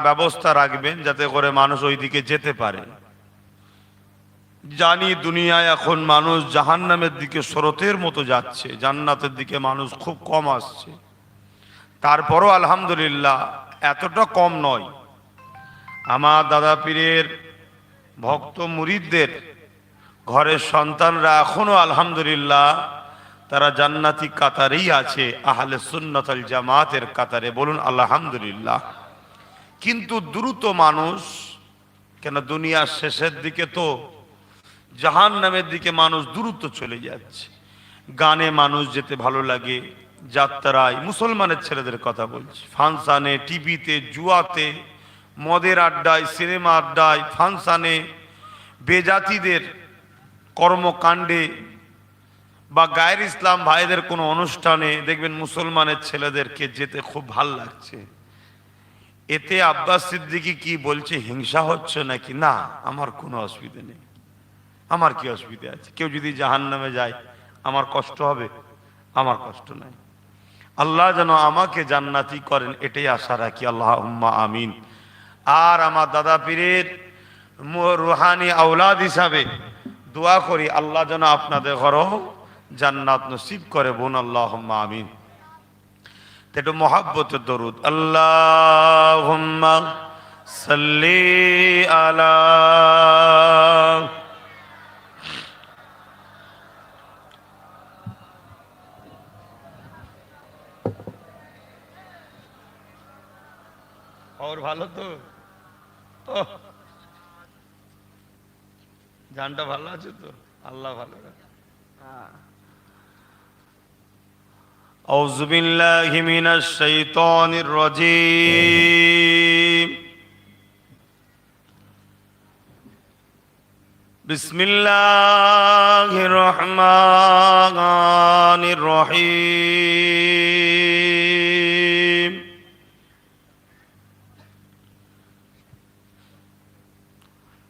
ব্যবস্থা রাখবেন যাতে করে মানুষ ওই দিকে যেতে পারে। জানি দুনিয়ায় এখন মানুষ জাহান্নামের দিকে স্রোতের মতো যাচ্ছে, জান্নাতের দিকে মানুষ খুব কম আসছে। তারপরও আলহামদুলিল্লাহ এতটা কম নয়। আমার দাদা পীরের ভক্ত মুরিদদের ঘরের সন্তানরা এখনো আলহামদুলিল্লাহ তারা জান্নাতি কাতারেই আছে, আহলে সুন্নাত ওয়াল জামাতের কাতারে, বলুন আলহামদুলিল্লাহ। কিন্তু দ্রুত মানুষ, কেন দুনিয়ার শেষের দিকে তো জাহান্নামের দিকে মানুষ দ্রুত চলে যাচ্ছে। গানে মানুষ যেতে ভালো লাগে, যাত্রায়, মুসলমানের ছেলেদের কথা বলছি, ফাংশানে, টিভিতে, জুয়াতে, মদের আড্ডায়, সিনেমা আড্ডায়, ফাংশানে, বেজাতিদের কর্মকাণ্ডে বা গায়ের ইসলাম ভাইদের কোনো অনুষ্ঠানে দেখবেন মুসলমানের ছেলেদেরকে যেতে খুব ভাল লাগছে। এতে আব্বাস সিদ্দিকী কি বলছে, হিংসা হচ্ছে নাকি? না, আমার কোনো অসুবিধা নেই। আমার কি অসুবিধা আছে? কেউ যদি জাহান্নামে যায় আমার কষ্ট হবে? আমার কষ্ট নাই। আল্লাহ যেন আমাকে জান্নাতি করেন এটাই আশা রাখি, আল্লাহুম্মা আমিন। আর আমার দাদা পীরের রুহানি আওলাদ হিসাবে দোয়া করি আল্লাহ যেন আপনাদের ঘরেও জান্নাত নসিব করে, বোন আল্লাহুম্মা আমিন। একটু মহাব্বতের দরুদ, আল্লাহুম্মা সাল্লি আলা। और ভালো তো? জানটা ভালো আছে তো? আল্লাহ ভালো রাখে। আউযু বিল্লাহি মিনাশ শাইতানির রাজীম। বিসমিল্লাহির রহমানির রহিম।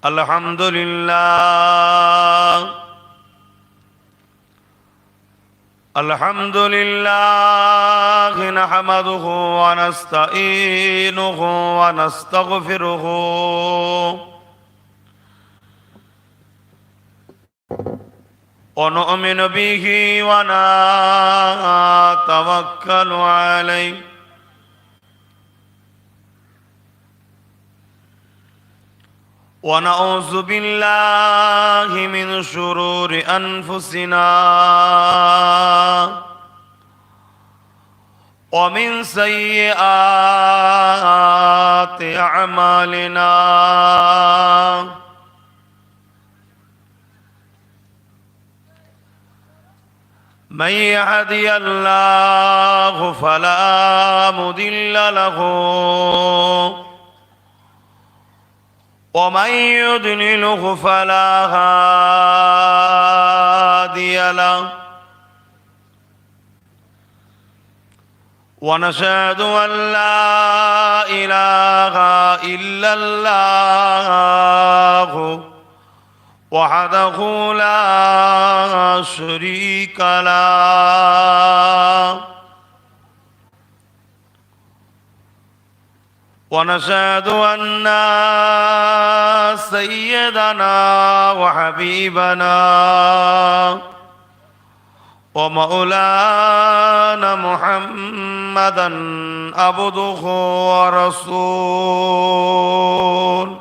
আলহামদুলিল্লাহ আলহামদুলিল্লাহ নাহমাদুহু ওয়া নাস্তাঈনুহু ওয়া নাস্তাগফিরুহু ওয়া নু'মিনু বিহি ওয়া নাতাওয়াক্কালু আলাইহি ونعوذ بالله من شرور أنفسنا ومن سيئات أعمالنا من يهدي الله فلا مضل له ومن يضلله فلا هادي له ونشهد أن لا إله إلا الله وحده لا شريك له ونشهد أن سيدنا وحبيبنا ومولانا محمدا عبده ورسوله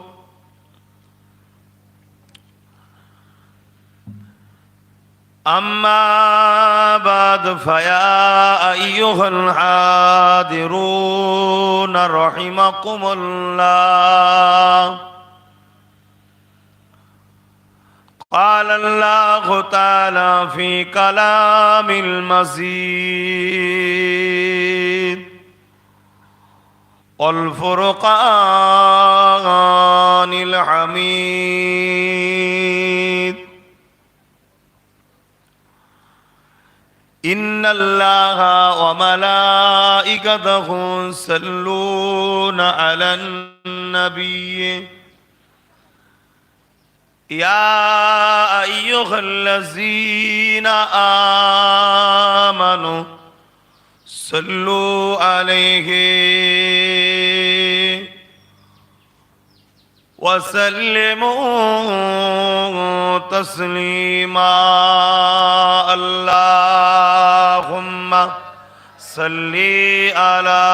أما بعد فيا أيها الحاضرون رحمكم الله قال الله تعالى في كلام المزيد والفرقان الحميد إن الله وملائكته يصلون على النبي يا أيها الذين آمنوا صلوا عليه وسلموا تسليما اللهم صل على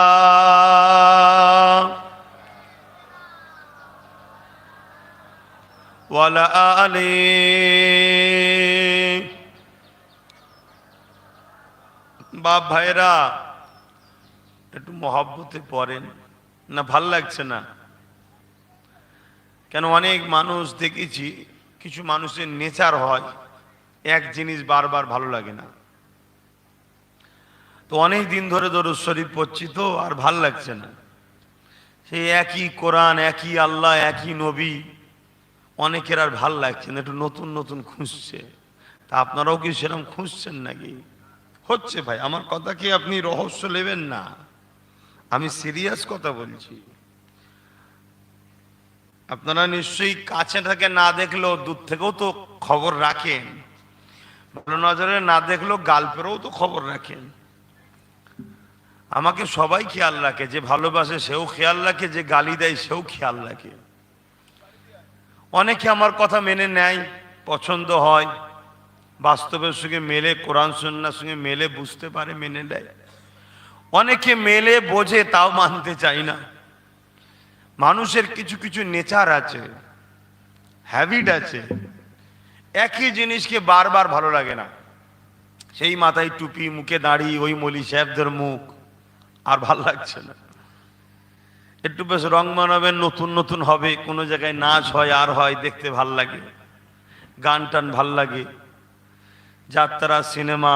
وعلى آل বাপ ভাইরা একটু মহব্বতে পড়েন না, ভাল লাগছে না কেন? অনেক মানুষ দেখেছি, কিছু মানুষের নেচার হয় এক জিনিস বারবার ভালো লাগে না। তো অনেক দিন ধরে দরুদ শরীফ পড়ছি তো আর ভাল লাগছে না, সেই একই কোরআন, একই আল্লাহ, একই নবী, অনেকের আর ভাল লাগছে না, একটু নতুন নতুন খুঁজছে। তা আপনারাও কি সেরকম খুঁজছেন নাকি? হচ্ছে ভাই, আমার কথা কি আপনি রহস্য নেবেন না, আমি সিরিয়াস কথা বলছি। আপনারা নিশ্চয়ই কাছে থেকে না দেখলেও দূর থেকেও তো খবর রাখেন, ভালো নজরে না দেখলেও গালপেরও তো খবর রাখেন। আমাকে সবাই খেয়াল রাখে, যে ভালোবাসে সেও খেয়াল রাখে, যে গালি দেয় সেও খেয়াল রাখে। অনেকে আমার কথা মেনে নেয়, পছন্দ হয়, বাস্তবের সঙ্গে মেলে, কোরআন সুন্নাহর সঙ্গে মেলে, বুঝতে পারে, মেনে নেয়। অনেকে মেলে বোঝে, তাও মানতে চাই না। মানুষের কিছু কিছু নেচার আছে, হ্যাবিট আছে, একই জিনিসকে বারবার ভালো লাগে না। সেই মাথায় টুপি, মুখে দাড়ি, ওই মলি সাহেবদের মুখ, আর ভাল লাগছে না। একটু বেশ রং মানাবেন, নতুন নতুন হবে, কোনো জায়গায় নাচ হয় আর হয়, দেখতে ভাল লাগে, গান টান ভাল লাগে, যাত্রা, সিনেমা,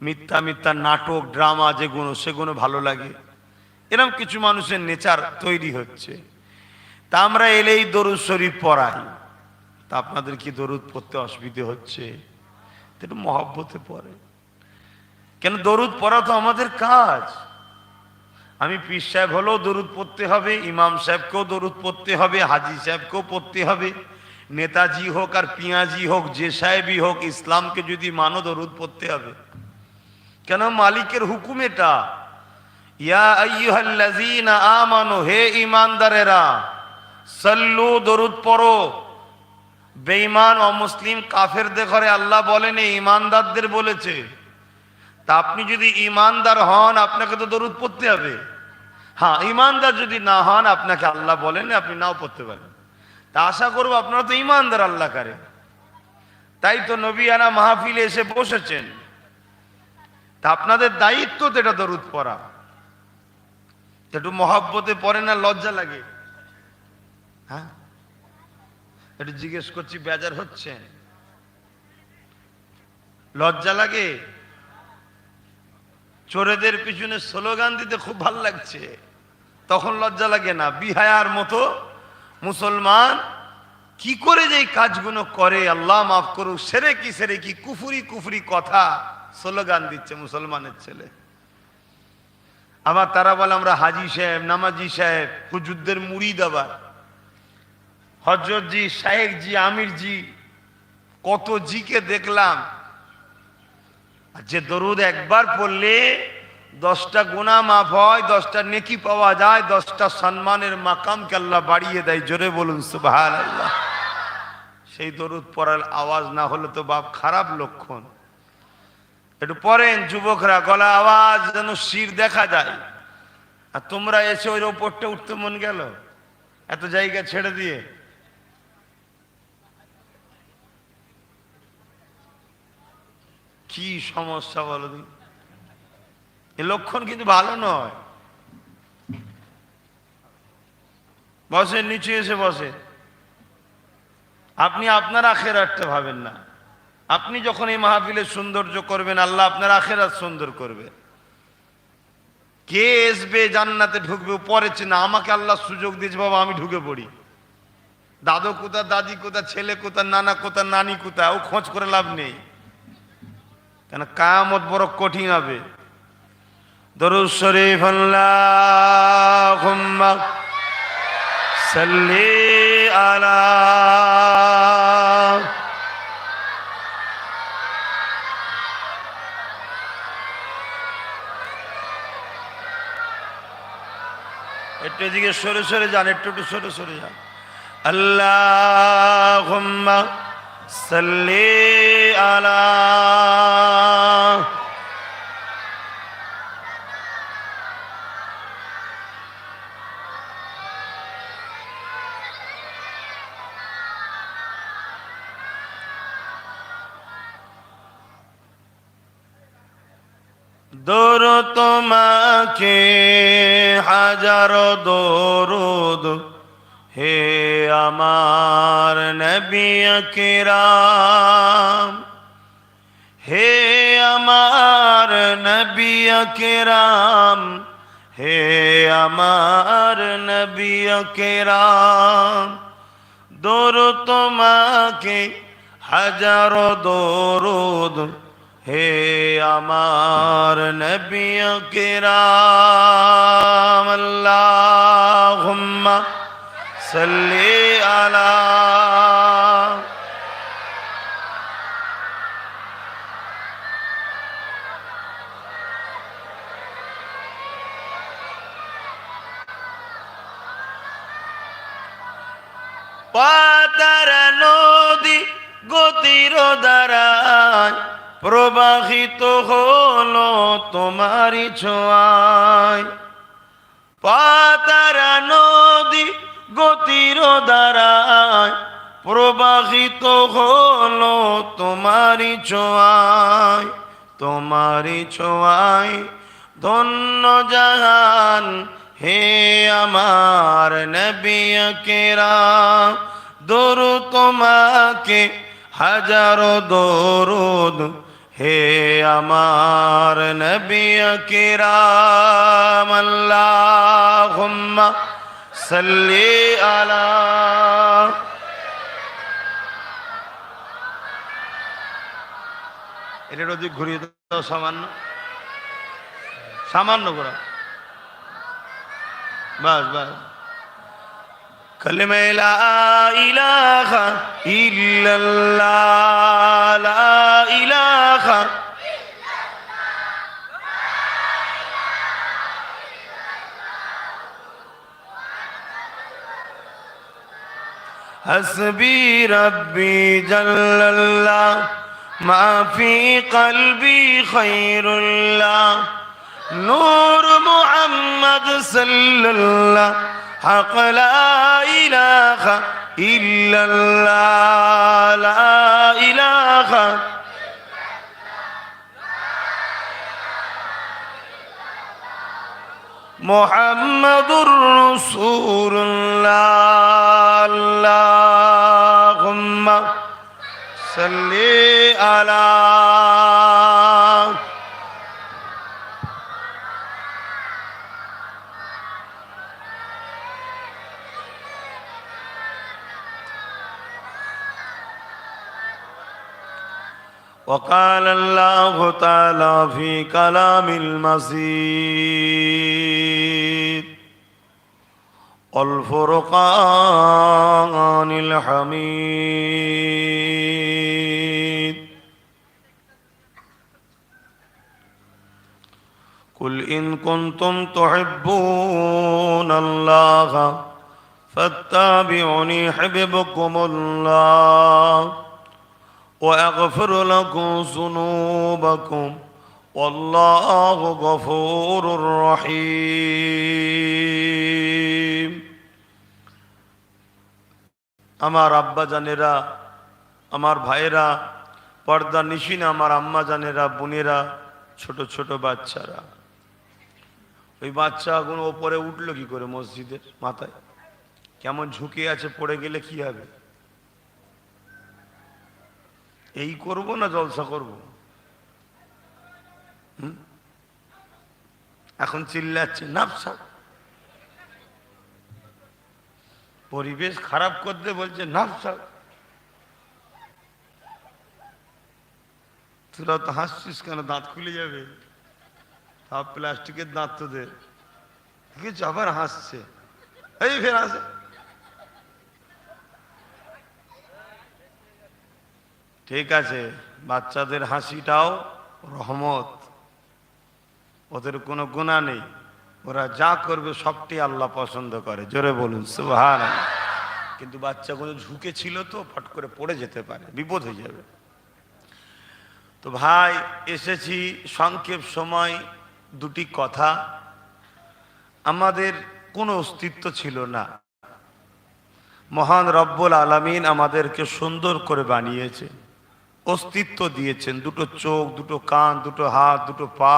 মিথ্যা মিথ্যা নাটক, ড্রামা যেগুলো, সেগুলো ভালো লাগে। এরকম কিছু মানুষের নেচার তৈরি হচ্ছে। তা আমরা এলেই দরুদ শরীফ পড়াই। তা আপনাদের কি দরুদ পড়তে অসুবিধে হচ্ছে? একটু মহব্বতে পড়ে। কেন? দরুদ পড়া তো আমাদের কাজ। আমি পীর সাহেব হলেও দরুদ পড়তে হবে, ইমাম সাহেবকেও দরুদ পড়তে হবে, হাজি সাহেবকেও পড়তে হবে, নেতাজি হোক আর পিয়াজি হোক, যে সাহেবই হোক, ইসলামকে যদি মানো দরুদ পড়তে হবে। কেন? মালিকের হুকুম এটা। ইয়া আইয়ুহাল্লাযীনা আমানু, হে ঈমানদারেরা, সাল্লু, দরুদ পড়ো। বেঈমান, অমুসলিম, কাফেরদের ঘরে আল্লাহ বলেন, ঈমানদারদের বলেছে। তা আপনি যদি ঈমানদার হন, আপনাকে তো দরুদ পড়তে হবে। হ্যাঁ, ঈমানদার যদি না হন, আপনাকে আল্লাহ বলেন আপনি নাও পড়তে পারেন। তা আশা করবো আপনারা তো ঈমানদার আল্লাহ কারে, তাই তো নবী আনা মাহফিলে এসে বসেছেন। তা আপনাদের দায়িত্ব তো এটা দরুদ পড়া। একটু মহব্বতে পড়ে না, লজ্জা লাগে? হ্যাঁ, একটু জিজ্ঞেস করছি, বেজার হচ্ছে? লজ্জা লাগে? চোরেদের পিছনে স্লোগান দিতে খুব ভাল লাগছে, তখন লজ্জা লাগে না? বিহায়ার মতো মুসলমান কি করে যে এই কাজগুলো করে, আল্লাহ মাফ করুক, সেরেকি সেরেকি, কুফুরি কুফুরি কথা স্লোগান দিচ্ছে মুসলমানের ছেলে। আবার তারা বলে আমরা হাজি সাহেব, নামাজি সাহেব, হুজুরদের মুরিদ, আবার হযরত জি, শায়েখ জি, আমির জি, কত জিকে দেখলাম। যে দরুদ একবার পড়লে 10টা গুনাহ মাফ হয়, 10টা নেকি পাওয়া যায়, 10টা সম্মানের মাকামকে আল্লাহ বাড়িয়ে দেয়। জোরে বলুন সুবহানাল্লাহ। সেই দরুদ পড়ার আওয়াজ না হলে তো বাপ খারাপ লক্ষণ। একটু পড়েন যুবকরা, গলা আওয়াজ যেন শির দেখা যায়। আর তোমরা এসে ওই ওপরটা উঠতে মন গেল, এত জায়গা ছেড়ে দিয়ে। কি সমস্যা বলো দিন? এ লক্ষণ কিন্তু ভালো নয়। বসে, নিচে এসে বসে। আপনি আপনার আখিরাতটা ভাবেন না। আপনি যখন এই মাহফিলের সৌন্দর্য করবেন, আল্লাহ আপনার আখিরাত সুন্দর করবে। কে আসবে জান্নাতে ঢুকবে পরেছে না, আমাকে আল্লাহ সুযোগ দিয়েছে, বাবা আমি ঢুকে পড়ি। দাদু কোথা, দাদি কোথা, ছেলে কোথা, নানা কোথা, নানি কোথা, ও খোঁজ করে লাভ নেই। কেন? কিয়ামত বড় কঠিন হবে। দরুদ শরীফ আল্লাহুম্মা সাল্লি আলা। একটু এদিকে সরে সরে যান, একটু একটু সরে সরে যান। আল্লাহুম্মা সাল্লি আলা দরুদ তোমাকে হাজারো দরুদ হে আমার নবী আকরাম, হে আমার নবী আকরাম, হে আমার নবী আকরাম। দরুদ তোমাকে হাজারো দরুদ হে আমার নবী আকরাম। আল্লাহুম্মা সাল্লি আলা পাতার নদী গতির দ্বারায় প্রবাহিত হলো তোমারি ছোঁয়ায়। পাতার নদী গতির দ্বারায় প্রবাহিত হলো তোমারি ছোঁয়ায়, তোমারি ছোঁয়ায় ধন্য জাহান হে আমার নবী আকরাম। দরুদ তোমাকে হাজারো দরুদ হে আমার নবী আকরাম। আল্লাহুম্মা সাল্লি আলা এটা যদি ঘুরিয়ে দাও সামান্য সামান্য করে বাস বাস। কালিমা লা ইলাহা ইল্লাল্লাহ, লা ইলাহা হাসবি রব্বি জাল্লাল্লাহ মা ফি কলবি খায়রুল্লাহ নূর মুহাম্মদ সাল্লাল্লাহ হক লা ইলাহা ইল্লাল্লাহ, লা ইলাহা মুহাম্মাদুর রাসূলুল্লাহ। আল্লাহুম্মা সাল্লি আলা وقال الله تعالى في كلام المجيد والفرقان الحميد قل إن كنتم تحبون الله فاتبعوني يحببكم الله وأغفر لكم ذنوبكم والله غفور رحيم। আমার আব্বা জানেরা, আমার ভাইয়েরা, পর্দা নিশিন আমার আম্মা জানেরা, বোনেরা, ছোট ছোট বাচ্চারা, ওই বাচ্চাগুলো ওপরে উঠলো কি করে মসজিদের মাথায়? কেমন ঝুঁকে আছে, পড়ে গেলে কি হবে? এই করব না জলসা করব? এখন চিল্লাচ্ছে নাফসা, পরিবেশ খারাপ করতে বলছে নাফসা। তোরা তো হাসছিস কেন? দাঁত খুলে যাবে। সব প্লাস্টিকের দাঁত তোদের, কিছু আবার হাসছে, এই ফের হাসে। ঠিক আছে, বাচ্চাদের হাসিটাও রহমত, ওদের কোনো গুনাহ নেই, ওরা যা করবে সবটি আল্লাহ পছন্দ করে। জোরে বলুন সুবহানাল্লাহ। কিন্তু বাচ্চাগুলো ঝুঁকে ছিল তো ফট করে পড়ে যেতে পারে, বিপদ হয়ে যাবে। তো ভাই এসেছি, সংক্ষেপ সময় দুটি কথা। আমাদের কোনো অস্তিত্ব ছিল না, মহান রব্বুল আলামিন আমাদেরকে সুন্দর করে বানিয়েছে, অস্তিত্ব দিয়েছেন, দুটো চোখ, দুটো কান, দুটো হাত, দুটো পা,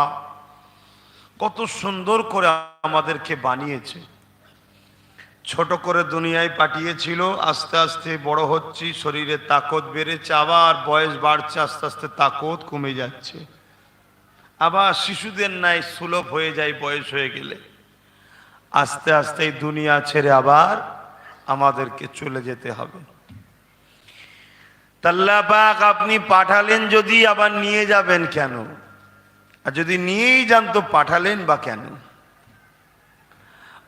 কত সুন্দর করে আমাদেরকে বানিয়েছে। ছোট করে দুনিয়ায় পাঠিয়েছিল, আস্তে আস্তে বড় হচ্ছি, শরীরে তাকত বেড়েছে, আবার বয়স বাড়ছে, আস্তে আস্তে তাকত কমে যাচ্ছে, আবার শিশুদের ন্যায় সুলভ হয়ে যায় বয়স হয়ে গেলে। আস্তে আস্তে এই দুনিয়া ছেড়ে আবার আমাদেরকে চলে যেতে হবে। আল্লাহ পাক আপনি পাঠালেন যদি, আবার নিয়ে যাবেন কেন? আর যদি নিয়েই যান তো পাঠালেন বা কেন?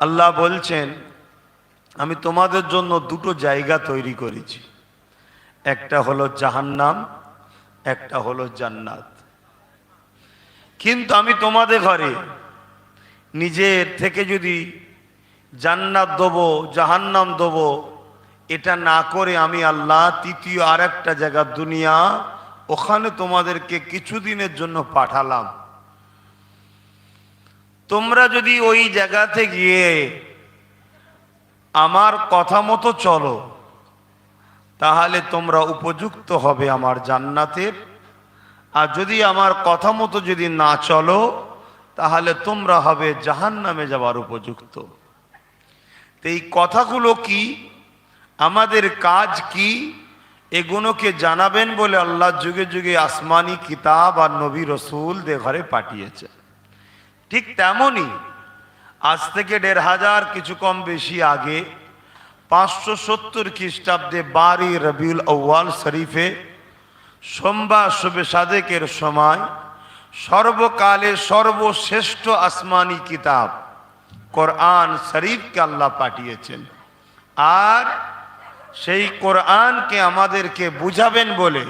আল্লাহ বলছেন, আমি তোমাদের জন্য দুটো জায়গা তৈরি করেছি, একটা হলো জাহান্নাম, একটা হলো জান্নাত। কিন্তু আমি তোমাদের ঘরে নিজের থেকে যদি জান্নাত দেবো, জাহান্নাম দেবো, এটা না করে আমি আল্লাহ তৃতীয় আর একটা জায়গা দুনিয়া, ওখানে তোমাদেরকে কিছুদিনের জন্য পাঠালাম। তোমরা যদি ওই জায়গাতে গিয়ে আমার কথা মতো চলো, তাহলে তোমরা উপযুক্ত হবে আমার জান্নাতের। আর যদি আমার কথা মতো যদি না চলো, তাহলে তোমরা হবে জাহান্নামে যাওয়ার উপযুক্ত। তো এই কথাগুলো কি, আমাদের কাজ কি, এগুলোকে জানাবেন বলে আল্লাহ যুগে যুগে আসমানি কিতাব আর নবী রসুলদের ঘরে পাঠিয়েছে। ঠিক তেমনই আজ থেকে ১৫০০ কিছু কম বেশি আগে 570 খ্রিস্টাব্দে 12 রবিউল আউয়াল শরীফে সোমবার শুবে সাদেকের সময় সর্বকালে সর্বশ্রেষ্ঠ আসমানি কিতাব কোরআন শরীফকে আল্লাহ পাঠিয়েছেন। আর সেই কোরআনকে আমাদেরকে বুঝাবেন বলে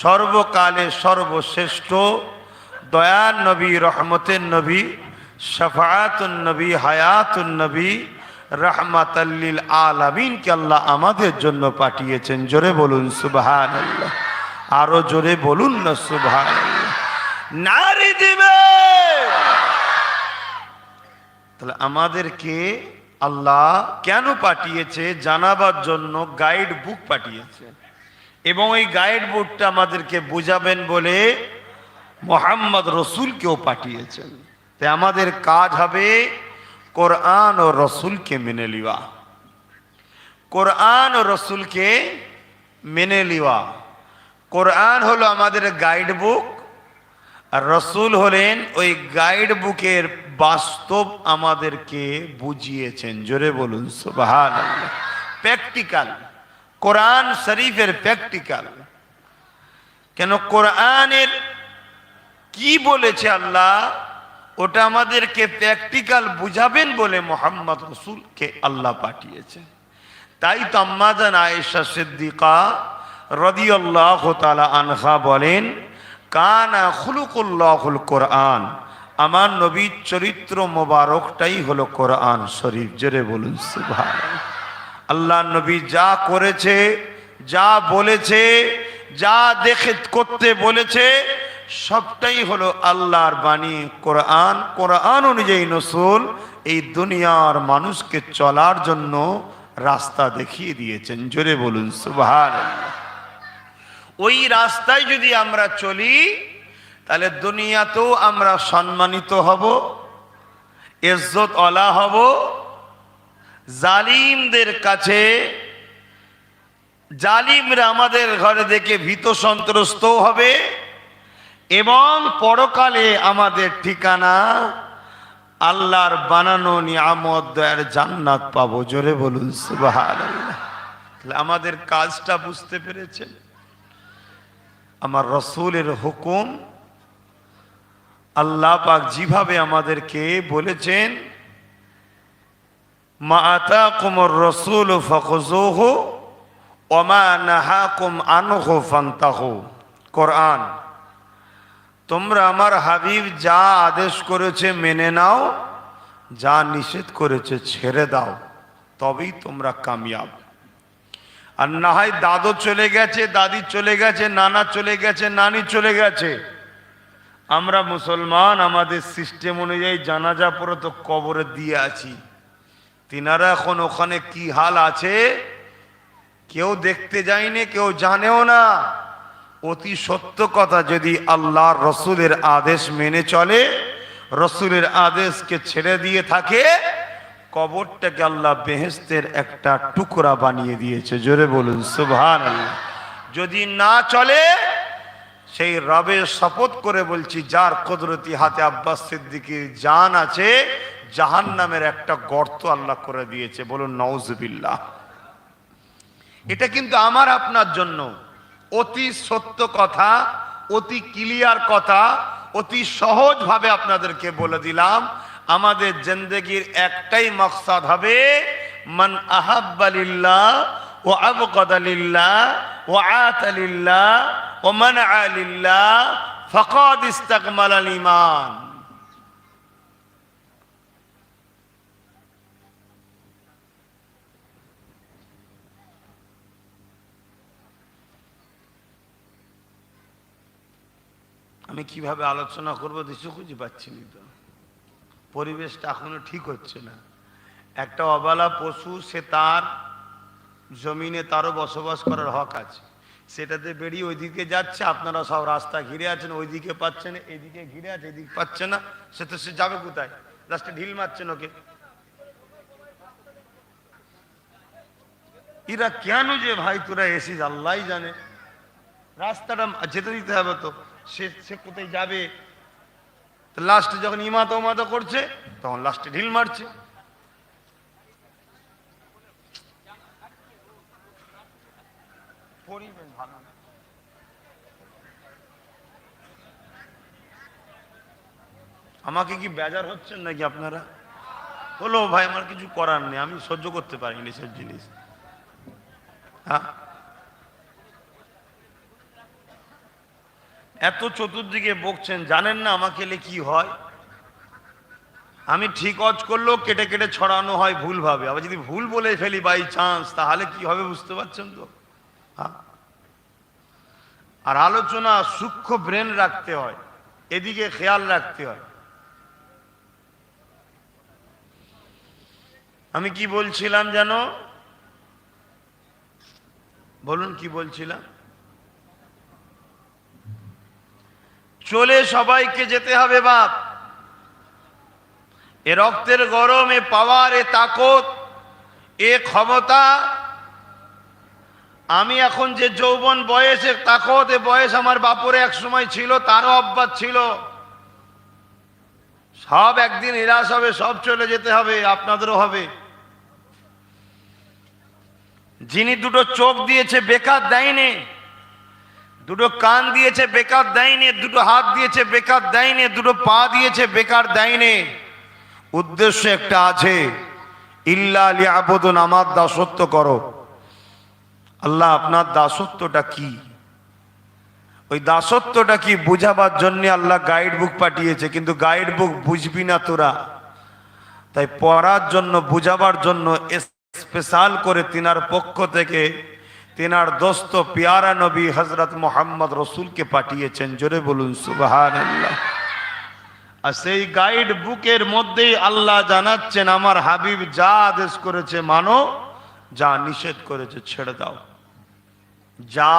সর্বকালে সর্বশ্রেষ্ঠ দয়ার নবী, রহমতের নবী, শফাআতুন নবী, হায়াতুন নবী, রাহমাতাল লিল আলামিনকে আল্লাহ আমাদের জন্য পাঠিয়েছেন। জোরে বলুন সুবহানাল্লাহ, আরো জোরে বলুন না সুবহানাল্লাহ, নারী দিবে। তাহলে আমাদেরকে আল্লাহ কেন পাঠিয়েছে? জানাবার জন্য গাইড বুক পাঠিয়েছে, এবং এই গাইড বুকটা আমাদেরকে বুঝাবেন বলে মোহাম্মদ রসুলকেও পাঠিয়েছেন। তাই আমাদের কাজ হবে কোরআন ও রসুলকে মেনে লিওয়া, কোরআন ও রসুলকে মেনে লিওয়া। কোরআন হলো আমাদের গাইড বুক, আর রসুল হলেন ওই গাইড বুকের বাস্তব আমাদেরকে বুঝিয়েছেন। জোরে বলুন সুবহানাল্লাহ। প্র্যাকটিক্যাল, কোরআন শরীফের প্র্যাকটিক্যাল। কেন? কোরআনের কি বলেছে আল্লাহ, ওটা আমাদেরকে প্র্যাকটিক্যাল বুঝাবেন বলে মোহাম্মদ রসুলকে আল্লাহ পাঠিয়েছে। তাই তো আম্মা জান আয়েশা সিদ্দিকা রাদিয়াল্লাহু তাআলা আনহা বলেন, কানা খুলুকুল্লাহুল কোরআন, আমার নবীর চরিত্র মোবারকটাই হলো কোরআন শরীফ। জোরে বলুন সুবহানাল্লাহ। আল্লাহ নবী যা করেছে, যা বলেছে, যা দেখে করতে বলেছে, সবটাই হলো আল্লাহর বাণী কোরআন। কোরআন অনুযায়ী রসুল এই দুনিয়ার মানুষকে চলার জন্য রাস্তা দেখিয়ে দিয়েছেন। জোরে বলুন সুবহানাল্লাহ। ওই রাস্তায় যদি আমরা চলি, তাহলে দুনিয়াতেও আমরা সম্মানিত হব, ইজ্জত ওয়ালা হব, জালিমদের কাছে, জালিমরা আমাদের ঘরে দেখে ভীত সন্ত্রস্ত হবে, এবং পরকালে আমাদের ঠিকানা আল্লাহর বানানো নিয়ামত দয়ার জান্নাত পাবো। জোরে বলুন সুবহানাল্লাহ। আমাদের কাজটা বুঝতে পেরেছেন? আমার রসুলের হুকুম, আল্লাহ পাক যেভাবে আমাদেরকে বলেছেন, মা আতাকুমুর রাসূলু ফাখুযুহু ওয়া মা নাহাকুম আনহু ফান্তাহু। কোরআন, তোমরা আমার হাবিব যা আদেশ করেছে মেনে নাও, যা নিষেধ করেছে ছেড়ে দাও, তবেই তোমরা কামিয়াব। আর না হয় দাদু চলে গেছে, দাদি চলে গেছে, নানা চলে গেছে, নানি চলে গেছে। আমরা মুসলমান, আমাদের সিস্টেম অনুযায়ী জানাজা পরে তো কবরে দিয়ে আছি। তিনারা এখন ওখানে কি হাল আছে কেউ দেখতে যায়নি, কেউ জানেও না। অতি সত্য কথা, যদি আল্লাহর রসুলের আদেশ মেনে চলে, রসুলের আদেশকে ছেড়ে দিয়ে থাকে, কবরটাকে আল্লাহ বেহেশতের একটা টুকরা বানিয়ে দিয়েছে। জোরে বলুন সুবহানাল্লাহ। যদি না চলে, সেই রবের শপথ করে বলছি, যার কুদরতি হাতে আব্বাস সিদ্দিকীর জান আছে, জাহান্নামের একটা গর্ত আল্লাহ করে দিয়েছে। বলুন নাউজুবিল্লাহ। এটা কিন্তু আমার আপনার জন্য অতি সত্য কথা, অতি ক্লিয়ার কথা, অতি সহজভাবে আপনাদেরকে বলে দিলাম। আমাদের জিন্দেগির একটাই মাকসাদ হবে, মান আহাব্বা লিল্লাহ ওয়া আবগাদা লিল্লাহ ওয়া আতা লিল্লাহ ওয়া মানআ লিল্লাহ ফাকাদ ইস্তাকমালাল ঈমান। আমি কিভাবে আলোচনা করবো কিছু খুঁজে পাচ্ছি না, তো পরিবেশটা এখনো ঠিক হচ্ছে না। একটা অবলা পশু, সে তার জমিনে তারও বসবাস করার হক আছে, সেটাতে বেরিয়ে ওইদিকে যাচ্ছে। আপনারা সব রাস্তা ঘিরে আছেন, ওইদিকে পাচ্ছেন, এইদিকে ঘিরে আছে, এদিকে পাচ্ছে না, সে তো সে যাবে কোথায়? রাস্তা ঢিল মারছেন ওকে। এরা কেন যে ভাই তোরা এসিস আল্লাহ জানে, রাস্তাটা যেতে দিতে হবে, তো সে কোথায় যাবে? লাস্টে যখন ইমাতো উমাতো করছে, তখন লাস্টে ঢিল মারছে। আমাকে কি বেজার হচ্ছেন নাকি আপনারা? হলো ভাই, আমার কিছু করার নেই, আমি সহ্য করতে পারিনি সব জিনিস। হ্যাঁ, এত চতুর্দিকে বকছেন, জানেন না আমাকে এলে কি হয়? আমি ঠিক অজ করলেও কেটে কেটে ছড়ানো হয় ভুল ভাবে। আবার যদি ভুল বলে ফেলি বাই চান্স, তাহলে কি হবে বুঝতে পারছেন তো? হ্যাঁ, আর আলোচনা সূক্ষ্ম ব্রেন রাখতে হয়, এদিকে খেয়াল রাখতে হয়। আমি কি বলছিলাম জানো? বলুন কি বলছিলাম? চলে সবাইকে যেতে হবে বাপ। এ রক্তের গরম, এ পাওয়ার, এ তাকত, এ ক্ষমতা। আমি এখন যে যৌবন বয়সে তাকত, এ বয়স আমার বাপরে এক সময় ছিল, তারও অভ্যাস ছিল। সব একদিন নিরাশ হবে, সব চলে যেতে হবে, আপনাদেরও হবে। যিনি দুটো চোখ দিয়েছে বেকার দেয়নি, দুটো কান দিয়েছে বেকার দেয়নি, দুটো হাত দিয়েছে বেকার দেয়নি, দুটো পা দিয়েছে বেকার দেয়নি। উদ্দেশ্য একটা আছে, ইল্লা লিয়াবুদুন, আমার দাসত্ব করো। আল্লাহ আপনার দাসত্বটা কি, ওই দাসত্বটা কি বুঝাবার জন্য আল্লাহ গাইড বুক পাঠিয়েছে। কিন্তু গাইড বুক বুঝবি না তোরা, তাই পড়ার জন্য, বুঝাবার জন্য স্পেশাল করে তিনার পক্ষ থেকে তিনার দোস্ত পিয়ারা নবী হযরত মুহাম্মদ রসুলকে পাঠিয়েছেন। জোরে বলুন সুবহানাল্লাহ। আর সেই গাইড বুকের মধ্যেই আল্লাহ জানাচ্ছেন, আমার হাবিব যা আদেশ করেছে মানো, যা নিষেধ করেছে ছেড়ে দাও। যা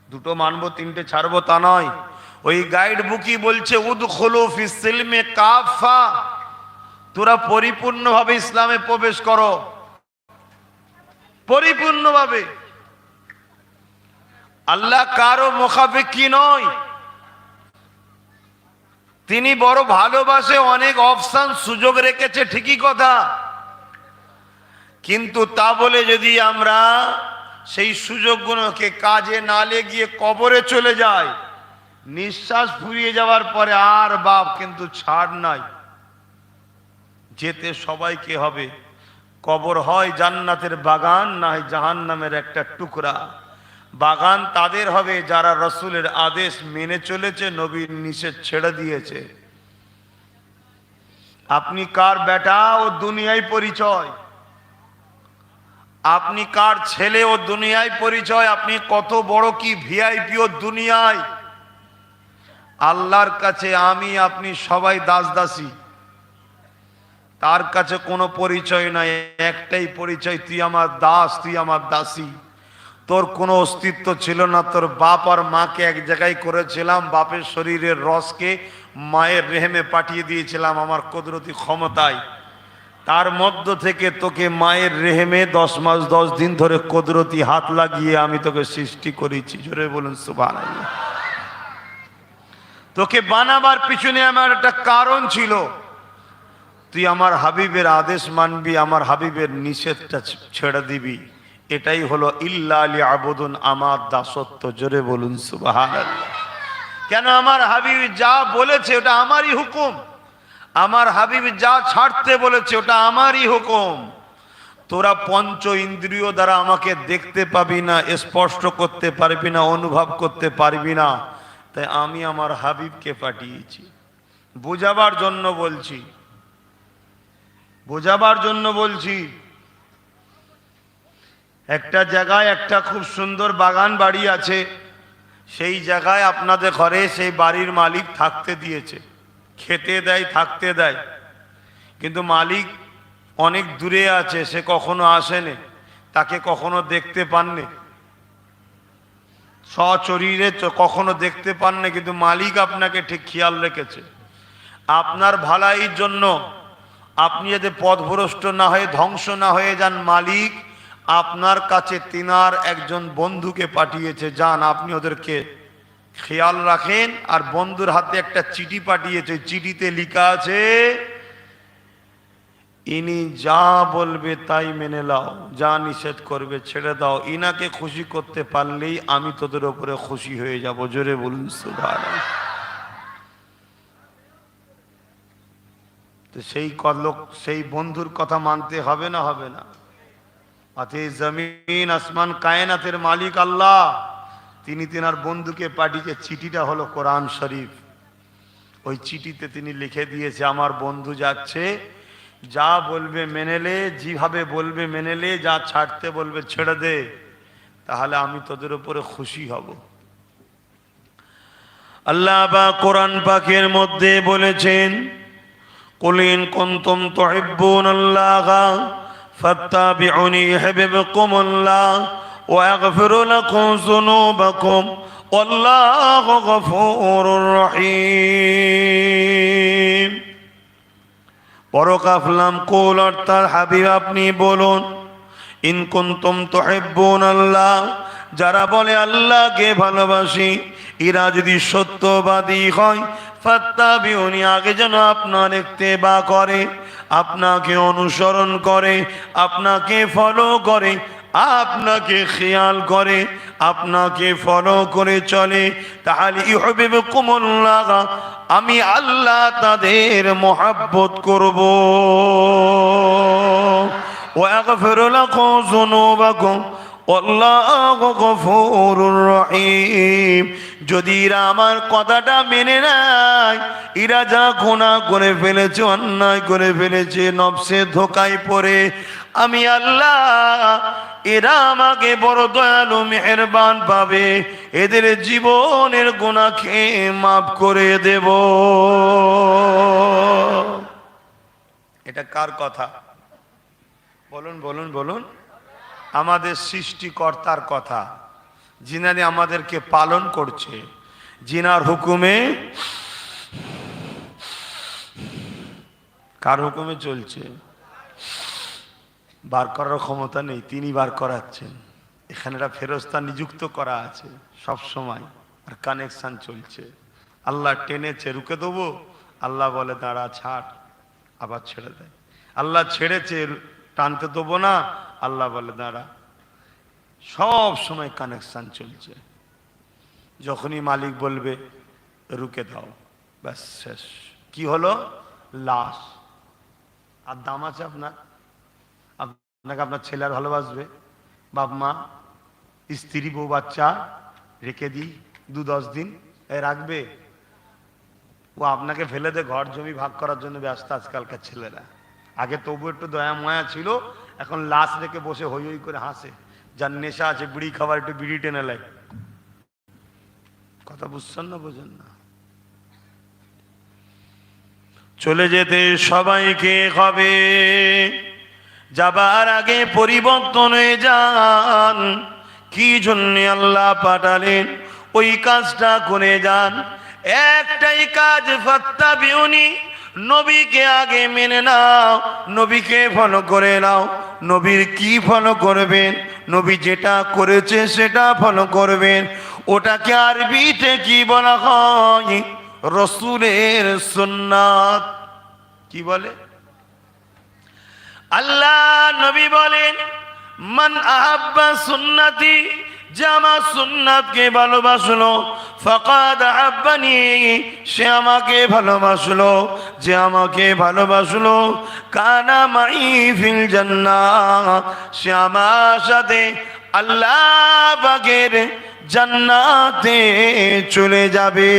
দুটো মানবো তিনটে ছাড়বো তা নয়। ওই গাইড বুকই বলছে, উদখুলু ফিস সিলমে কাফা, তোরা পরিপূর্ণভাবে ইসলামে প্রবেশ করো, পরিপূর্ণভাবে। আল্লাহ কারো মুখাপেক্ষী নয়, তিনি বড় ভালোবাসে, অনেক অপশন সুযোগ রেখেছে, ঠিকই কথা। কিন্তু তা বলে যদি আমরা সেই সুযোগগুলোকে কাজে না লাগিয়ে কবরে চলে যাই, নিঃশ্বাস ফুরিয়ে যাওয়ার পরে আর বাপ কিন্তু ছাড় নাই, যেতে সবাইকে হবে। কবর হয় জান্নাতের বাগান, না হয় জাহান্নামের একটা টুকরা। বাগান তাদের হবে যারা রসুলের আদেশ মেনে চলেছে, নবীর নিষেধ ছেড়ে দিয়েছে। আপনি কার বেটা ও দুনিয়ায় পরিচয়, আপনি কার ছেলে ও দুনিয়ায় পরিচয়, আপনি কত বড় কি ভিআইপি ও দুনিয়ায়। আল্লাহর কাছে আমি আপনি সবাই দাস দাসী, তার কাছে কোনো পরিচয় নাই, একটাই পরিচয়, তুই আমার দাস, তুই আমার দাসী। তোর কোনো অস্তিত্ব ছিল না, তোর বাপ আর মাকে এক জায়গায় করেছিলাম, বাপের শরীরের রসকে মায়ের রেহেমে পাঠিয়ে দিয়েছিলাম আমার কুদরতি ক্ষমতায়। তার মধ্য থেকে তোকে মায়ের রেহেমে 10 মাস 10 দিন ধরে কুদরতি হাত লাগিয়ে আমি তোকে সৃষ্টি করেছি। জোরে বলুন সুবহানাল্লাহ। তোকে বানাবার পিছনে আমার একটা কারণ ছিল, তুই আমার হাবিবের আদেশ মানবি, আমার হাবিবের নিষেধটা ছেড়ে দিবি। এটাই হলো ইল্লা লিয়াবুদুন, আমার দাসত্ব। জোরে বলুন সুবহানাল্লাহ। কেন? আমার হাবিব যা বলেছে ওটা আমারই হুকুম, আমার হাবিব যা ছাড়তে বলেছে ওটা আমারই হুকুম। তোরা পঞ্চ ইন্দ্রিয় দ্বারা আমাকে দেখতে পাবি না, স্পষ্ট করতে পারবি না, অনুভব করতে পারবি না, তাই আমি আমার হাবিবকে পাঠিয়েছি। বোঝাবার জন্য বলছি, বোঝাবার জন্য বলছি। একটা জায়গায় একটা খুব সুন্দর বাগান বাড়ি আছে, সেই জায়গায় আপনাদের ঘরে সেই বাড়ির মালিক থাকতে দিয়েছে, খেতে দেয়, থাকতে দেয়, কিন্তু মালিক অনেক দূরে আছে, সে কখনো আসেনি, তাকে কখনো দেখতে পাননি, সশরীরে কখনো দেখতে পাননি, কিন্তু মালিক আপনাকে ঠিক খেয়াল রেখেছে। আপনার ভালাইয়ের জন্য, আপনি যাতে পথভ্রষ্ট না হয়ে ধ্বংস না হয়ে যান, মালিক আপনার কাছে তিনার একজন বন্ধুকে পাঠিয়েছে, যান আপনি ওদেরকে খেয়াল রাখেন। আর বন্ধুর হাতে একটা চিঠি পাঠিয়েছে, চিঠিতে লেখা আছে, ইনি যা বলবে তাই মেনে নাও, যা নিষেধ করবে ছেড়ে দাও। ইনাকে খুশি করতে পারলেই আমি তোদের উপরে খুশি হয়ে যাব। জোরে বলুন সুবহানাল্লাহ। তো সেই বন্ধুর কথা মানতে হবে না, হবে না? অতএব জমিন আসমান কায়নাতের মালিক আল্লাহ, তিনি তিনার বন্ধুকে পাঠিয়েছে, চিঠিটা হলো কোরআন শরীফ। ওই চিঠিতে তিনি লিখে দিয়েছে, আমার বন্ধু যাচ্ছে, যা বলবে মেনে লে, যেভাবে বলবে মেনে লে, যা ছাড়তে বলবে ছেড়ে দে, তাহলে আমি তোদের উপরে খুশি হব। আল্লাহ বা কোরআন পাকের মধ্যে বলেছেন, কুল ইন কুনতুম তুহিব্বুনাল্লাহ ফাত্তাবিউনি ইউহিব্বুকুমুল্লাহ ওয়া ইয়াগফির লাকুম যুনুবাকুম ওয়াল্লাহু গফুরুর রহিম। পরকাফলাম কুল অর্থাৎ হাবিব আপনি বলুন, ইন কুনতুম তুহিব্বুনাল্লাহ, যারা বলে আল্লাহকে ভালোবাসি, এরা যদি সত্যবাদী হয়, ফাত্তাবিউনি, আগে যেন আপনার ইত্তেবা করে, আপনাকে অনুসরণ করে, আপনাকে ফলো করে, আপনাকে খেয়াল করে, আপনাকে ফলো করে চলে, তাহলে ইউহিব্বুকুমুল্লাহ, আমি আল্লাহ তাদের মহব্বত করব। ওয়া ইয়াগফির লাকুম যুনুবাকুম আল্লাহু গফুরুর রহিম। যদি এরা আমার কথাটা মেনে নেয়, এরা যা গুনাহ করে ফেলেছে, অন্যায় করে ফেলেছে, নফসে ধোকায় পড়ে, আমি আল্লাহ, এরা আমাকে বড় দয়ালু মেহেরবান পাবে, এদের জীবনের গুনাহকে মাফ করে দেব। এটা কার কথা? বলুন বলুন বলুন। আমাদের সৃষ্টিকর্তার কথা, যিনি আমাদেরকে পালন করছে, যিনার হুকুমে, কার হুকুমে চলছে? বার করার ক্ষমতা নেই, তিনি বার করাচ্ছেন। এখানে একটা ফেরেশতা নিযুক্ত করা আছে সব সময়, আর কানেকশন চলছে। আল্লাহ টেনেছে, রুকে দেবো, আল্লাহ বলে দাঁড়া, ছাড়, আবার ছেড়ে দেয়। আল্লাহ ছেড়েছে, টানতে দেবো না, আল্লাহ বলে দাঁড়া। সব সময় কানেকশন চলছে। যখনই মালিক বলবে রুকে দাও, ব্যাস শেষ। কি হলো? লাশ। আর দাম আছে আপনার? আপনাকে আপনার ছেলে আর ভালোবাসবে? বাপ মা, স্ত্রী, বউ, বাচ্চা রেখে দিই 2-10 দিন, এ রাখবে? ও আপনাকে ফেলে দে ঘর জমি ভাগ করার জন্য ব্যস্ত আজকালকার ছেলেরা। আগে তবু একটু দয়া মায়া ছিল, এখন লাশ রেখে বসে হই হই করে হাসে, যার নেশা আছে বিড়ি খাবার একটু বিড়ি টেনে নেয়। কথা বুঝছেন না, বোঝেন না? চলে যেতে সবাইকে হবে, যাবার আগে পরিবর্তন হয়ে যান। কি জন্য আল্লাহ পাঠালেন ওই কাজটা করে যান। একটাই কাজ, ফাত্তাবিউনি, নবীকে আগে মেনে নাও, নবীকে ফলো করে নাও। নবীর কি ফলো করবেন? নবী যেটা করেছে সেটা ফলো করবেন। ওটাকে আরবিতে কি বলা হয়? রসুলের সুন্নাত। কি বলে? আল্লাহ নবী বলেন, মান আহাব্বা সুন্নতি, যে আমার সুন্নাতকে ভালোবাসলো, ফাকাদ আহাব্বানি, সে আমাকে ভালোবাসলো। যে আমাকে ভালোবাসলো, কানা মাই ফিল জান্নাহ, সে আমার সাথে আল্লাহ পাকের জান্নাতে চলে যাবে।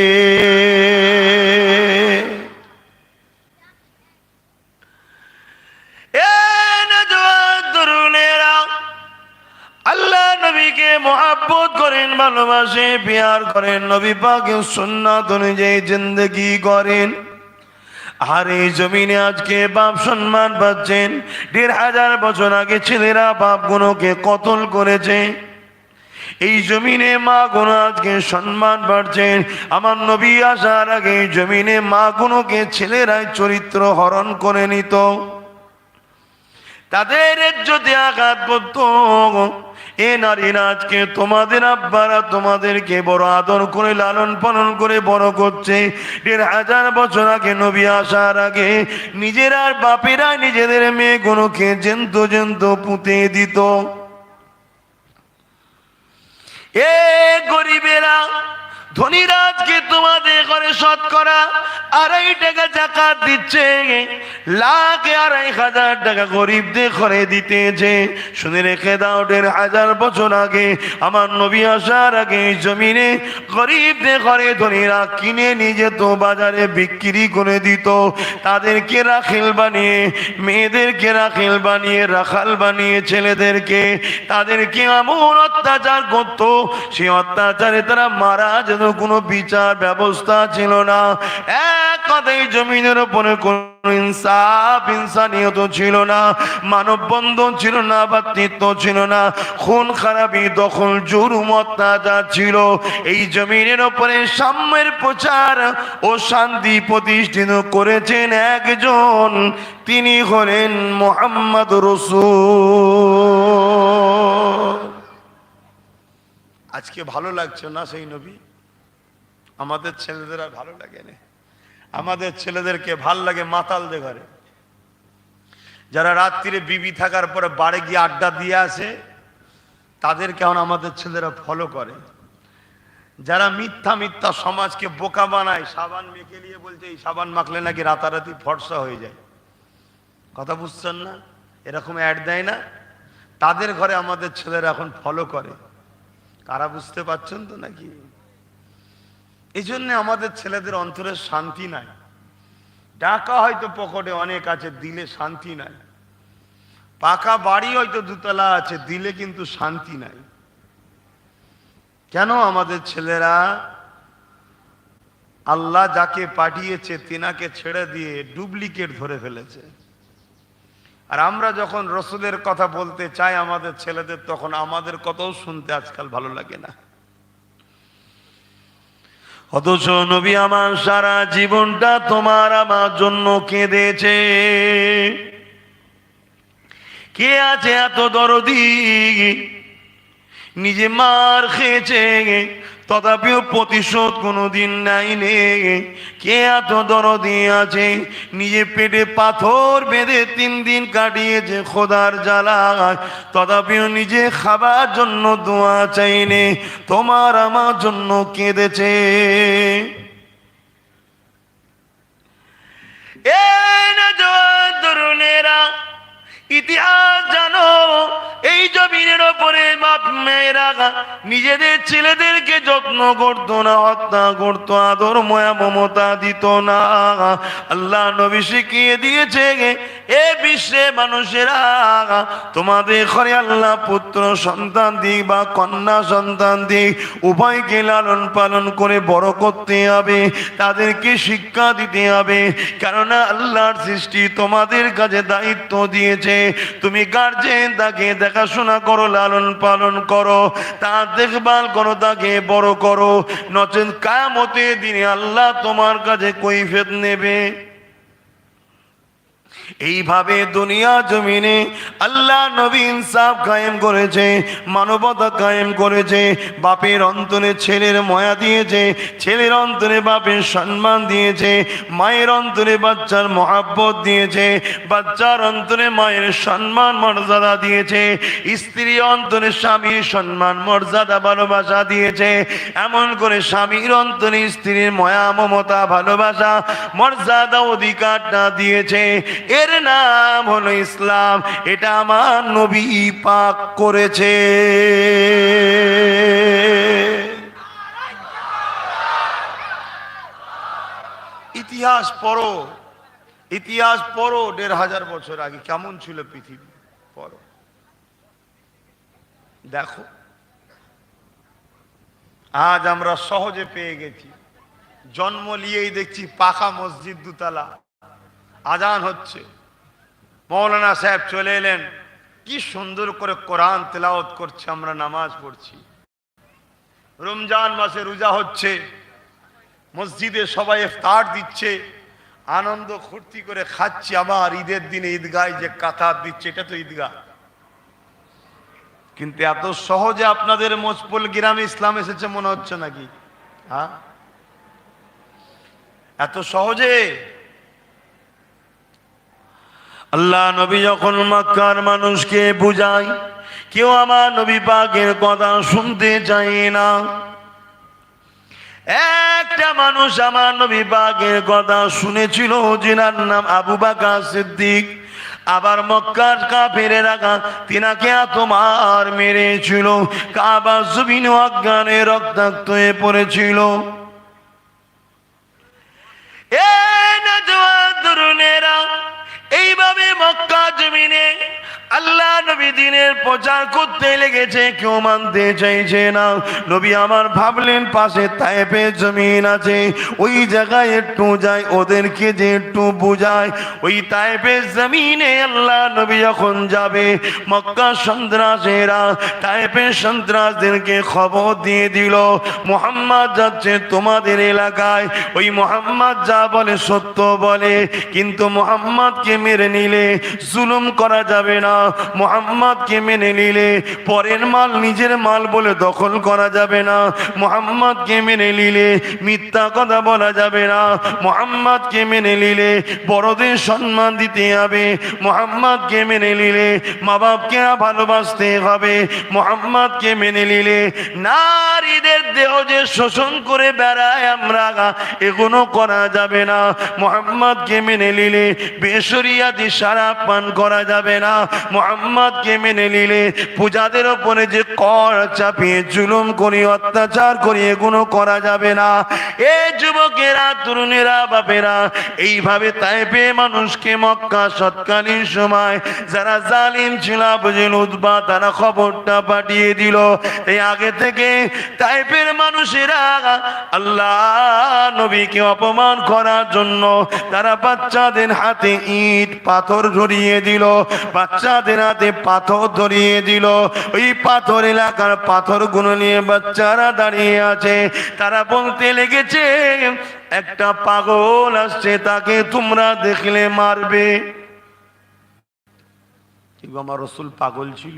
আল্লাহ নবীকে মোহাব্বত করেন, ভালোবাসে, প্যার করেন, নবী পাকের সুন্নাত অনুযায়ী জিন্দেগি করেন। আর এই জমিনে আজকে বাপ সম্মান পাচ্ছেন। ১৫০০ বছর আগে ছেলেরা বাপগুলোকে কতল করেছে, এই জমিনে মা গুলো আজকে সম্মান পাচ্ছেন। আমার নবী আসার আগে এই জমিনে মা গুলোকে ছেলেরাই চরিত্র হরণ করে নিত, তাদের ইজ্জতে আঘাত করত। এ নারীরা আজকে তোমাদের আব্বারা তোমাদেরকে বড় আদর করে লালন পালন করে বড় করছে। ১৫০০ বছর আগে নবী আসার আগে নিজের আর বাপেরা নিজেদের মেয়েগুলোকে জ্যান্ত জ্যান্ত পুঁতে দিত। এ গরিবেরা, ধনীরা আজকে তোমাদের ঘরে শতকরা ২.৫ টাকা যাকাত দিচ্ছে, লাখে ২.৫০০ টাকা গরিবদের ঘরে দিতেছে। শুনে রেখে দাও, ১৫০০ বছর আগে আমার নবী আসার আগে জমিনে গরিবদের ঘরে ধনীরা কিনে নিয়ে যেত, বাজারে বিক্রি করে দিত। তাদেরকে রাখাল বানিয়ে, মেয়েদেরকে রাখাল বানিয়ে, রাখাল বানিয়ে ছেলেদেরকে, তাদেরকে এমন অত্যাচার করত, সেই অত্যাচারে তারা মারা যেত। কোনো বিচার ব্যবস্থা ছিল না। এক কথায় জমিনের উপরে কোনো ইনসাফ, ইনসানিয়ত ছিল না, মানববন্ধন ছিল না, ভ্রাতৃত্ব ছিল না, খুন খারাপি, দখল, জুলুম, অত্যাচার ছিল। এই জমিনের উপরে সাম্যের প্রচার ও শান্তি প্রতিষ্ঠিত করেছেন একজন, তিনি হলেন মুহাম্মদ রাসূল। আজকে ভালো লাগছে না সেই নবী? আমাদের ছেলেদের আর ভালো লাগে না। আমাদের ছেলেদেরকে ভাল লাগে মাতালদের ঘরে, যারা রাত্রিরে বিবি থাকার পরে বাড়ি গিয়ে আড্ডা দিয়ে আসে, তাদের কেমন আমাদের ছেলেরা ফলো করে। যারা মিথ্যা মিথ্যা সমাজকে বোকা বানায়, সাবান মেখে নিয়ে বলছে এই সাবান মাখলে নাকি রাতারাতি ফর্সা হয়ে যায়। কথা বুঝছেন না? এরকম অ্যাড দেয় না, তাদের ঘরে আমাদের ছেলেরা এখন ফলো করে। কারা বুঝতে পারছেন তো নাকি? এই জন্য আমাদের ছেলেদের অন্তরে শান্তি নাই। টাকা হয়তো পকেটে অনেক আছে, দিলে শান্তি নাই। পাকা বাড়ি হয়তো দুতলা আছে, দিলে কিন্তু শান্তি নাই। কেন? আমাদের ছেলেরা আল্লাহ যাকে পাঠিয়েছে তিনাকে ছেড়ে দিয়ে ডুপ্লিকেট ধরে ফেলেছে। আর আমরা যখন রসুলের কথা বলতে চাই আমাদের ছেলেদের, তখন আমাদের কথাও শুনতে আজকাল ভালো লাগে না। অথচ নবী আমার সারা জীবনটা তোমার আমার জন্য কেঁদেছে। কে আছে এত দরদি? নিজে মার খেয়েছে, তথাপিও প্রতিশোধ কোনোদিন নাই নে। কে এত দরদি আছে? নিজে পেটে পাথর বেঁধে ৩ দিন কাটিয়েছে খোদার জ্বালায়, তথাপিও নিজে খাবার জন্য দোয়া চাইনে, তোমার আমার জন্য কেঁদেছে। তরুণেরা, ইতিহাস জানো, এই জমিনের ওপরে বাপ মেয়েরা নিজেদের ছেলেদেরকে যত্ন করতো না, হত্যা করতো, আদর মায়া মমতা দিত না। আল্লাহ নবী শিখিয়ে দিয়েছে, এ বিশ্বে মানুষেরা তোমাদের ঘরে আল্লাহ পুত্র সন্তান দিক বা কন্যা সন্তান দিক উভয়কে লালন পালন করে বড় করতে হবে, তাদেরকে শিক্ষা দিতে হবে। কেননা আল্লাহর সৃষ্টি তোমাদের কাছে দায়িত্ব দিয়েছে, তুমি গার্জেন, তাকে দেখাশোনা করো, লালন পালন করো, তার দেখভাল করো, তাকে বড় করো, নচেত কিয়ামতের দিনে আল্লাহ তোমার কাছে কৈফিয়ত নেবে। এইভাবে দুনিয়া জমিনে আল্লাহ নবী ইনসাফ কায়েম করেছে, মানবতা কায়েম করেছে। বাপের অন্তরে ছেলের মায়া দিয়েছে, ছেলের অন্তরে বাপের সম্মান দিয়েছে, মায়ের অন্তরে বাচ্চার মহাব্বত দিয়েছে, বাচ্চার অন্তরে মায়ের সম্মান মর্যাদা দিয়েছে, স্ত্রী অন্তরে স্বামীর সম্মান মর্যাদা ভালোবাসা দিয়েছে। এমন করে স্বামীর অন্তরে স্ত্রীর মায়া মমতা ভালোবাসা মর্যাদা অধিকারটা দিয়েছে। এর নাম হলো ইসলাম। এটা আমার নবী পাক করেছে। ইতিহাস পড়ো, ইতিহাস পড়ো। ১৫০০ বছর আগে কেমন ছিল পৃথিবী, পড়ো, দেখো। আজ আমরা সহজে পেয়ে গেছি, জন্ম নিয়েই দেখছি পাকা মসজিদ দুতলা, আজান হচ্ছে, মৌলানা সাহেব চলে এলেন, কি সুন্দর করে কোরআন তেলাওয়াত করছে, আমরা নামাজ পড়ছি। রমজান মাসে রোজা হচ্ছে, মসজিদে সবাই ইফতার দিচ্ছে, আনন্দ ফুর্তি করে খাচ্ছি। আবার ঈদের দিনে ঈদগায় যে কাতার দিচ্ছে, এটা তো ঈদগাহ। কিন্তু এত সহজে আপনাদের মজপুল গ্রামে ইসলাম এসেছে মনে হচ্ছে নাকি? হ্যাঁ, এত সহজে? আল্লাহ নবী যখন মক্কার মানুষকে বুঝায়, কেউ আমার নবী পাকের কথা শুনতে চায় না। একটা মানুষ আমার নবী পাকের কথা শুনেছিল, যিনার নাম আবু বকর সিদ্দিক। আবার মক্কার কাফেরেরা তিনাকে তোমার মেরেছিল, কাবা জমিন অজ্ঞানে রক্তাক্ত হয়ে পড়েছিল। এইভাবে মক্কা জমিনে আল্লাহ নবী দিনের প্রচার করতে লেগেছে, কেউ মানতে চাইছে না। নবী আমার ভাবলেন পাশে তায়েফের জমিন আছে, ওই জায়গায় একটু যায়, ওদেরকে যে একটু বুঝায়। ওই তায়েফের জমিনে আল্লাহ নবী যখন যাবে, মক্কা সন্ত্রাসীরা তায়েফের সন্ত্রাসদেরকে খবর দিয়ে দিল, মুহাম্মদ যাচ্ছে তোমাদের এলাকায়। ওই মুহাম্মদ যা বলে সত্য বলে, কিন্তু মুহাম্মদকে মেরে নিলে জুলুম করা যাবে না। মুহাম্মদকে মেনে নিলে পরের মাল নিজের মাল বলে দখল করা যাবে না। মুহাম্মদকে মেনে নিলে মিথ্যা কথা বলা যাবে না। মুহাম্মদকে মেনে নিলে বড়দের সম্মান দিতে হবে। মুহাম্মদকে মেনে নিলে মা বাপকে ভালোবাসতে হবে। মুহাম্মদকে মেনে নিলে নারীদের দেহ যে শোষণ করে বেড়ায় আমরা, এগুলো করা যাবে না। মুহাম্মদকে মেনে নিলে বেশরিয়াতি শরাব পান করা যাবে না। মুহাম্মদকে মেনে নিলে পূজাদের উপরে যে কর চাপিয়ে জুলুম করি, অত্যাচার করি, এগুলো করা যাবে না। এই যুবকেরা, তরুণেরা, বাপেরা এইভাবে তায়েফে মানুষকে মক্কা সৎকালীন সময় যারা জালিম ছিল, বুঝিল উতবা, তারা খবরটা পাঠিয়ে দিল। এই আগে থেকে তায়েফের মানুষেরা আল্লাহ নবীকে অপমান করার জন্য তারা বাচ্চাদের হাতে ইট পাথর ধরিয়ে দিল, বাচ্চাদের হাতে পাথর ধরিয়ে দিল। ওই পাথর এলাকার পাথরগুলো নিয়ে বাচ্চারা দাঁড়িয়ে আছে, তারা বলতে লেগেছে একটা পাগল আসছে, তাকে তোমরা দেখলে মারবে। আমার রাসূল পাগল ছিল?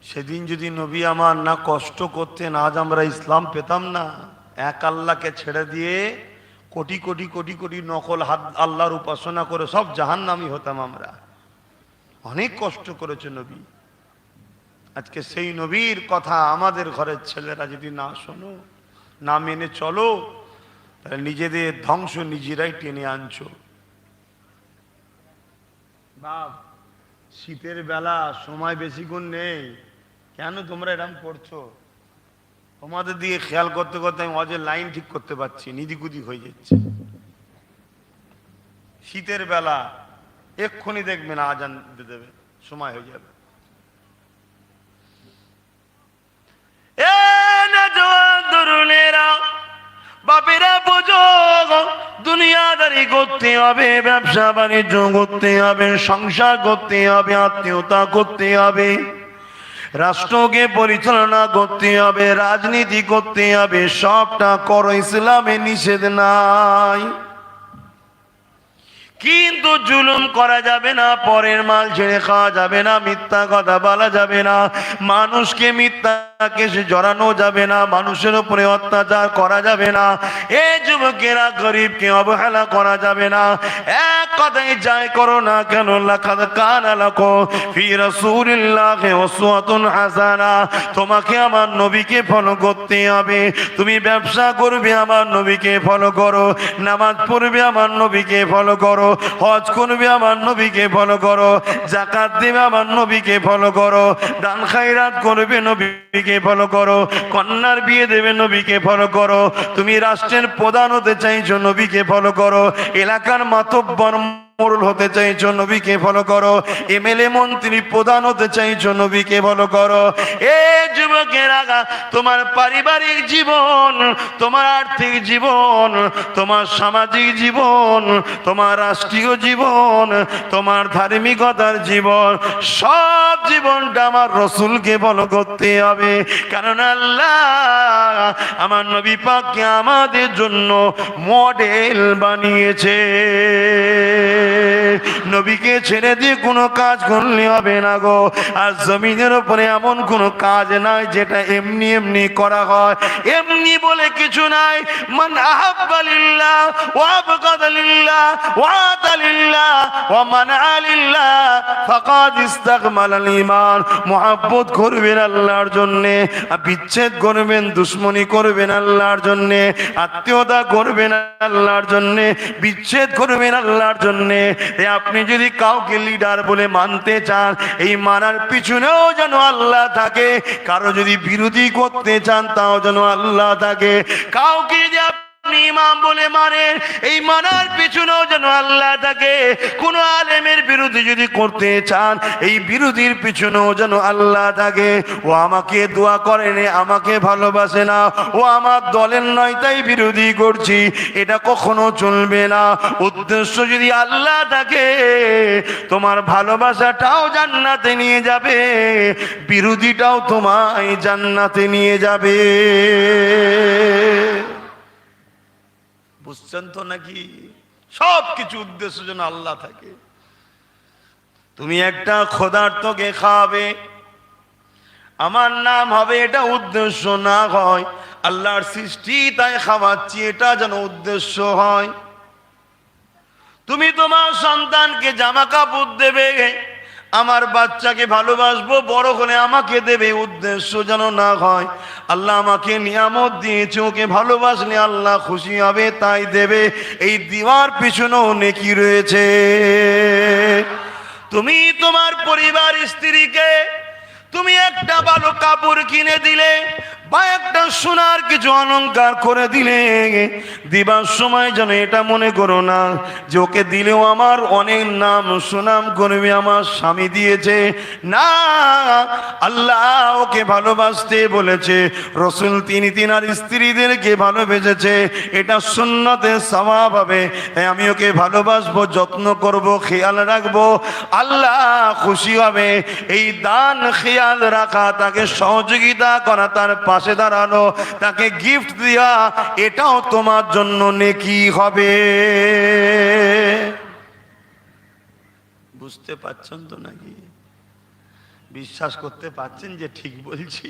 সেদিন যদি নবী আমার না কষ্ট করতেন, আজ আমরা ইসলাম পেতাম না। এক আল্লাহকে ছেড়ে দিয়ে কোটি কোটি কোটি কোটি নকল হাত আল্লাহর উপাসনা করে সব জাহান্নামী হতাম আমরা। অনেক কষ্ট করেছে নবী। আজকে সেই নবীর কথা আমাদের ঘরের ছেলেরা যদি না শোনো, না মেনে চলো, তাহলে নিজেদের ধ্বংস নিজেরাই টেনে আনছো। বাপ শীতের বেলা সময় বেশিক্ষণ নেই, কেন তোমরা এরকম করছো? তোমাদের দিকে খেয়াল করতে করতে আমি অজের লাইন ঠিক করতে পারছি, নিদিকুদি হয়ে যাচ্ছে। শীতের বেলা এক্ষুনি দেখবেন আজান দিয়ে দেবে, সময় হয়ে যাবে। বাপেরা বোঝো, দুনিয়াদারি করতে হবে, ব্যবসা বাণিজ্য করতে হবে, সংসার করতে হবে, আত্মীয়তা করতে হবে, রাষ্ট্রকে পরিচালনা করতে হবে, রাজনীতি করতে হবে, সবটা করো, ইসলামে নিষেধ নাই। কিন্তু জুলুম করা যাবে না, পরের মাল ছেড়ে খাওয়া যাবে না, মিথ্যা কথা বলা যাবে না, মানুষকে মিথ্যা কেসে জড়ানো যাবে না, মানুষের উপরে অত্যাচার করা যাবে না, এই যুবকেরা গরিবকে অবহেলা করা যাবে না। এক কথাই যাই করো না কেন, লাকাদ কানা লাকুম ফি রাসূলিল্লাহি উসওয়াতুন হাসানা, তোমাকে আমার নবীকে ফলো করতে হবে। তুমি ব্যবসা করবে, আমার নবীকে ফলো করো, নামাজ পড়বে, আমার নবীকে ফলো করো, হজ করবে, আমার নবীকে ফলো করো, যাকাত দেবে, আমার নবীকে ফলো করো, দান খায়রাত করবে, নবীকে ফলো করো, কন্যার বিয়ে দেবে, নবীকে ফলো করো, তুমি রাষ্ট্রের প্রধান হতে চাইছো, নবীকে ফলো করো, এলাকার মাতব্বর মোড়ল হতে চাইছো, নবীকে ফলো করো, এমএলএ মন্ত্রী প্রধান হতে চাইছো, নবীকে ফলো করো। এ যুবকেরা, তোমার পারিবারিক জীবন, তোমার আর্থিক জীবন, তোমার সামাজিক জীবন, তোমার রাষ্ট্রীয় জীবন, তোমার ধার্মিকতার জীবন, সব জীবনটা আমার রসুলকে ফলো করতে হবে। কারণ আল্লাহ আমার নবী পাককে আমাদের জন্য মডেল বানিয়েছে। নবীকে ছেড়ে দিয়ে কোনো কাজ করলে হবে না গো। আর জমিনের উপরে এমন কোনো কাজ নাই যেটা এমনি এমনি করা হয়, এমনি বলে কিছু নাই। মান আহাব্বা লিল্লাহ ওয়া আবগাদা লিল্লাহ ওয়া আতা লিল্লাহ ওয়া মানআ লিল্লাহ ফাকাদ ইস্তাকমালাল ঈমান। মুহাব্বত করবেন আল্লাহর জন্য, বিচ্ছেদ করবেন, দুশমনি করবেন আল্লাহর জন্য, আত্মীয়তা করবেন আল্লাহর জন্য, বিচ্ছেদ করবেন আল্লাহর জন্য। আপনি যদি কাউকে লিডার বলে মানতে চান, এই মানার পিছনেও যেন আল্লাহ থাকে। কারো যদি বিরোধী করতে চান, তাও যেন আল্লাহ থাকে। কাউকে যদি আপনি ইমাম বলে মানেন, এই মানার পিছনেও যেন আল্লাহ থাকে। কোন আলেমের বিরোধী যদি করতে চান, এই বিরোধীর পিছনেও যেন আল্লাহ থাকে। ও আমাকে দোয়া করেন, আমাকে ভালোবাসে না, ও আমার দলের নয় তাই বিরোধী করছি, এটা কখনো চলবে না। উদ্দেশ্য যদি আল্লাহ থাকে, তোমার ভালোবাসাটাও জান্নাতে নিয়ে যাবে, বিরোধীটাও তোমায় জান্নাতে নিয়ে যাবে। বুঝছেন তো নাকি? সব কিছু উদ্দেশ্য যেন আল্লাহ থাকে। তুমি একটা ক্ষুধার্তকে খাওয়াবে, আমার নাম হবে, এটা উদ্দেশ্য না হয়। আল্লাহর সৃষ্টি তাই খাওয়াচ্ছি, এটা যেন উদ্দেশ্য হয়। তুমি তোমার সন্তানকে জামা কাপড় দেবে, আমার বাচ্চাকে ভালোবাসবো, বড় হলে আমাকে দেবে, উদ্দেশ্য যেন না হয় আল্লাহ আমাকে নিয়ামত দিয়েছে, ওকে ভালোবাসলে আল্লাহ খুশি হবে তাই দেবে, এই দিওয়ার পিছনেও নেকি রয়েছে। তুমি তোমার পরিবার স্ত্রীকে তুমি একটা ভালো কাপড় কিনে দিলে বা একটা সোনার কিছু অলংকার করে দিলে, দিবার সময় যেন এটা মনে করো না যে ওকে দিলেও আমার অনেক নাম সুনাম করবে, আমার স্বামী দিয়েছে। না, আল্লাহ ওকে ভালোবাসতে বলেছে, রসুল তিনি তিনার স্ত্রীদেরকে ভালোবেসেছে, এটা সুন্নতের সওয়াব হবে। আমি ওকে ভালোবাসবো, যত্ন করব, খেয়াল রাখবো, আল্লাহ খুশি হবে। এই দান খেয়াল রাখা, তাকে সহযোগিতা করা, তার পাশে দাঁড়ানো, তাকে গিফট দেওয়া, এটাও তোমার জন্য নেকি হবে। বুঝতে পারছেন তো নাকি? বিশ্বাস করতে পারছেন যে ঠিক বলছি?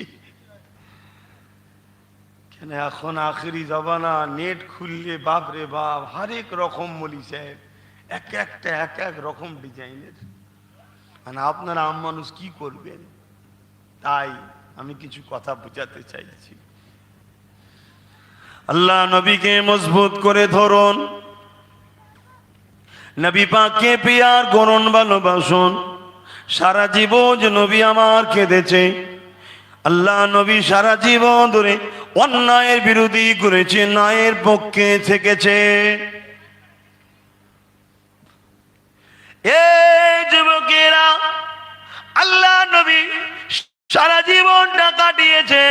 কেন এখন আখেরি জমানা, নেট খুললে বাপরে বাপ হরেক রকম মলি সাহেব, এক একটা এক এক রকম ডিজাইনের। মানে আপনারা আম মানুষ কি করবেন? তাই আমি কিছু কথা বুঝাতে চাইছি। আল্লাহ নবীকে মজবুত করে ধরুন, নবী পাককে পিয়ার গরণ ভালোবাসুন। সারা জীবন নবী আমার কেঁদেছে। আল্লাহ নবী সারা জীবন ধরে অন্যায়ের বিরোধী করেছে, ন্যায়ের পক্ষে থেকেছে। এই যুবকেরা, আল্লাহ নবী সারা জীবনটা কাটিয়েছে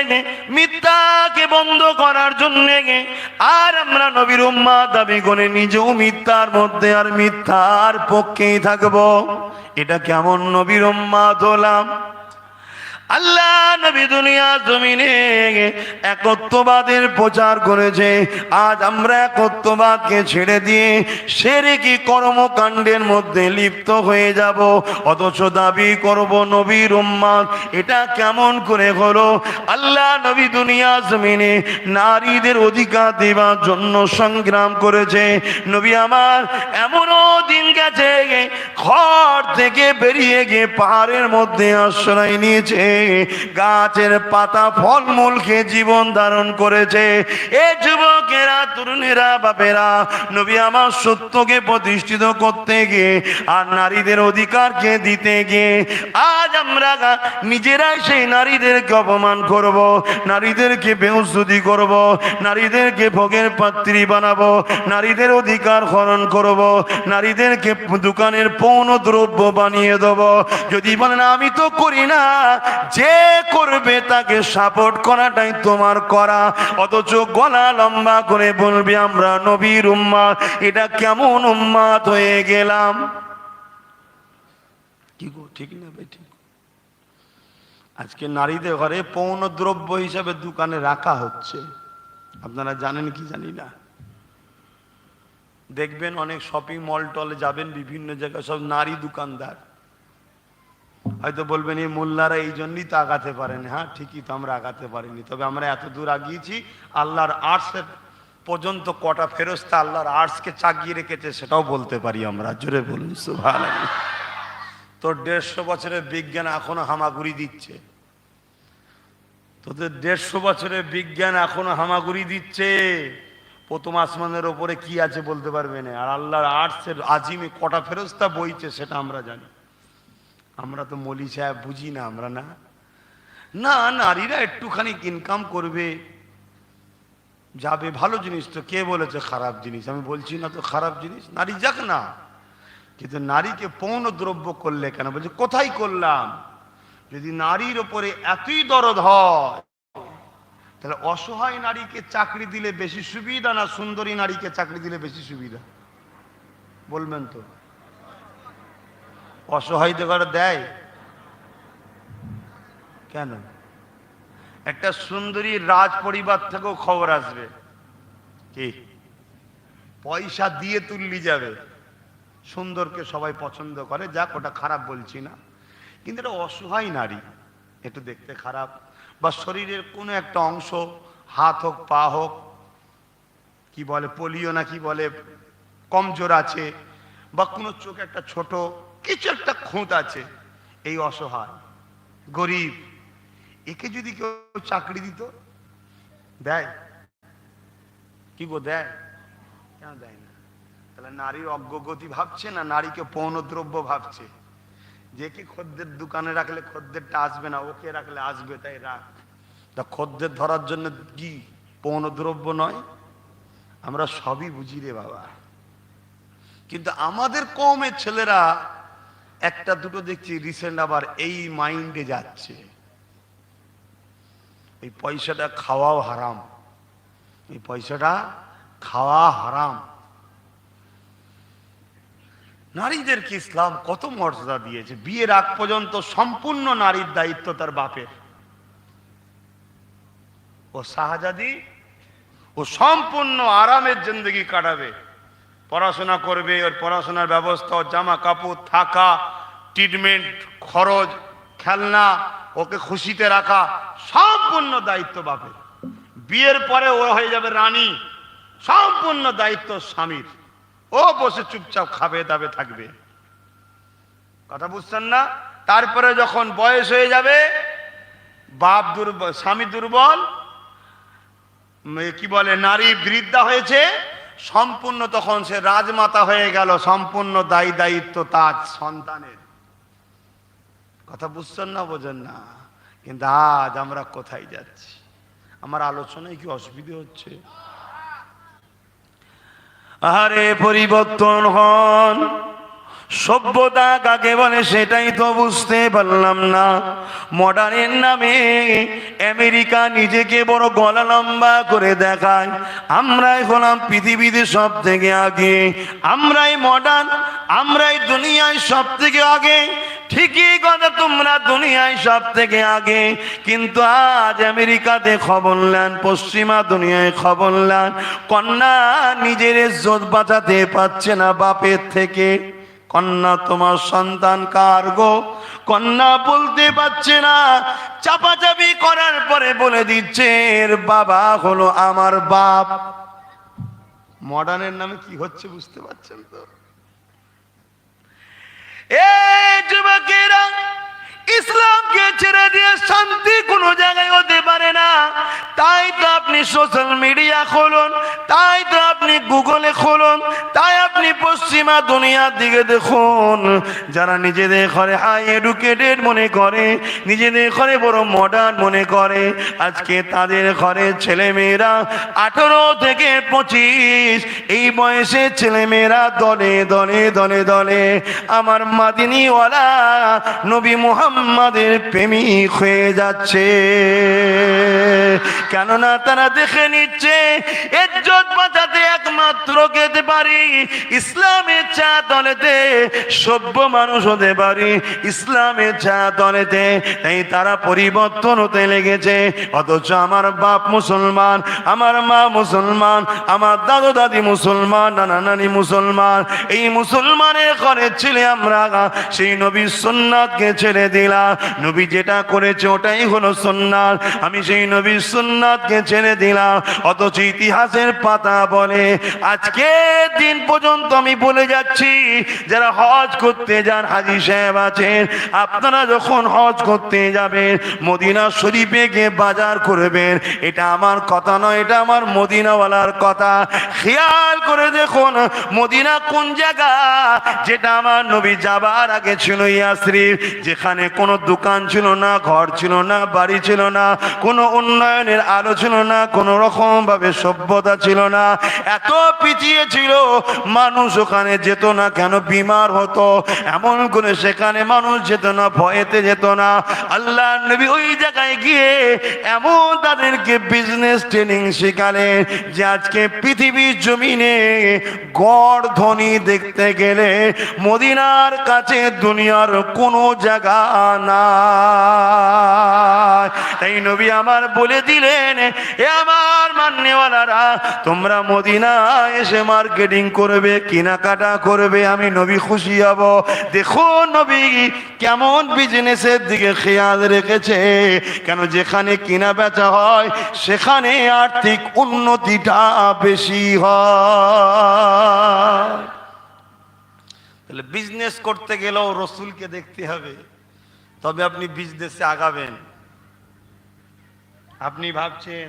মিথ্যাকে বন্ধ করার জন্য। আর আমরা নবীর উম্মাত দাবি করে নিজেও মিথ্যার মধ্যে আর মিথ্যার পক্ষেই থাকবো। এটা কেমন নবীর উম্মাত হলাম? আল্লাহ নবী দুনিয়া জমিনে একত্ববাদের প্রচার করেছে। আজ আমরা একত্ববাদকে ছেড়ে দিয়ে শিরকি কর্মকাণ্ডের মধ্যে লিপ্ত হয়ে যাব, অথচ দাবি করব নবীর উম্মত। এটা কেমন করে হলো? আল্লাহ নবী দুনিয়া জমিনে নারীদের অধিকার দেওয়ার জন্য সংগ্রাম করেছে। নবী আমার এমনও দিন গেছে ঘর থেকে বেরিয়ে গিয়ে পাহাড়ের মধ্যে আশ্রয় নিয়েছে, গাছের পাতা ফলমূল খেয়ে জীবন ধারণ করেছে। এ যুবকেরা, তরুণেরা, বাপেরা, নবী আমার সত্যকে প্রতিষ্ঠিত করতে গিয়ে আর নারীদের অধিকারকে দিতে গিয়ে আজ আমরা নিজেরাই সেই নারীদেরকে অপমান করব, নারীদেরকে বেহুসুদি করব, নারীদেরকে ভোগের পাত্রী বানাবো, নারীদের অধিকার হরণ করব, নারীদেরকে দোকানের পৌন দ্রব্য বানিয়ে দেব। যদি বলেন আমি তো করি না, যে করবে তাকে সাপোর্ট করাটাই তোমার করা, অথচ গলা লম্বা করে বলবে আমরা নবীর উম্মাত। এটা কেমন উম্মাত হয়ে গেলাম? কি গো, ঠিক না ভাই? ঠিক। আজকে নারীদের ঘরে পৌন দ্রব্য হিসাবে দোকানে রাখা হচ্ছে। আপনারা জানেন কি জানি না। দেখবেন অনেক শপিং মল টলে যাবেন, বিভিন্ন জায়গায় সব নারী দোকানদার। হয়তো বলবেন এই মোল্লারা এই জন্যই তো আগাতে পারেনি। হ্যাঁ ঠিকই তো, আমরা আগাতে পারিনি, তবে আমরা এত দূর আগিয়েছি। আল্লাহর আর্টসের পর্যন্ত কটা ফেরেশতা আল্লাহর আর্টসকে চাগিয়ে রেখেছে সেটাও বলতে পারি আমরা। জোরে বলুন সুবহানাল্লাহ। তো 150 বছরের বিজ্ঞান এখনো হামাগুড়ি দিচ্ছে। তোদের 150 বছরের বিজ্ঞান এখনো হামাগুড়ি দিচ্ছে। প্রথম আসমানের ওপরে কি আছে বলতে পারবে না, আর আল্লাহর আর্টসের আজিমে কটা ফেরেশতা বইছে সেটা আমরা জানি। আমরা তো মলি সাহেব বুঝি না আমরা। না না, নারীরা একটুখানি ইনকাম করবে, যাবে, ভালো জিনিস তো। কে বলেছে খারাপ জিনিস? আমি বলছি না তো খারাপ জিনিস, নারী যাক না। কিন্তু নারীকে পৌন দ্রব্য করলে কেন? বলছে কোথায় করলাম? যদি নারীর ওপরে এতই দরদ হয়, তাহলে অসহায় নারীকে চাকরি দিলে বেশি সুবিধা না সুন্দরী নারীকে চাকরি দিলে বেশি সুবিধা? বলবেন তো। অসহায়দের ঘরে দেয় কেন? একটা সুন্দরী রাজ পরিবার থেকেও খবর আসবে, কি পয়সা দিয়ে তুললি যাবে। সুন্দরকে সবাই পছন্দ করে, যাক ওটা খারাপ বলছি না, কিন্তু এটা অসহায় নারী, একটু দেখতে খারাপ, বা শরীরের কোনো একটা অংশ, হাত হোক পা হোক, কি বলে পোলিও না কি বলে, কমজোর আছে, বা কোনো চোখ একটা ছোট, কিছু একটা খুঁত আছে, এই অসহায় গরিব, একে যদি কেউ চাকরি দিত, দেয় কি গো, দেয়? কেন দেয় না? তাহলে নারীর অগ্রগতি ভাবছে না নারীকে পৌনদ্রব্য ভাবছে। যে কি খদ্দের দোকানে রাখলে খদ্দেরটা আসবে না, ওকে রাখলে আসবে, তাই রাখ। তা খদ্দের ধরার জন্য কি পৌনদ্রব্য নয়? আমরা সবই বুঝি রে বাবা। কিন্তু আমাদের কওমের ছেলেরা একটা দুটো দেখছি রিসেন্ট আবার এই মাইন্ডে যাচ্ছে, এই পয়সাটা খাওয়াও হারাম, এই পয়সাটা খাওয়া হারাম। নারীদেরকে ইসলাম কত মর্যাদা দিয়েছে। বিয়ের আগ পর্যন্ত সম্পূর্ণ নারীর দায়িত্ব তার বাপের। ও শাহজাদি, ও সম্পূর্ণ আরামের জিন্দেগি কাটাবে, পড়াশোনা করবে, ওর পড়াশোনার ব্যবস্থা, জামা কাপড়, থাকা, ট্রিটমেন্ট, খরচ, খেলনা, ওকে খুশিতে রাখা, সম্পূর্ণ দায়িত্ব বাপের। বিয়ের পরে ও হয়ে যাবে রানী, সম্পূর্ণ দায়িত্ব স্বামীর। ও বসে চুপচাপ খাবে দাবে থাকবে, কথা বুঝছেন না? তারপরে যখন বয়স হয়ে যাবে, বাপ দুর্বল, স্বামী দুর্বল, কি বলে নারী বৃদ্ধা হয়েছে, সম্পূর্ণ তখন সে রাজমাতা হয়ে গেল, সম্পূর্ণ দায়ী দায়িত্ব তার সন্তানের। কথা বুঝছেন না, বোঝেন না? কিন্তু আজ আমরা কোথায় যাচ্ছি? আমার আলোচনায় কি অসুবিধা হচ্ছে? আরে পরিবর্তন হন, সভ্যতা কাকে বলে সেটাই তো বুঝতে পারলাম না। মডার্নের নামে আমেরিকা নিজেকে বড় গলা লম্বা করে দেখায়, আমরাই হলাম পৃথিবীতে সব থেকে আগে, আমরাই মডার্ন, আমরাই দুনিয়ায় সব থেকে আগে। ঠিকই কথা, তোমরা দুনিয়ায় সব থেকে আগে, কিন্তু আজ আমেরিকাতে খবর নেন, পশ্চিমা দুনিয়ায় খবর নেন, কন্যা নিজের ইজ্জত বাঁচাতে পারছে না বাপের থেকে। কন্যা তোমার সন্তান কার গো? কন্যা বলতে পারছে না, চাপাচাপি করার পরে বলে দিচ্ছে এর বাবা হলো আমার বাপ। মডার্নের নামে কি হচ্ছে বুঝতে পারছেন তো? এই যুবকেরা, ইসলামকে ছেড়ে দিয়ে শান্তি কোনো জায়গায় হতে পারে না। তাই তো আপনি সোশ্যাল মিডিয়া খুলুন, তাই তো আপনি গুগলে খুলুন, তাই আপনি পশ্চিমা দুনিয়ার দিকে দেখুন, যারা নিজেদের ঘরে হাই এডুকেটেড মনে করে, নিজেদের ঘরে বড় মডার্ন মনে করে, আজকে তাদের ঘরে ছেলেমেয়েরা 18 থেকে 25 এই বয়সে ছেলেমেয়েরা দলে দলে দলে দলে আমার মাদিনীওয়ালা নবী মুহাম্মাদের প্রেমিক হয়ে যাচ্ছে। কেননা তারা দেখে নিচ্ছে ইজ্জত বাঁচাতে একমাত্র খেতে পারি ইসলামের চা তলেতে, সভ্য মানুষ হতে পারি ইসলামের চা তলেতে। তাই তারা পরিবর্তন হতে লেগেছে। অথচ আমার বাপ মুসলমান, আমার মা মুসলমান, আমার দাদু দাদি মুসলমান, নানা নানি মুসলমান, এই মুসলমানের ঘরে ছেলে আমরা সেই নবীর সুন্নাতকে ছেড়ে দিলাম। নবী যেটা করেছে ওটাই হলো সুন্নাত, আমি সেই নবীর সুন্নাতকে ছেড়ে দিলাম। অথচ ইতিহাসের পাতা বলে আজকে দিন পর্যন্ত আমি বলে যাচ্ছি, যারা হজ করতে যান, হাজী সাহেব আছেন, আপনারা যখন হজ করতে যাবেন মদিনা শরীফে গিয়ে বাজার করবেন। এটা আমার কথা নয়, এটা আমার মদিনাওয়ালার কথা। খেয়াল করে দেখুন মদিনা কোন জায়গা, যেটা আমার নবী যাবার আগে ছিল ইয়াসরিব, যেখানে কোনো দোকান ছিল না, ঘর ছিল না, বাড়ি ছিল না, কোনো উন্নয়নের আলো ছিল না, কোনো রকম ভাবে সভ্যতা ছিল না, এত পিছিয়ে ছিল। মানুষ ওখানে যেত না কেন? বিমার হতো। এমন করে সেখানে মানুষ যেত না, ভয়েতে যেত না। আল্লাহ নবী ওই জায়গায় গিয়ে এমন তাদেরকে বিজনেস ট্রেনিং শেখালেন যে আজকে পৃথিবীর জমিনে গড় ধনী দেখতে গেলে মদিনার কাছে দুনিয়ার কোনো জায়গা না। তাই নবী আমার বলে দিলেন, এ আমার মান্যওয়ালারা, তোমরা মদিনা এসে মার্কেটিং করবে, কেনাকাটা করবে, আমি নবী খুশি হব। দেখো নবী কেমন বিজনেসের দিকে খেয়াল রেখেছে। কেন? যেখানে কেনা বেচা হয় সেখানে আর্থিক উন্নতিটা বেশি হয়। তাহলে বিজনেস করতে গেলেও রসুলকে দেখতে হবে, তবে আপনি বিজনেসে আগাবেন। আপনি ভাবছেন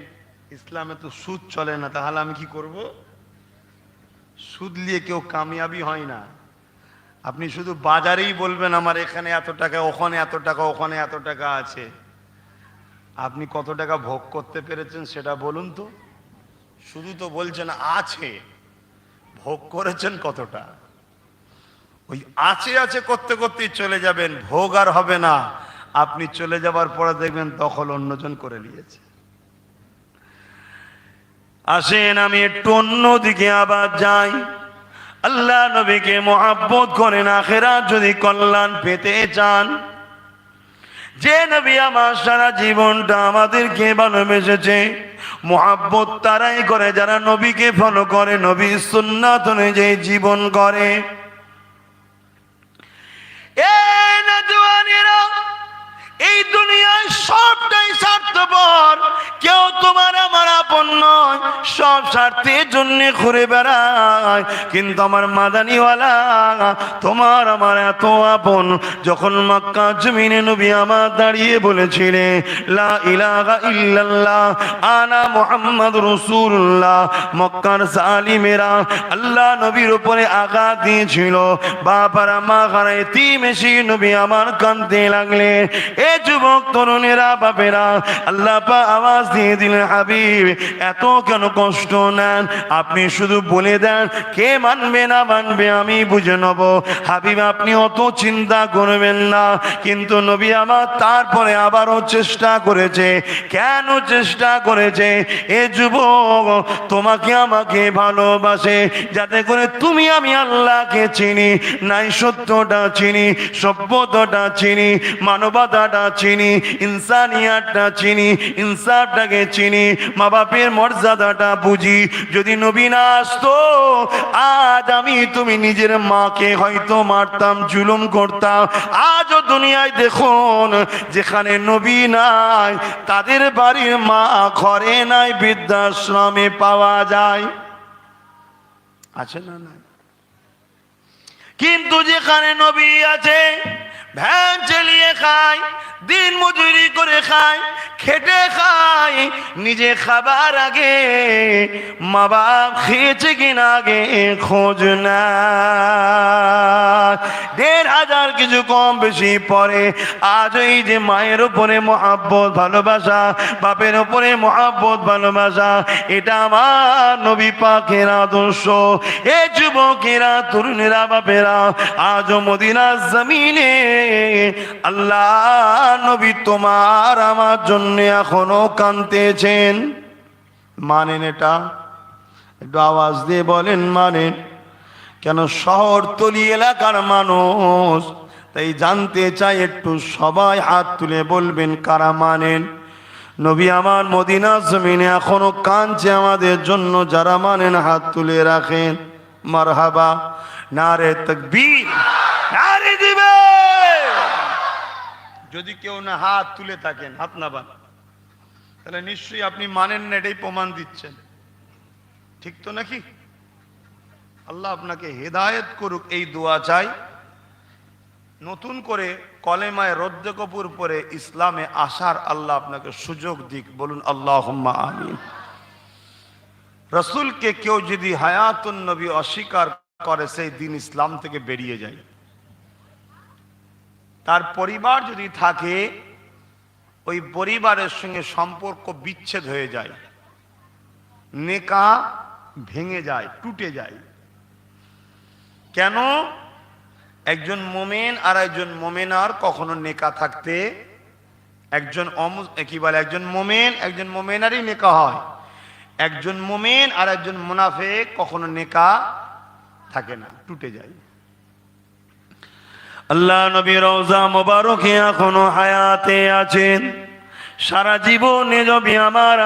ইসলামে তো সুদ চলে না, তাহলে আমি কি করব? সুদ নিয়ে কেউ কামিয়াবি হয় না। আপনি শুধু বাজারেই বলবেন আমার এখানে এত টাকা, ওখানে এত টাকা, ওখানে এত টাকা আছে। আপনি কত টাকা ভোগ করতে পেরেছেন সেটা বলুন তো। শুধু তো বলছেন আছে, ভোগ করেছেন কতটা? ওই আছে আছে করতে করতেই চলে যাবেন, ভোগ আর হবে না। আপনি চলে যাবার পরে দেখবেন দখল অন্যজন করে নিয়েছে। আসেন আমি একটু অন্যদিকে আবার যাই। আল্লাহ নবীকে মহাব্বত করেন, আখিরাত যদি কল্যাণ পেতে চান, যে নবী আমার সারা জীবনটা আমাদেরকে ভালোবেসেছে, মহাব্বত তারাই করে যারা নবীকে ফলো করে, নবীর সুন্নাত অনুযায়ী জীবন করে। এই নওজওয়ানেরা, এই দুনিয়ায় সবটাই স্বার্থপর, কেউ তোমার আমার আপন নয়, সব স্বার্থের জন্য ঘুরে বেড়ায়, কিন্তু আমার মাদানীওয়ালা তোমার আমার এত আপন। যখন মক্কা জমিনে নবী আমার দাঁড়িয়ে বলেছিলেন লা ইলাহা ইল্লাল্লাহ আনা মুহাম্মাদুর রাসূলুল্লাহ, মক্কার জালিমেরা আল্লাহ নবীর উপরে আঘাত দিয়েছিল, বাবারা মা খারা এতিম এসে নবী আমার কাঁদতে লাগলেন। এ যুবক তরুণেরা বাপেরা আল্লাহ পাক আওয়াজ দিয়ে দিলেন, হাবিব এত কেন কষ্ট নেন, আপনি শুধু বলে দেন কে মানবে না মানবে আমি বুঝে নেব। হাবিব আপনি অত চিন্তা করবেন না। কিন্তু নবী আমার তারপরে আবারও চেষ্টা করেছে। কেন চেষ্টা করেছে? এ যুবক তোমাকে আমাকে ভালোবাসে, যাতে করে তুমি আমি আল্লাহকে চিনি, নাই সত্যটা চিনি, সভ্যতাটা চিনি, মানবতাটা চিনি, ইনসানিয়াতটা চিনি, ইনসাফটাকে চিনি, মা বাপের মর্যাদাটা বুঝি। যদি নবী না আসতো আজ আমি তুমি নিজের মাকে হয়তো মারতাম, জুলুম করতাম। আজও দুনিয়ায় দেখুন যেখানে নবী নাই তাদের বাড়ির মা ঘরে নাই, বৃদ্ধাশ্রমে পাওয়া যায়, আছে না নাই? কিন্তু যেখানে নবী আছে ভ্যান চালিয়ে খায়, দিন মজুরি করে খায়, খেটে খায়, নিজে খাবার আগে মা বাপ খেয়েছে কিনা আগে খোঁজ না। ১,৫০০ কিছু কম বেশি পরে আজ এই যে মায়ের উপরে মহাব্বত ভালোবাসা, বাপের উপরে মহাব্বত ভালোবাসা, এটা আমার নবী পাকের আদর্শ। এ যুবকেরা তরুণেরা বাপেরা আজও মদিনার জমিনে আল্লাহ নবী তোমার আমার জন্য এখনো কাঁদতেছেন। মানেন এটা? একটু আওয়াজ দিয়ে বলেন মানেন। কেন শহরতলি এলাকার মানুষ তাই জানতে চাই, একটু সবাই হাত তুলে বলবেন কারা মানেন। নবী আমার মদিনা জমিনে এখনো কাঁদছে আমাদের জন্য, যারা মানেন হাত তুলে রাখেন। মারহাবা, নারে তাকবীর, নারে দিবে। যদি কেউ না হাত তুলে থাকেন, হাত না বান, তাহলে নিশ্চয়ই আপনি মানেন না, এটাই প্রমাণ দিচ্ছেন। ঠিক তো নাকি? আল্লাহ আপনাকে হেদায়েত করুক, এই দোয়া চাই। নতুন করে কলেমায় রদ্দ কপুর পরে ইসলামে আসার আল্লাহ আপনাকে সুযোগ দিক। বলুন আল্লাহুম্মা আমিন। রসুলকে কেউ যদি হায়াতুন নবী অস্বীকার করে, সেই দিন ইসলাম থেকে বেরিয়ে যায়। তার পরিবার যদি থাকে, ওই পরিবারের সঙ্গে সম্পর্ক বিচ্ছেদ হয়ে যায়, নেকা ভেঙে যায়, টুটে যায়। কেন? একজন মোমেন আর একজন মোমেনার কখনো নেকা থাকতে, একজন একজন মোমেন একজন মোমেনারই নেকা হয়। একজন মোমেন আর একজন মুনাফিক কখনো নেকা থাকে না, টুটে যায়। আল্লাহ নবী রওজা মোবারকে এখনো হায়াতে আছেন। সারা জীবনে নবী আমার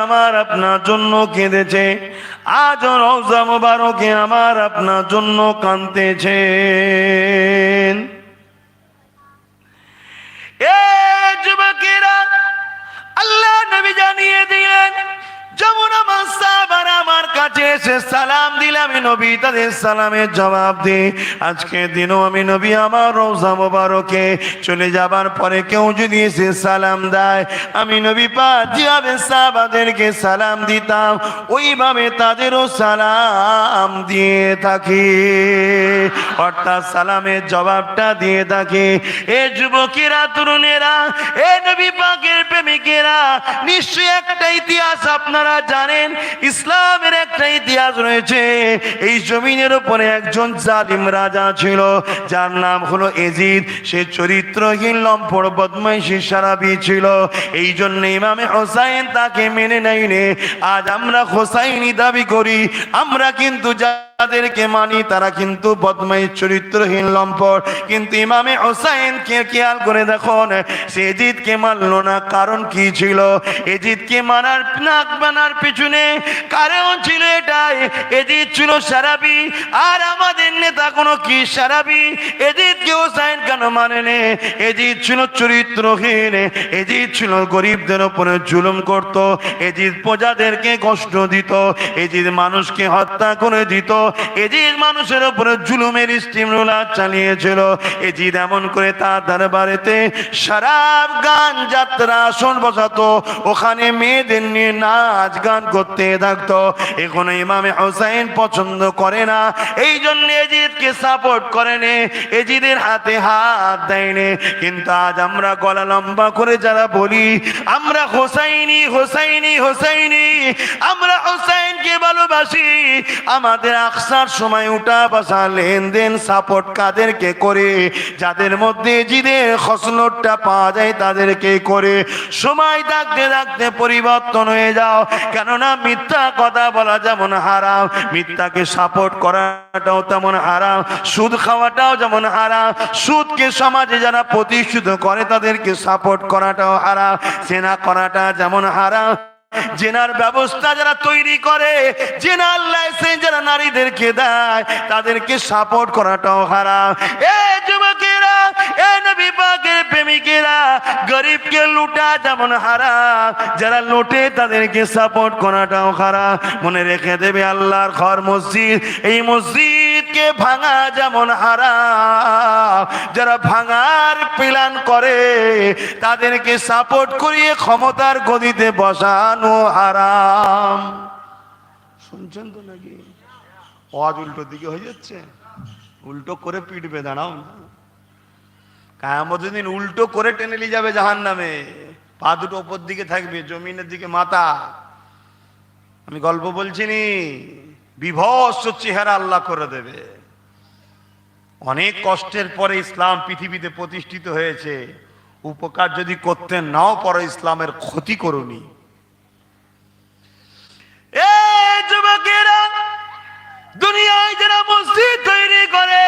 আপনার জন্য কেঁদেছে, আজ রওজা মোবারকে আমার আপনার জন্য কাঁদতেছেন। এ যুবকেরা, আল্লাহ নবী জানিয়ে দিলেন, যেমন আমার সাহাবারা আমার কাছে এসে সালাম দিলে আমি নবী তাদের সালামের জবাব দিই। আজকে দিনও আমি নবী আমার রওজা মোবারকে চলে যাবার পরে কেউ যদি এসে সালাম দেয়, আমি নবী পাক যেভাবে সাহাবাদেরকে সালাম দিতাম ওইভাবে তাদেরও সালাম দিয়ে থাকি, অর্থাৎ সালামের জবাবটা দিয়ে থাকি। এ যুবকেরা তরুণেরা, এ নবী পাকের প্রেমিকেরা, নিশ্চয়ই একটা ইতিহাস আপনারা জানেন। ইসলামের একটা ইতিহাস রয়েছে। এই জমিনের উপরে একজন জালিম রাজা ছিল, যার নাম হলো এজিদ। সে চরিত্রহীন, লম্পট, বদমাইশি সারাবি ছিল। এই জন্য ইমামে হোসাইন তাকে মেনে নেয়নি। আজ আমরা হোসাইনি দাবি করি, আমরা কিন্তু যাদেরকে মানি তারা কিন্তু বদমাইশ, চরিত্রহীন, লম্পট। কিন্তু ইমামে হোসাইনকে খেয়াল করে দেখুন, সে এজিদকে মানল না। কারণ কি ছিল? এজিদকে মানার পিছনে কারণ ছিল এটাই, এজিদ ছিল সারাবি, আর আমাদের নেতা কোনো কি সারাবি। এজিদকে হোসাইন কেন কেন মানেনি? এজিদ ছিল চরিত্রহীন, এজিদ ছিল গরিবদের উপরে জুলুম করত, এজিদ প্রজাদেরকে কষ্ট দিত, এজিদ মানুষকে হত্যা করে দিত, এজিদ মানুষের উপরে জুলুমের স্টিম রোলার চালিয়েছিল। এজিদ এমন করে তার দরবারেতে শরাব গান যাত্রা আসন বসাতো, ওখানে মেয়েদের নিয়ে নাচ গান করতে থাকতো। এখন ইমামে হুসাইন পছন্দ করে না, এই জন্য এজিদকে সাপোর্ট করেনি, এজিদের হাতে হাত দেয়নি। কিন্তু আজ আমরা গলা লম্বা করে যারা বলি আমরা হোসাইনি হোসাইনি হোসাইনি, আমরা হোসাইনকে ভালোবাসি, আমাদের আকসার সময় উঠা বসা লেনদেন সাপোর্ট কাদেরকে করে? যাদের মধ্যে এজিদের খসলতটা পাওয়া যায় তাদেরকে করে। সময় থাকতে থাকতে পরিবর্তন হয়ে যাও, কেননা মিথ্যা কথা বলা যেমন হারাম, মিথ্যাকে সাপোর্ট করাটাও তেমন হারাম, সুদ খাওয়াটাও যেমন হারাম, সুদকে সমাজে যারা প্রতিষ্ঠিত করে তাদেরকে সাপোর্ট করাটাও হারাম, জেনা করাটা যেমন হারাম, জেনার ব্যবস্থা যারা তৈরি করে, জেনার লাইসেন্স যারা নারীদেরকে দেয় তাদেরকে সাপোর্ট করাটাও হারাম। এ যুবকেরা, এ নবী পাকের প্রেমিকেরা, গরিবকে লুটা যেমন হারাম, যারা লুটে তাদেরকে সাপোর্ট করাটাও হারাম। মনে রেখে দেবে আল্লাহর ঘর মসজিদ, এই মসজিদকে ভাঙা যেমন হারাম, যারা ভাঙার প্ল্যান করে তাদেরকে সাপোর্ট করিয়ে ক্ষমতার গদিতে বসানো হারাম। শুনছেন তো নাকি? আওয়াজ উল্টো দিকে হয়ে যাচ্ছে, উল্টো করে পিটবে, দাঁড়াও না। কিয়ামতের দিন উল্টো করে টেনে নিয়ে যাবে জাহান্নামে, পা দুটো ওপর দিকে থাকবে, জমিনের দিকে মাথা। আমি গল্প বলছি নি, বিভৎস চেহারা আল্লাহ করে দেবে। অনেক কষ্টের পরে ইসলাম পৃথিবীতে প্রতিষ্ঠিত হয়েছে, উপকার যদি করতে নাও পারো ইসলামের ক্ষতি করুনি। এ যুবকেরা, দুনিয়ায় যারা মসজিদ তৈরি করে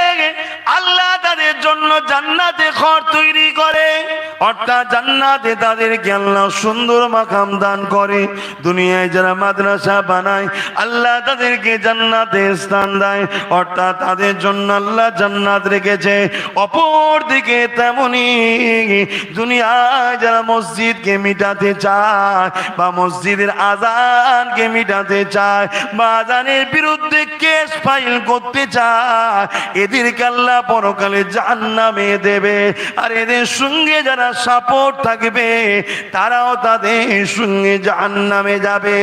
আল্লাহ তাদের জন্য জান্নাতে ঘর তৈরি করে, অর্থাৎ জান্নাতে তাদেরকে আল্লাহ সুন্দর মাকাম দান করে। দুনিয়ায় যারা মাদ্রাসা বানায় আল্লাহ তাদেরকে জান্নাতে স্থান দেয়, অর্থাৎ তাদের জন্য আল্লাহ জান্নাত রেখেছে। অপর দিকে তেমনি দুনিয়ায় যারা মসজিদকে মিটাতে চায় বা মসজিদের আজানকে মিটাতে চায় বা আজানের বিরুদ্ধে কেস ফাইল করতে চায়, এদেরকে আল্লাহ পরকালে জাহান্নামে দেবে। আর এদের সঙ্গে যারা সাপোর্ট থাকবে তারাও তাদের সঙ্গে জাহান্নামে যাবে।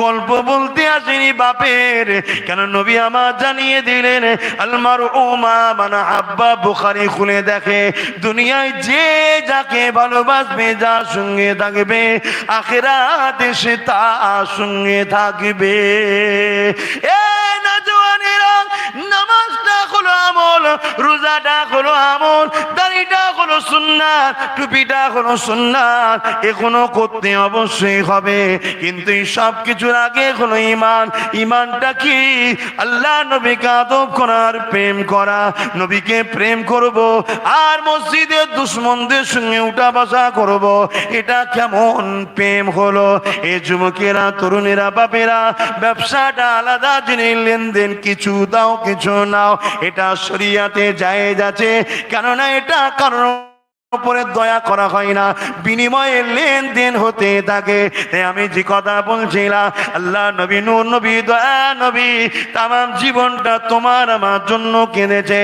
গল্প বলতে আসেনি বাপের, কেন নবী আমার জানিয়ে দিলেন আলমারউ মা মান আহাব্বা। বুখারী খুলে দেখে, দুনিয়ায় যে যাকে ভালোবাসবে, যার সঙ্গে থাকবে, আখিরাতে সে তার সঙ্গে থাকবে। এ নওজওয়ানেরা, নামাজটা হলো আমল, রোজাটা হলো আমল, দাড়িটা হলো সুন্নাত, টুপিটা হলো সুন্নাত, এখনো করতে অবশ্যই হবে। কিন্তু এই সব কিছুর আগে হলো ঈমান। ঈমানটা কি? আল্লাহ নবীকে আদব করার, প্রেম করা। নবীকে প্রেম করব আর মসজিদের দুশমনদের সঙ্গে উঠা বসা করব, এটা কেমন প্রেম হলো? এই যুবকেরা, তরুণেরা, বাপেরা, ব্যবসাটা আলাদা জিনিস, লেনদেন কিছু দাও কিছু নাও, এটা শরিয়াতে জায়েজ আছে, কেননা এটা কারণ উপরে দয়া করা হয় না, বিনিময়ে লেনদেন হতে থাকে। তাই আমি যে কথা বলছিলাম, আল্লাহ নবী, নূর নবী, দয়া নবী তামাম জীবনটা তোমার আমার জন্য কেঁদেছে।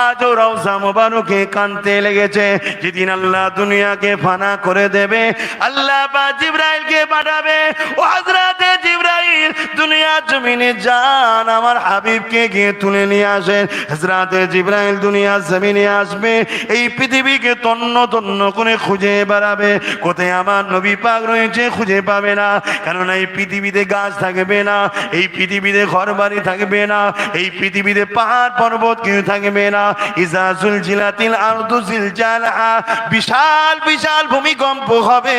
আজও রওজা মোবারকে কাঁদতে লেগেছে। যেদিন আল্লাহ দুনিয়াকে ফানা করে দেবে, আল্লাহ বা জিবরাইলকে পাঠাবে, ও হযরতে জিবরাইল দুনিয়ার জমিনে যান, আমার হাবিবকে গিয়ে তুলে নিয়ে আসেন। হযরতে জিবরাইল দুনিয়ার জমিনে আসবে, এই পৃথিবীকে তন্ন তন্ন করে খুঁজে বেড়াবে, কোথায় আমার নবী পাক রয়েছে খুঁজে পাবে না। কেননা এই পৃথিবীতে গাছ থাকবে না, এই পৃথিবীতে ঘর বাড়ি থাকবে না, এই পৃথিবীতে পাহাড় পর্বত কেউ থাকবে না। ইজা জুলজিলাতিল আরদু জিলজালাহা, বিশাল বিশাল ভূমিকম্প হবে,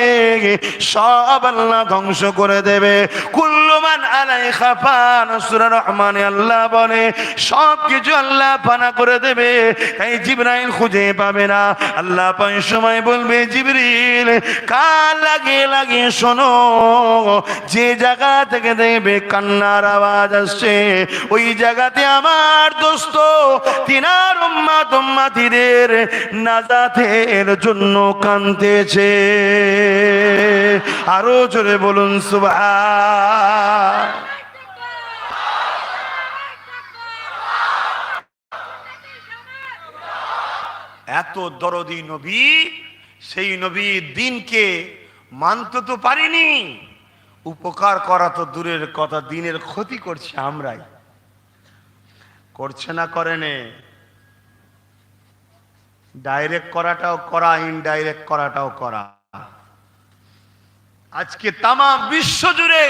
সব আল্লাহ ধ্বংস করে দেবে। কুল্লু মান আলাইহা ফান, সূরা রহমানে আল্লাহ বলে সব কিছু আল্লাহ ফানা করে দেবে। তাই জিবরাইল খুঁজে পাবে না। আল্লাহ ওই সময় বলবে জিবরিল কান লাগিয়ে লাগিয়ে শোনো, যে জায়গা থেকে দেখবে কান্নার আওয়াজ আসছে ওই জায়গাতে আমার দোস্ত তিনার উম্মত উম্মতিদের নাজাতের জন্য কাঁদতেছে। আরো জোরে বলুন সুবহান। এত দরদি নবী, সেই নবী দিনকে মানতে তো পারিনি, উপকার করা তো দূরের কথা, দিনের ক্ষতি করছে আমরাই। করছে না করেনে, ডাইরেক্ট করাটাও করা, ইনডাইরেক্ট করাটাও করা। আজকে তামাম বিশ্ব জুড়ে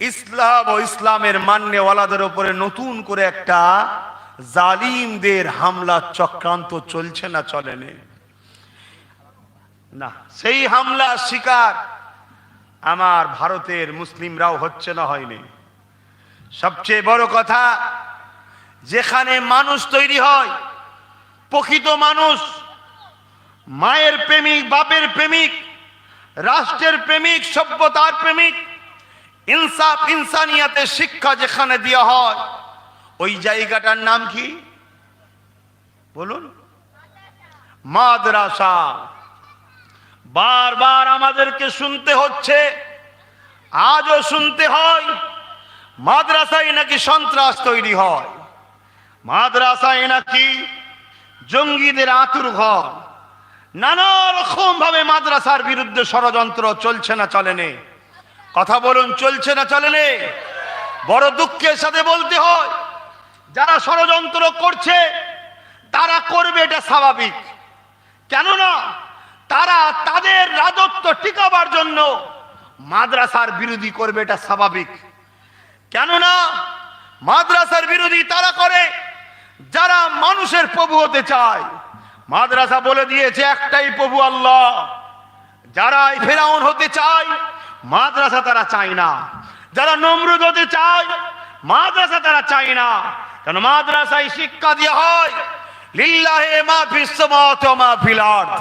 ইসলাম ও ইসলামের মান্যওয়ালাদের উপরে নতুন করে একটা জালিমদের হামলা চক্রান্ত চলছে না চলেনি? না, সেই হামলা শিকার আমার ভারতের মুসলিমরাও হচ্ছে না হয়নি? সবচেয়ে বড় কথা, যেখানে মানুষ তৈরি হয়, প্রকৃত মানুষ, মায়ের প্রেমিক, বাপের প্রেমিক, রাষ্ট্রের প্রেমিক, সভ্যতার প্রেমিক, ইনসাফ ইনসানিয়াতের শিক্ষা যেখানে দেওয়া হয়, ওই জায়গাটার নাম কি বলুন? মাদ্রাসা। বারবার আমাদেরকে শুনতে হচ্ছে, আজও শুনতে হয়, মাদ্রাসায় নাকি সন্ত্রাস তৈরি হয়, মাদ্রাসায় নাকি জঙ্গিদের আতুর ঘর। নানা রকম ভাবে মাদ্রাসার বিরুদ্ধে ষড়যন্ত্র চলছে না চলেনি? কথা বলুন, চলছে না চলেনি? বড় দুঃখের সাথে বলতে হয়, যারা ষড়যন্ত্র করছে তারা করবে, এটা স্বাভাবিক। কেননা তারা তাদের রাজত্ব টিকাবার জন্য মাদ্রাসার বিরোধী করবে, এটা স্বাভাবিক। কেননা মাদ্রাসার বিরোধী তারা করে যারা মানুষের প্রভু হতে চায়। মাদ্রাসা বলে দিয়েছে একটাই প্রভু, আল্লাহ। যারা ফেরাউন হতে চায় মাদ্রাসা তারা চায় না, যারা নমরুদ হতে চায় মাদ্রাসা তারা চায় না। কারণ মাদ্রাসায় শিক্ষা দেওয়া হয় লিল্লাহি মা ফিস সামাওয়াতি ওয়া মা ফিল আরদ,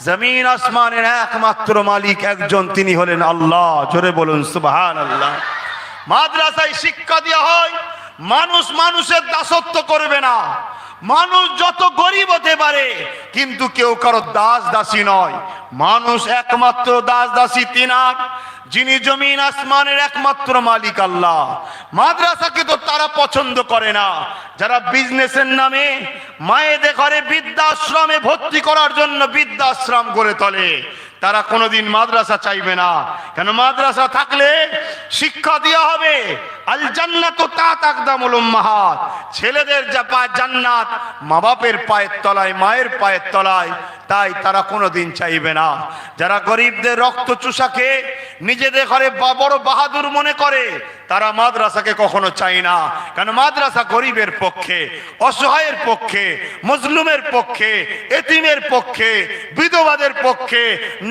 জমিন আসমানের একমাত্র মালিক একজন, তিনি হলেন আল্লাহ। জোরে বলুন সুবহানাল্লাহ। মাদ্রাসায় শিক্ষা দেওয়া হয় মানুষ মানুষের দাসত্ব করবে না। মানুষ যত গরিব হতে পারে, কিন্তু কেউ কারো দাস দাসী নয়। মানুষ একমাত্র দাস দাসী তিনার, যিনি জমিন আসমানের একমাত্র মালিক আল্লাহ। মাদ্রাসাকে তো তারা পছন্দ করে না যারা বিজনেসের নামে মায়েদের ঘরে বৃদ্ধাশ্রমে ভর্তি করার জন্য বৃদ্ধাশ্রম গড়ে তোলে। তারা কোনোদিন মাদ্রাসা চাইবে না। কেন? মাদ্রাসা থাকলে শিক্ষা দেওয়া হবে আল জান্নাতু তাহতা আকদামুল উম্মাহাত, ছেলেদের যা পায় জান্নাত মা বাপের পায়ের তলায়, মায়ের পায়ের তলায়। তাই তারা কোনোদিন চাইবে না। যারা গরিবদের রক্ত চুষাকে নিজেদের ঘরে বড় বাহাদুর মনে করে, তারা মাদ্রাসাকে কখনো চায় না। কারণ মাদ্রাসা গরিবের পক্ষে, অসহায়ের পক্ষে, মজলুমের পক্ষে, এতিমের পক্ষে, বিধবাদের পক্ষে,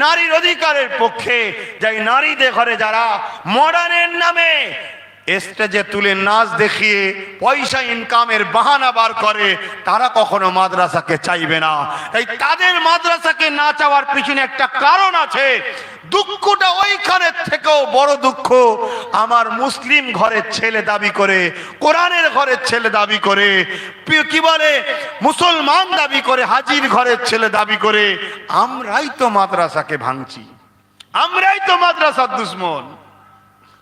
নারীর অধিকারের পক্ষে। যাই নারীদের ঘরে যারা মডার্নের নামে স্টেজে তুলে নাচ দেখিয়ে পয়সা ইনকামের বাহানা বার করে, তারা কখনো মাদ্রাসাকে চাইবে না। তাই তাদের মাদ্রাসাকে না চাওয়ার পিছনে একটা কারণ আছে। দুঃখটা ওইখানের থেকেও বড় দুঃখ, আমার মুসলিম ঘরের ছেলে দাবি করে, কোরআনের ঘরের ছেলে দাবি করে, কি বলে মুসলমান দাবি করে, হাজির ঘরের ছেলে দাবি করে, আমরাই তো মাদ্রাসাকে ভাঙছি, আমরাই তো মাদ্রাসার দুশ্মন।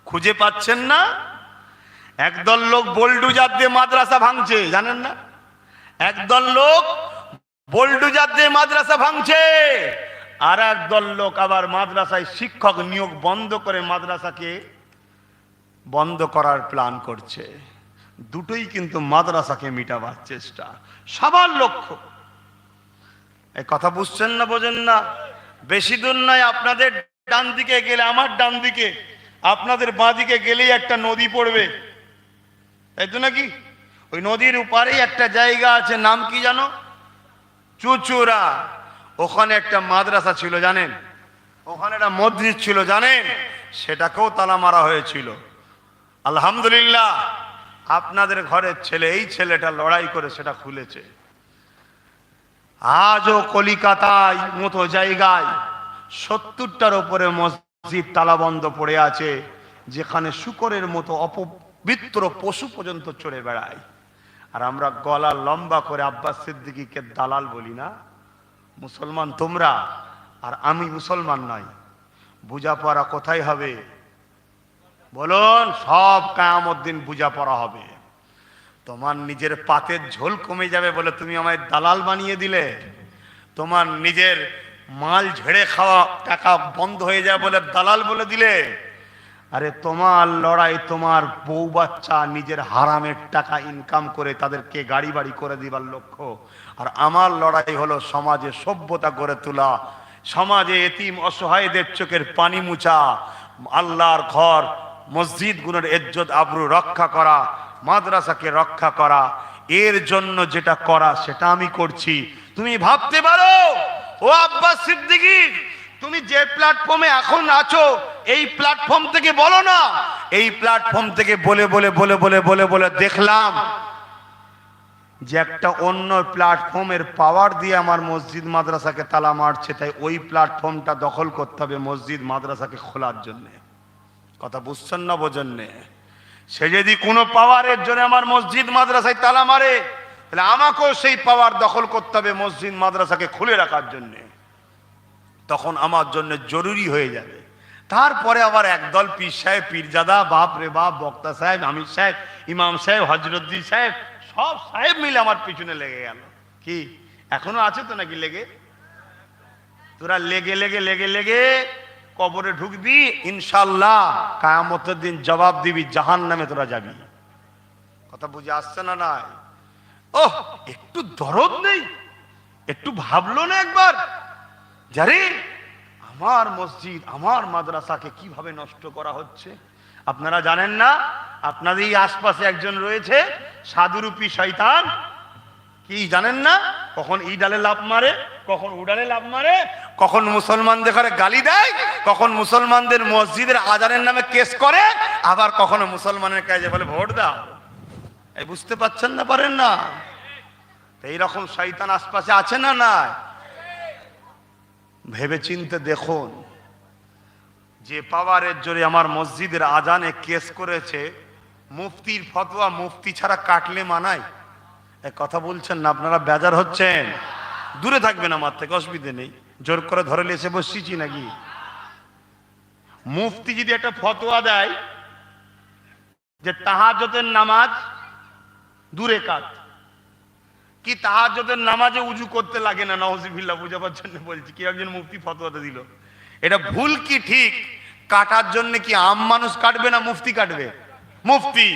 খুঁজে পাচ্ছেন না? একদল লোক বোল্ডুজার দিয়ে মাদ্রাসা ভাঙছে, জানেন না? একদল লোক বোল্ডুজার দিয়ে মাদ্রাসা ভাঙছে, আর একদল লোক আবার মাদ্রাসায় শিক্ষক নিয়োগ বন্ধ করে মাদ্রাসাকে বন্ধ করার প্ল্যান করছে। দুটোই কিন্তু মাদ্রাসাকে মিটাবার চেষ্টা, সবার লক্ষ্য। এই কথা বুঝছেন না, বোঝেন না? বেশি দূর নয়, আপনাদের ডান দিকে গেলে, আমার ডান দিকে, আপনাদের বাঁ দিকে গেলেই একটা নদী পড়বে, তাই তো নাকি? ওই নদীর উপারেই একটা জায়গা আছে, নাম কি জানো? চুচুড়া। ওখানে একটা মাদ্রাসা ছিল, জানেন? ওখানে একটা মসজিদ ছিল, জানেন? সেটাকেও তালা মারা হয়েছিল। আলহামদুলিল্লাহ, আপনাদের ঘরের ছেলে, এই ছেলেটা লড়াই করে সেটা খুলেছে। আজও কলিকাতায় মতো জায়গায় 70টার উপরে মসজিদ তালাবন্ধ পড়ে আছে, যেখানে শূকরের মতো অপবিত্র পশু পর্যন্ত চড়ে বেড়ায়। আর আমরা গলা লম্বা করে আব্বাস সিদ্দিকীকে দালাল বলি না? মুসলমান তোমরা আর আমি মুসলমান নয়। বুঝাপড়া কোথায় হবে বলুন? সব কিয়ামত দিন বুঝাপড়া হবে। তোমার নিজের পাতের ঝোল কমে যাবে বলে তুমি আমায় দালাল বানিয়ে দিলে। তোমার নিজের মাল ঝেড়ে খাওয়া টাকা বন্ধ হয়ে যায় বলে দালাল বলে দিলে। আরে তোমার লড়াই তোমার বউ বাচ্চা নিজের হারামের টাকা ইনকাম করে তাদেরকে গাড়ি বাড়ি করে দিবার লক্ষ্য। আর আমার লড়াই হলো সমাজে সভ্যতা গড়ে তোলা, সমাজে এতিম অসহায়দের চোখের পানি মুছা, আল্লাহর ঘর মসজিদ গুলোর ইজ্জত আবরু রক্ষা করা, মাদ্রাসাকে রক্ষা করা। এর জন্য যেটা করা সেটা আমি করছি। তুমি ভাবতে পারো ও আব্বাস সিদ্দিকী, তুমি যে প্ল্যাটফর্মে এখন আছো এই প্ল্যাটফর্ম থেকে বলো না। এই প্ল্যাটফর্ম থেকে বলে বলে বলে বলে বলে বলে দেখলাম যে একটা অন্য প্ল্যাটফর্মের পাওয়ার দিয়ে আমার মসজিদ মাদ্রাসাকে তালা মারছে, তাই ওই প্ল্যাটফর্মটা দখল করতে হবে মসজিদ মাদ্রাসাকে খোলার জন্য। কথা বুঝছেন না বোঝেন? সে যদি কোনো পাওয়ারের জন্য আমার মসজিদ মাদ্রাসায় তালা মারে, তাহলে আমাকেও সেই পাওয়ার দখল করতে হবে মসজিদ মাদ্রাসাকে খুলে রাখার জন্য। তখন আমার জন্য জরুরি হয়ে যাবে। তারপরে আবার একদল পীর সাহেব, পীরজাদা, বাপ রে বাপ, বক্তা সাহেব, আমির সাহেব, ইমাম সাহেব, হজরতজি সাহেব, সব সাহেব মিলে আমার পিছনে লেগে গেল। কি এখনো আছে তো নাকি লেগে? তোরা লেগে লেগে লেগে লেগে কবরে ঢুকবি, ইনশাল্লাহ কিয়ামতের দিন জবাব দিবি, জাহান্নামে তোরা যাবি। কথা বুঝে আসছে না? নাই ওহ, একটু দরদ নেই? একটু ভাবলো না একবার? যারে আমার মসজিদ আমার মাদ্রাসাকে কিভাবে নষ্ট করা হচ্ছে। আপনারা জানেন না আপনাদের এই আশপাশে একজন রয়েছে সাধুরূপী শয়তান? কি জানেন না? কখন এই ডালে লাফ মারে, কখন ও ডালে লাফ মারে, কখন মুসলমানদের ঘরে গালি দেয়, কখন মুসলমানদের মসজিদের আজানের নামে কেস করে, আবার কখনো মুসলমানের কাছে বলে ভোট দাও। এই বুঝতে পারছেন না? পারেন না? এইরকম শয়তান আশপাশে আছে না? নাই? ভেবে চিন্তে দেখুন, যে পাওয়ারের জোরে আমার মসজিদের আজানে কেস করেছে, মুফতির ফতোয়া মুফতি ছাড়া কাটলে মানায়? কথা বলছেন না? আপনারা বেজার হচ্ছেন? দূরে থাকবেন আমার থেকে, অসুবিধে নেই। জোর করে ধরে এসে বসছি নাকি? মুফতি যদি একটা ফতোয়া দেয় যে তাহাজ্জুদের নামাজ দূরে কাট, কি তাহাজ্জুদের নামাজে উজু করতে লাগে না? নাউজুবিল্লাহ, বুঝে পাচ্ছেন না বলছি? কি একজন মুফতি ফতোয়াটা দিল, এটা ভুল কি ঠিক? কাটার জন্য কি আম মানুষ কাটবে না মুফতি কাটবে? মুফতি।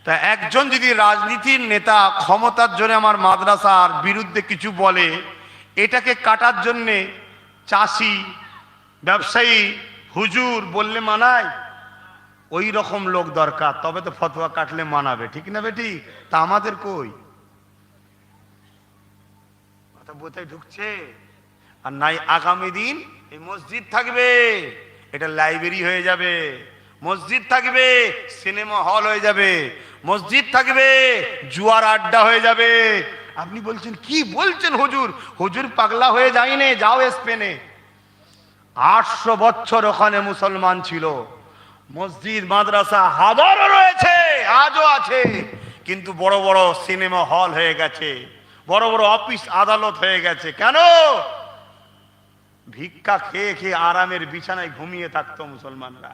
তা একজন যদি রাজনীতির নেতা ক্ষমতার জন্য আমার মাদ্রাসার বিরুদ্ধে কিছু বলে, এটাকে কাটার জন্যে চাষি, ব্যবসায়ী, হুজুর বললে মানায়? ওই রকম লোক দরকার, তবে তো ফতোয়া কাটলে মানাবে। ঠিক না বেটি? তা আমাদের কই? কথা বোঝায় ঢুকছে? আর নাই আগামী দিন এই মসজিদ থাকবে, এটা লাইব্রেরি হয়ে যাবে। মসজিদ থাকবে, সিনেমা হল হয়ে যাবে। মসজিদ থাকবে, জুয়ার আড্ডা হয়ে যাবে। আপনি বলছেন কি বলছেন হুজুর? হুজুর পাগলা হয়ে যায়নি, যাও স্পেনে। 800 বছর ওখানে মুসলমান ছিল, মসজিদ মাদ্রাসা হাজারো রয়েছে, আজও আছে, কিন্তু বড় বড় সিনেমা হল হয়ে গেছে, বড় বড় অফিস আদালত হয়ে গেছে। কেন? ভিক্ষা খেয়ে খেয়ে আরামের বিছানায় ঘুমিয়ে থাকতো মুসলমানরা,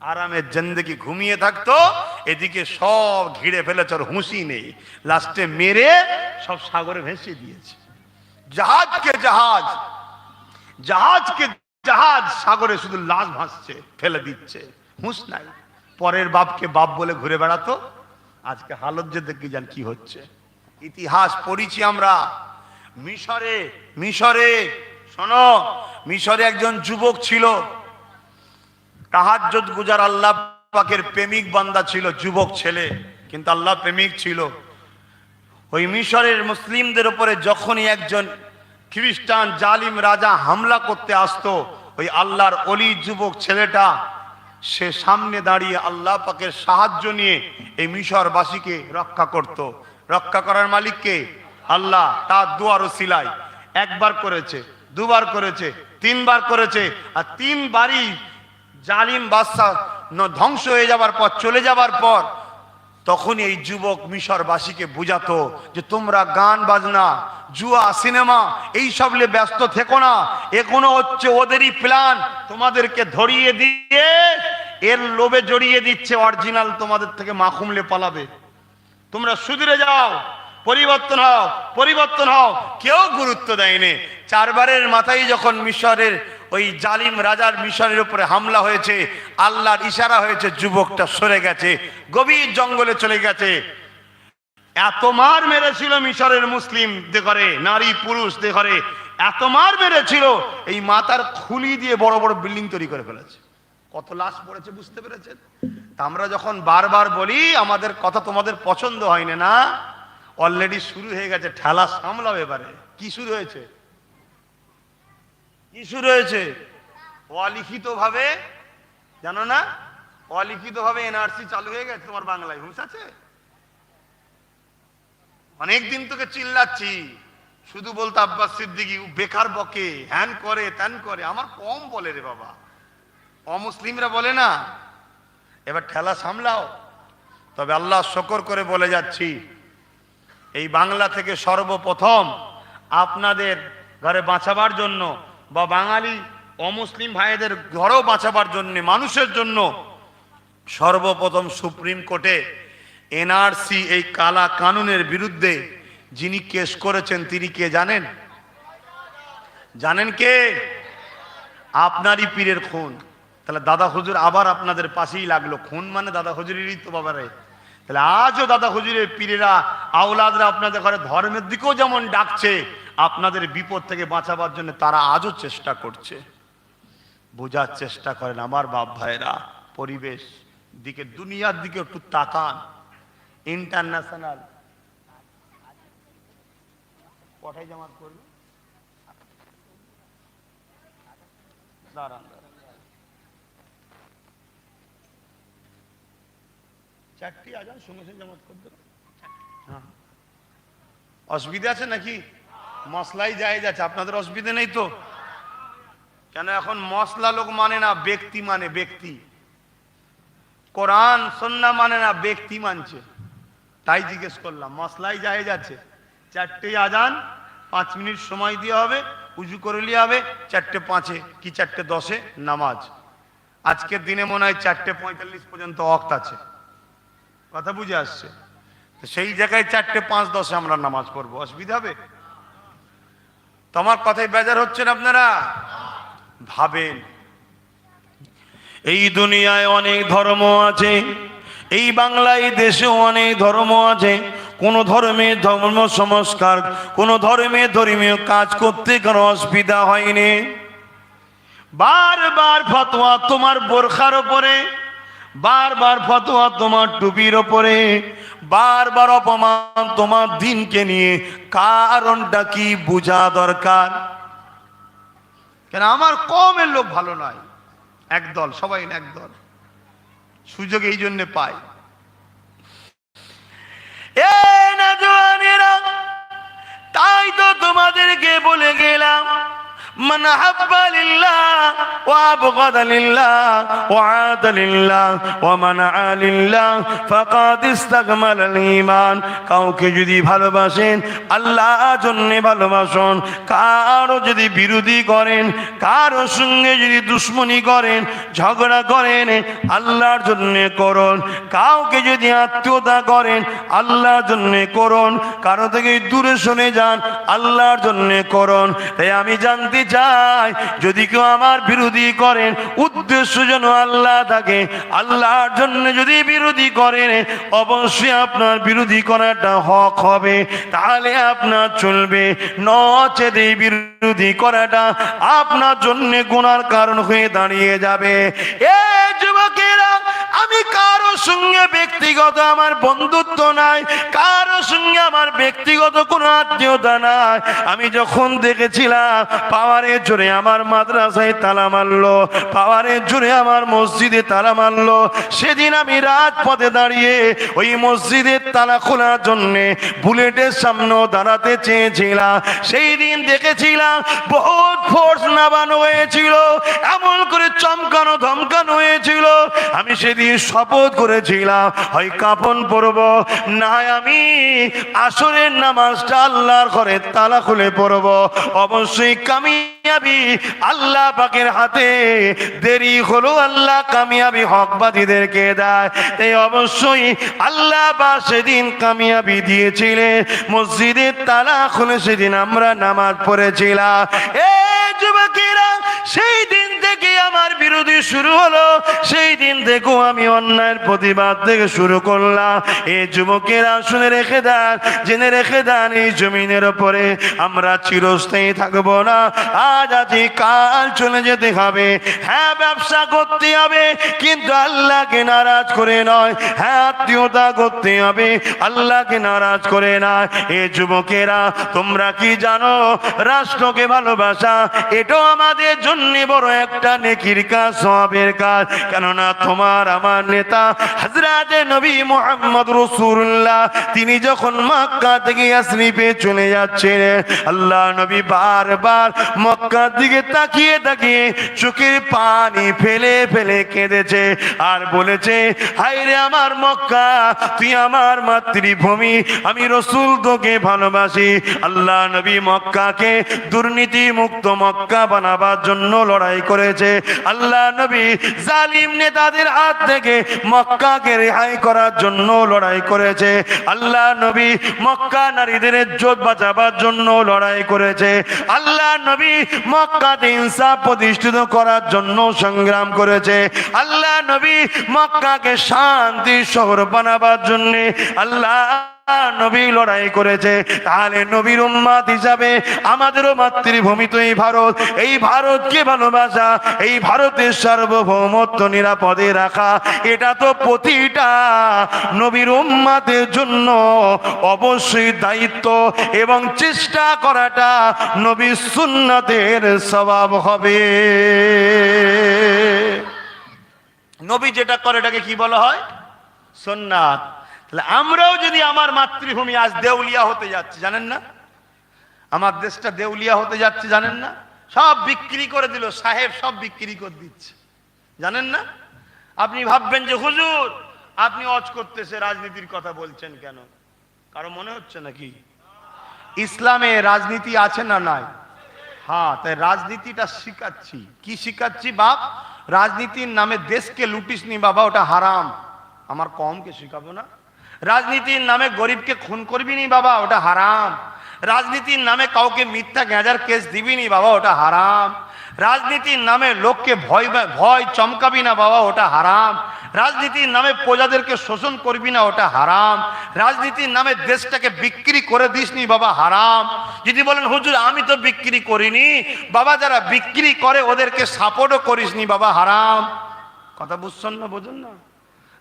আরামের জিন্দেগি ঘুমিয়ে থাকতো। এদিকে সব ঘিরে ফেলেছে, হুঁশি নেই, লাস্টে মেরে সব সাগরে ভেসে দিয়েছে। জাহাজকে জাহাজ, জাহাজকে জাহাজ, সাগরে শুধু লাশ ভাসছে, ফেলে দিচ্ছে, হুঁশ নাই। পরের বাপকে বাপ বলে ঘুরে বেড়াতো। আজকে হালত যে দেখি যান কি হচ্ছে। ইতিহাস পড়িছি আমরা। মিশরে, মিশরে শোনো, মিশরে একজন যুবক ছিল, তাহাজ্জুদ গুজার, আল্লাহ পাকের প্রেমিক বান্দা ছিল, যুবক ছেলে, কিন্তু আল্লাহ প্রেমিক ছিল। ওই মিশরের মুসলিমদের উপরে যখনই একজন খ্রিস্টান জালিম রাজা হামলা করতে আসতো, ওই আল্লাহর অলি যুবক ছেলেটা সে সামনে দাঁড়িয়ে আল্লাহ পাকের সাহায্য নিয়ে এই মিশরবাসীকে রক্ষা করত। রক্ষা করার মালিককে আল্লাহ, তার দুয়ার ওসিলায় একবার করেছে, দুবার করেছে, তিনবার করেছে, আর তিনবারই জালিম বাদশা ধ্বংস হয়ে যাবার পর, চলে যাবার পর, তখন এই যুবক মিশরবাসীকে বুঝাতো যে তোমরা গান বাজনা, জুয়া, সিনেমা এই সব নিয়ে ব্যস্ত থেকো না, এগুলো হচ্ছে ওদেরই প্ল্যান, তোমাদেরকে ধরিয়ে দিয়ে এর লোভে জড়িয়ে দিচ্ছে, অরিজিনাল তোমাদের থেকে মাখুমলে পালাবে, তোমরা সুধরে যাও, পরিবর্তন হও, পরিবর্তন হও। কেউ গুরুত্ব দেয়নি। চারবারের মাথায় যখন মিশরের ওই জালিম রাজার মিশরের উপরে হামলা হয়েছে, আল্লাহর ইশারা হয়েছে, যুবকটা সরে গেছে, গভীর জঙ্গলে চলে গেছে। এত মার মেরেছিল মিশরের মুসলিম ঘরে, নারী পুরুষ ঘরে এত মার মেরেছিল, এই মাথার খুলি দিয়ে বড় বড় বিল্ডিং তৈরি করে ফেলেছে। কত লাশ পড়েছে বুঝতে পেরেছেন? তা আমরা যখন বারবার বলি আমাদের কথা তোমাদের পছন্দ হয়নি না, অলরেডি শুরু হয়ে গেছে ঠেলা সামলাও। এবারে কি শুরু হয়েছে? কি শুরু হয়েছে? অলিখিত ভাবে, জানো না, অলিখিত ভাবে এনআরসি চালু হয়ে গেছে। তোমার বাংলায় হুঁশ আছে? অনেকদিন তোকে চিল্লাচ্ছি, শুধু বলতো আব্বাস সিদ্দিকী বেকার বকে, হ্যান করে ত্যান করে। আমার কম বলে রে বাবা, অমুসলিমরা বলে না। এবার ঠেলা সামলাও। তবে আল্লাহ শকর করে বলে যাচ্ছি, এই বাংলা থেকে সর্বপ্রথম আপনাদের ঘরে বাঁচাবার জন্য, বা বাঙালি অমুসলিম ভাইদের ঘরেও বাঁচাবার জন্য, মানুষের জন্য সর্বপ্রথম সুপ্রিম কোর্টে এনআরসি এই কালা কানুনের বিরুদ্ধে যিনি কেস করেছেন তিনি কে জানেন? জানেন কে? আপনারই পীরের খুন। তাহলে দাদা হুজুর আবার আপনাদের পাশেই লাগলো। খুন মানে দাদা হুজুরেরই তো বাবারে। তাহলে আজও দাদা হুজুরের পীরেরা, আওলাদরা আপনাদের ঘরে ধর্মের দিকেও যেমন ডাকছে, আপনাদের বিপদ থেকে বাঁচাবার জন্য তারা আজও চেষ্টা করছে। বোঝার চেষ্টা করেন আমার বাপ ভাইরা, পরিবেশ দিকে, দুনিয়ার দিকে একটু তাকান। ইন্টারন্যাশনাল কটাই জামাত করবে? দাঁড়ান, চারটি আজান সঙ্গে সঙ্গে জামাত করতে। হ্যাঁ, অসুবিধা আছে নাকি? মশলাই জায়েজ আছে, আপনাদের অসুবিধা নেই তো? কেন এখন মশলা লোক মানে না, ব্যক্তি মানে, ব্যক্তি। কোরআন সুন্নাহ মানে না, ব্যক্তি মানছে। তাই জিজ্ঞেস করলাম, মশলাই জায়েজ আছে। চারটে আজান, 5 মিনিট সময় দেওয়া হবে, উজু করে নিয়ে হবে, 4:05 কি 4:10 নামাজ। আজকের দিনে মনে হয় 4:45 পর্যন্ত ওয়াক্ত আছে। কথা বুঝে আসছে? সেই জায়গায় 4:05 আমরা নামাজ পড়বো, অসুবিধা হবে? তোমার কথাই বেজার হচ্ছেন আপনারা? ভাবেন, এই দুনিয়ায় অনেক ধর্ম আছে, এই বাংলায় দেশেও অনেক ধর্ম আছে। কোন ধর্মের ধর্ম সংস্কার, কোন ধর্মের ধর্মীয় কাজ করতে কোনো অসুবিধা হয়নি। বারবার ফতোয়া তোমার বোরখার ওপরে, বারবার ফতোয়া তোমার টুপির ওপরে, বারবার অপমান তোমার দিনকে নিয়ে। কারণটা কি বোঝা দরকার। কেন আমার কমের লোক ভালো নয়, একদল, সবাই না একদল। সুযোগ এই জন্য পায়। তাই তো তোমাদেরকে বলে গেলাম, من حب لله وابغض لله وعاد لله ومنع لله فقد استكمل الايمان। কাউকে যদি ভালোবাসেন আল্লাহর জন্য ভালোবাসুন, কারো যদি বিরোধী করেন, কারো সঙ্গে যদি দুশ্মনী করেন, ঝগড়া করেন, আল্লাহর জন্য করুন। কাউকে যদি আত্মীয়তা করেন আল্লাহর জন্য করুন, কারো থেকে দূরে সরে যান আল্লাহর জন্য করুন। তাই আমি জানতে চাই, যদি কেউ আমার বিরোধী করেন, উদ্দেশ্য যেন আল্লাহ থাকে। আল্লাহর জন্য যদি বিরোধী করেন, অবশ্যই আপনার বিরোধী করাটা হক হবে, তাহলে আপনার চলবে। নচেত এই বিরোধী করাটা আপনার জন্য গুনার কারণ হয়ে দাঁড়িয়ে যাবে। এ যুবকেরা, আমি কারো সঙ্গে ব্যক্তিগত আমার বন্ধুত্ব নাই, কারো সঙ্গে আমার ব্যক্তিগত কোনো আত্মীয়তা নাই। আমি যখন দেখেছিলাম পাওয়ারের জোরে আমার মাদ্রাসায় তালা মারলো, পাওয়ারের জোরে আমার মসজিদে তালা মারলো, সেদিন আমি রাজপথে দাঁড়িয়ে ওই মসজিদের তালা খোলার জন্য বুলেটের সামনেও দাঁড়াতে চেয়েছিলাম। সেই দিন দেখেছিলাম বহুত ফোর্স নামানো হয়েছিল, এমন করে চমকানো ধমকানো হয়েছিল। আমি সেদিন শপথ করেছিলাম হয় কাফন পরব, না আমি আসরের নামাজটা আল্লাহর ঘরে তালা খুলে পড়ব। অবশ্যই কামিয়াবি আল্লাহ পাকের হাতে, দেরি হলো আল্লাহ কামিয়াবি হকবাদীদেরকে দেয়। এই অবশ্যই আল্লাহ বা সেদিন কামিয়াবি দিয়েছিলেন, মসজিদের তালা খুলে সেদিন আমরা নামাজ পড়েছিলাম। এ যুবকেরা, সেই দিন থেকে আমার বিরোধী শুরু হলো, সেই দিন থেকেও আমি অন্যায়ের প্রতিবাদ থেকে শুরু করলাম। এই যুবকেরা শুনে রেখে দেন, জেনে রেখে দেন, এই জমিনের ওপরে আমরা চিরস্থায়ী থাকবো না। আজ আছি কাল চলে যেতে হবে। হ্যাঁ, ব্যবসা করতে হবে কিন্তু আল্লাহকে নারাজ করে নয়। হ্যাঁ, আত্মীয়তা করতে হবে আল্লাহকে নারাজ করে না। এ যুবকেরা, তোমরা কি জানো রাষ্ট্রকে ভালোবাসা এটাও আমাদের জন্য বড় একটা নেকির কাজ, সওয়াবের কাজ। কেননা তোমার আমার নেতা হযরতে নবী মুহাম্মদ রাসূলুল্লাহ তিনি যখন মক্কা থেকে ইয়াসরিবে চলে যাচ্ছেন, আল্লাহ নবী বারবার মক্কার দিকে তাকিয়ে তাকিয়ে চোখের পানি ফেলে ফেলে কেঁদেছে আর বলেছে, হায় রে আমার মক্কা, তুই আমার মাতৃভূমি, আমি রাসূল তোকে ভালোবাসি। আল্লাহ নবী মক্কাকে দুর্নীতি মুক্ত মক্কা বানাবার জন্য লড়াই করেছে। আল্লাহ নবী জালিম নেতাদের হাত থেকে মক্কাকে রেহাই করার জন্য লড়াই করেছে। আল্লাহ নবী মক্কা নারীদের ইজ্জত বাঁচাবার জন্য লড়াই করেছে। আল্লাহ নবী মক্কাতে ইনসাফ প্রতিষ্ঠিত করার জন্য সংগ্রাম করেছে। আল্লাহ নবী মক্কাকে শান্তির শহর বানাবার জন্য আল্লাহ নবী লড়াই করেছে। তাহলে নবীর উম্মত হিসাবে আমাদেরও মাতৃভূমি তো এই ভারত, এই ভারতকে ভালোবাসা, এই ভারতের সার্বভৌমত্ব নিরাপদে রাখা, এটা তো প্রতিটা নবীর উম্মতের জন্য অবশ্যই দায়িত্ব এবং চেষ্টা করাটা নবীর সুন্নতের স্বভাব হবে। নবী যেটা করে এটাকে কি বলা হয়? সুন্নাত। তাহলে আমরাও যদি আমার মাতৃভূমি আজ দেউলিয়া হতে যাচ্ছে, জানেন না? আমার দেশটা দেউলিয়া হতে যাচ্ছে, জানেন না? সব বিক্রি করে দিল সাহেব, সব বিক্রি করে দিচ্ছে, জানেন না? আপনি ভাববেন যে হুজুর আপনি অজ করতেছে, রাজনীতির কথা বলছেন কেন? কারো মনে হচ্ছে নাকি ইসলামে রাজনীতি আছে না নাই? হ্যাঁ, তাই রাজনীতিটা শিখাচ্ছি। কি শিখাচ্ছি বাপ? রাজনীতির নামে দেশকে লুটিস নি বাবা, ওটা হারাম। আমার কমকে শিখাবো না? রাজনীতির নামে গরিবকে খুন করবি নি বাবা, ওটা হারাম। রাজনীতির নামে কাউকে মিথ্যা গাঁজার কেস দিবি নি বাবা, ওটা হারাম। রাজনীতির নামে লোককে ভয় চমকাবি না বাবা, ওটা হারাম। রাজনীতির নামে প্রজাদেরকে শোষণ করবি না, ওটা হারাম। রাজনীতির নামে দেশটাকে বিক্রি করে দিসনি বাবা, হারাম। যদি বলেন হুজুর আমি তো বিক্রি করিনি বাবা, যারা বিক্রি করে ওদেরকে সাপোর্টও করিসনি বাবা, হারাম। কথা বুঝছেন না? বোঝেন না?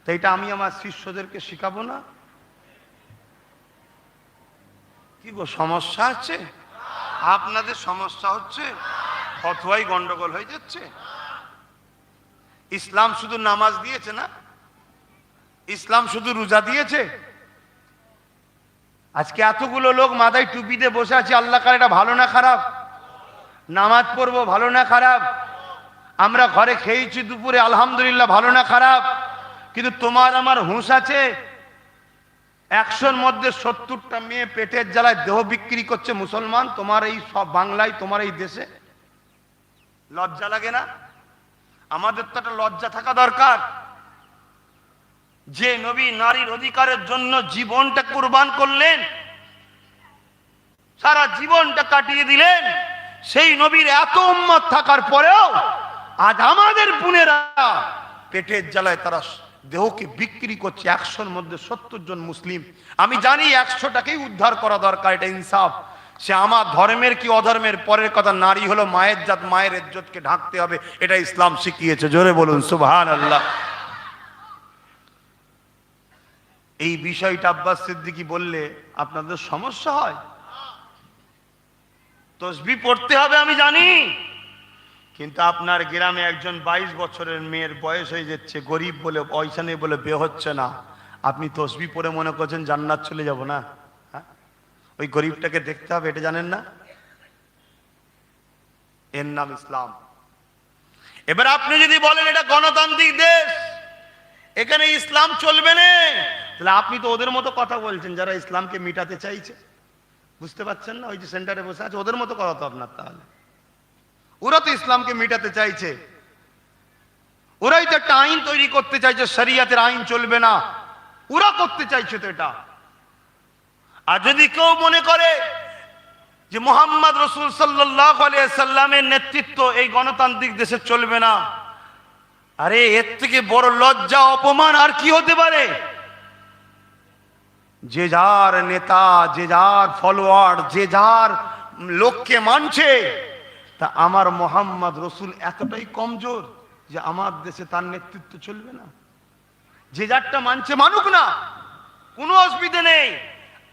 তো এটা আমি আমার শিষ্যদেরকে শিখাবো না? কি গো, সমস্যা আছে? আপনাদের সমস্যা হচ্ছে, ফতোয়াই গন্ডগোল হয়ে যাচ্ছে। ইসলাম শুধু নামাজ দিয়েছে না, ইসলাম শুধু রোজা দিয়েছে। আজকে এতগুলো লোক মাথায় টুপি দিয়ে বসে আছে, আল্লাহ কার এটা ভালো না খারাপ? নামাজ পড়বো ভালো না খারাপ? আমরা ঘরে খেয়েছি দুপুরে আলহামদুলিল্লাহ, ভালো না খারাপ? কিন্তু তোমার আমার হুঁশ আছে? 100-র মধ্যে 70টা মেয়ে পেটের জ্বালায় দেহ বিক্রি করছে মুসলমান, তোমার এই সব বাংলায়, তোমার এই দেশে। লজ্জা লাগে না? আমাদের তো একটা লজ্জা থাকা দরকার। যে নবী নারীর অধিকারের জন্য জীবনটা কুরবান করলেন, সারা জীবনটা কাটিয়ে দিলেন, সেই নবীর এত উম্মত থাকার পরেও আজ আমাদের বোনেরা পেটের জ্বালায় তারা দেহকে বিক্রি করছে। 100-র মধ্যে 70 জন মুসলিম। আমি জানি 100টাকেই উদ্ধার করা দরকার, এটা ইনসাফ। সে আমার ধর্মের কি অধর্মের পরের কথা, নারী হলো মায়ের জাত, মায়ের ইজ্জতকে ঢাকতে হবে, এটা ইসলাম শিখিয়েছে। জোরে বলুন সুবহানাল্লাহ। এই বিষয়টা আব্বাস সিদ্দিকী বললে আপনাদের সমস্যা হয়? তসবিহ পড়তে হবে আমি জানি, কিন্তু আপনার গ্রামে একজন 22 বছরের মেয়ের বয়স হয়ে যাচ্ছে, গরিব বলে পয়সা নেই বলে বিয়ে হচ্ছে না, আপনি তসবিহ পড়ে মনে করছেন জান্নাত চলে যাব না? হ্যাঁ, ওই গরিবটাকে দেখতে হবে, এটা জানেন না? এর নাম ইসলাম। এবার আপনি যদি বলেন এটা গণতান্ত্রিক দেশ, এখানে ইসলাম চলবে না, তাহলে আপনি তো ওদের মতো কথা বলছেন যারা ইসলামকে মিটাতে চাইছে। বুঝতে পারছেন না? ওই যে সেন্টারে বসে আছে, ওদের মতো কথা তো আপনার। তাহলে ওরা তো ইসলামকে মিটাতে চাইছে, ওরাই তো একটা আইন তৈরি করতে চাইছে, শরিয়াতের আইন চলবে না, ওরা করতে চাইছে তো এটা। আর যদি কেউ মনে করে যে মুহাম্মদ রাসূল সাল্লাল্লাহু আলাইহি সাল্লামের নেতৃত্ব এই গণতান্ত্রিক দেশে চলবে না, আরে এর থেকে বড় লজ্জা অপমান আর কি হতে পারে? যে যার নেতা, যে যার ফলোয়ার, যে যার লোককে মানছে, তা আমার মোহাম্মদ রসুল এতটাই কমজোর যে আমার দেশে তার নেতৃত্ব চলবে না? যে যারটা মানছে মানুক না, কোনো অসুবিধা নেই,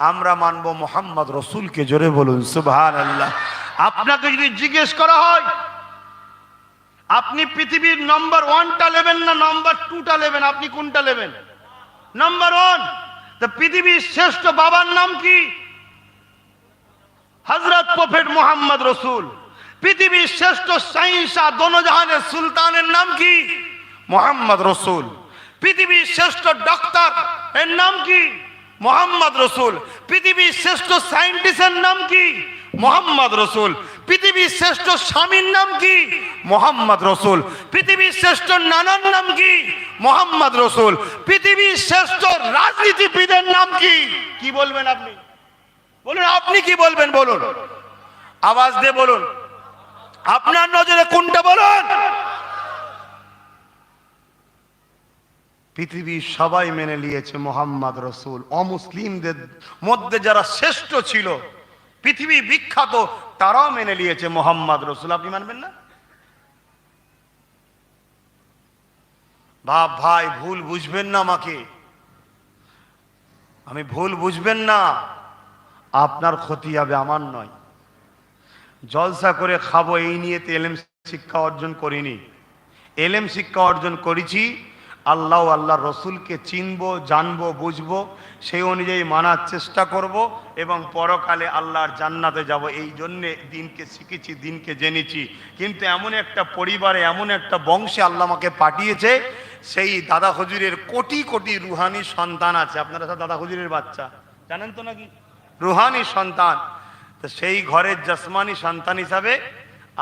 আমরা মানবো মোহাম্মদ রসুলকে। জোরে বলুন সুবহানাল্লাহ। আপনাকে যদি জিজ্ঞেস করা হয় আপনি পৃথিবীর নম্বর 1টা নেবেন না নম্বর 2টা নেবেন, আপনি কোনটা নেবেন? নম্বর 1। তো পৃথিবীর শ্রেষ্ঠ বাবার নাম কি? হযরত প্রফেট মুহাম্মদ রসুল। পৃথিবীর শ্রেষ্ঠ শাহীনশাহ দোনোজাহানের সুলতানের নাম কি? মুহাম্মদ রসুল। পৃথিবীর শ্রেষ্ঠ ডক্টর এর নাম কি? মুহাম্মদ রসুল। পৃথিবীর শ্রেষ্ঠ সায়েন্টিস্টের নাম কি? মুহাম্মদ রসুল। পৃথিবীর শ্রেষ্ঠ স্বামীর নাম কি? মুহাম্মদ রসুল। পৃথিবীর শ্রেষ্ঠ নানার নাম কি? মুহাম্মদ রসুল। পৃথিবীর শ্রেষ্ঠ রাজনীতিবিদের নাম কি? কি বলবেন আপনি? বলুন, আপনি কি বলবেন? বলুন, আওয়াজ দিয়ে বলুন, আপনার নজরে কোনটা? বলুন। পৃথিবীর সবাই মেনে নিয়েছে মুহাম্মদ রসুল। অমুসলিমদের মধ্যে যারা শ্রেষ্ঠ ছিল, পৃথিবী বিখ্যাত, তারাও মেনে নিয়েছে মুহাম্মদ রসুল। আপনি মানবেন না? বাপ ভাই, ভুল বুঝবেন না আমাকে, আমি ভুল বুঝবেন না, আপনার ক্ষতি হবে, আমার নয়। জলসা করে খাবো এই নিয়ে তো এলেম শিক্ষা অর্জন করিনি। এলেম শিক্ষা অর্জন করেছি আল্লাহ আল্লাহ রসুলকে চিনবো, জানবো, বুঝবো, সেই অনুযায়ী মানার চেষ্টা করব এবং পরকালে আল্লাহর জান্নাতে যাব। এই জন্যে দিনকে শিখেছি, দিনকে জেনেছি। কিন্তু এমন একটা পরিবারে, এমন একটা বংশে আল্লাহ আমাকে পাঠিয়েছে, সেই দাদা হুজুরের কোটি কোটি রুহানি সন্তান আছে। আপনারা সব দাদা হুজুরের বাচ্চা, জানেন তো নাকি? রুহানি সন্তান। তো সেই ঘরের জসমানি সন্তান হিসাবে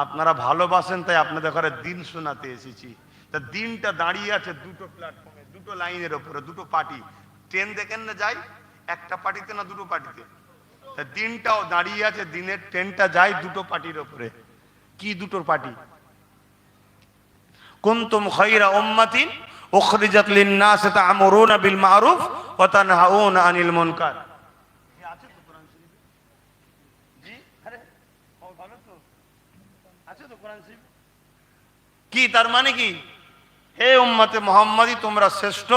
আপনারা ভালোবাসেন, তাই আপনাদের ঘরে দিন শোনাতে এসেছি। তা দিনটা দাঁড়িয়ে আছে দুটো প্ল্যাটফর্মে, দুটো লাইনের ওপরে, দুটো পার্টি। ট্রেন দেখেন না যায় একটা পার্টিতে না দুটো পার্টিতে? তা দিনটাও দাঁড়িয়ে আছে, দিনের ট্রেনটা যায় দুটো পার্টির ওপরে। কি দুটো পার্টি? কুনতুম খায়রা উম্মাতিন উখরিজাত লিন-নাস তা'মুরুনা বিল মা'রুফ ওয়া তানহাউনা আনিল মুনকার। আছে তো কোরআন শরীফে? জি, আরে ভালো তো আছে তো কোরআন শরীফ। কি তার মানে? কি, হে উম্মতে মুহাম্মাদি, তোমরা শ্রেষ্ঠ,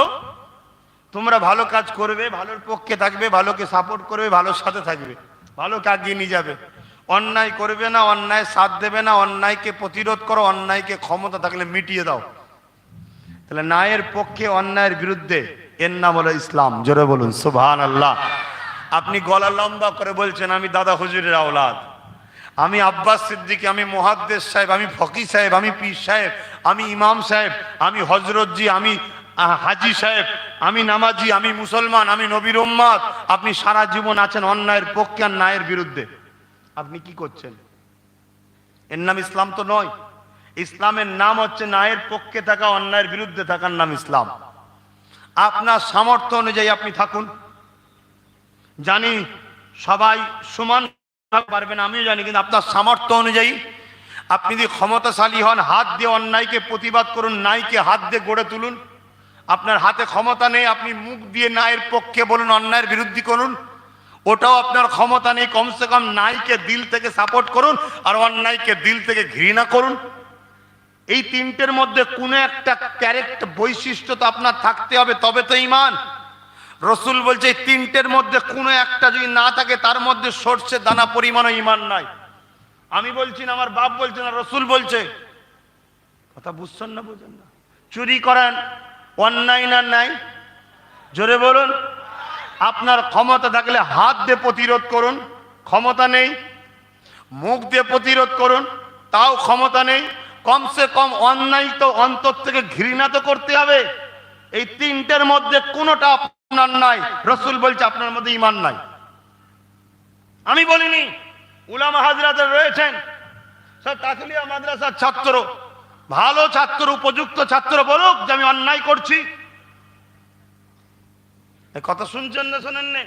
তোমরা ভালো কাজ করবে, ভালোর পক্ষে থাকবে, ভালোকে সাপোর্ট করবে, ভালোর সাথে থাকবে, ভালোকে এগিয়ে নিয়ে যাবে, অন্যায় করবে না, অন্যায় সাথ দেবে না, অন্যায়কে প্রতিরোধ করো, অন্যায়কে ক্ষমতা থাকলে মিটিয়ে দাও। তাহলে ন্যায়ের পক্ষে, অন্যায়ের বিরুদ্ধে, এর নাম হলো ইসলাম। জোরে বলুন সুবহানাল্লাহ। আপনি গলা লম্বা করে বলছেন আমি দাদা হুজুরের আওলাদ, আমি আব্বাস সিদ্দিকী, আমি মুহাদ্দিস সাহেব, আমি ফকি সাহেব, আমি পীর সাহেব, আমি ইমাম সাহেব, আমি হযরতজি, আমি হাজি সাহেব, আমি নামাজি, আমি মুসলমান, আমি নবীর উম্মত। আপনি সারা জীবন আছেন অন্যায়ের পক্ষে আর ন্যায়ের বিরুদ্ধে। আপনি কি করছেন? এর নাম ইসলাম তো নয়। ইসলামের নাম হচ্ছে ন্যায়ের পক্ষে থাকা, অন্যায়ের বিরুদ্ধে থাকার নাম ইসলাম। আপনার সামর্থ্য অনুযায়ী আপনি থাকুন। জানি সবাই সমান পারবেন, আমিও জানি, কিন্তু আপনার সামর্থ্য অনুযায়ী আপনি যদি ক্ষমতাশালী হন, হাত দিয়ে অন্যায়কে প্রতিবাদ করুন, ন্যায়কে হাত দিয়ে গড়ে তুলুন। আপনার হাতে ক্ষমতা নেই, আপনি মুখ দিয়ে ন্যায়ের পক্ষে বলুন, অন্যায়ের বিরুদ্ধে করুন, ওটাও আপনার ক্ষমতা নেই। কমসে কম ন্যায়কে দিল থেকে সাপোর্ট করুন আর অন্যায়কে দিল থেকে ঘৃণা করুন। এই তিনটের মধ্যে কোনো একটা ক্যারেক্টার, বৈশিষ্ট্য তো আপনার থাকতে হবে, তবে তো ঈমান। রসুল বলছে এই তিনটের মধ্যে কোনো একটা যদি না থাকে তার মধ্যে সরষে দানা পরিমাণও ঈমান নাই। আমি বলছি না, আমার বাপ বলছে না, রসুল বলছে। কথা বুঝছেন না, বুঝেন না? চুরি করেন অন্যায় না নাই? জোরে বলুন। আপনার ক্ষমতা থাকলে হাত দিয়ে প্রতিরোধ করুন, ক্ষমতা নেই। মুখ দিয়ে প্রতিরোধ করুন, তাও ক্ষমতা নেই। কমসে কম অন্যায় তো অন্তর থেকে ঘৃণা তো করতে হবে। এই তিনটের মধ্যে কোনোটা আপনার নাই, রসুল বলছে আপনার মধ্যে ঈমান নাই। আমি বলিনি, উলামা হাজরাতে রয়েছেন সব তাকলিয়া মাদ্রাসার ছাত্র, ভালো ছাত্র, উপযুক্ত ছাত্র বলুক যে আমি অন্যায় করছি। এই কথা শুনছেন না শোনেন না?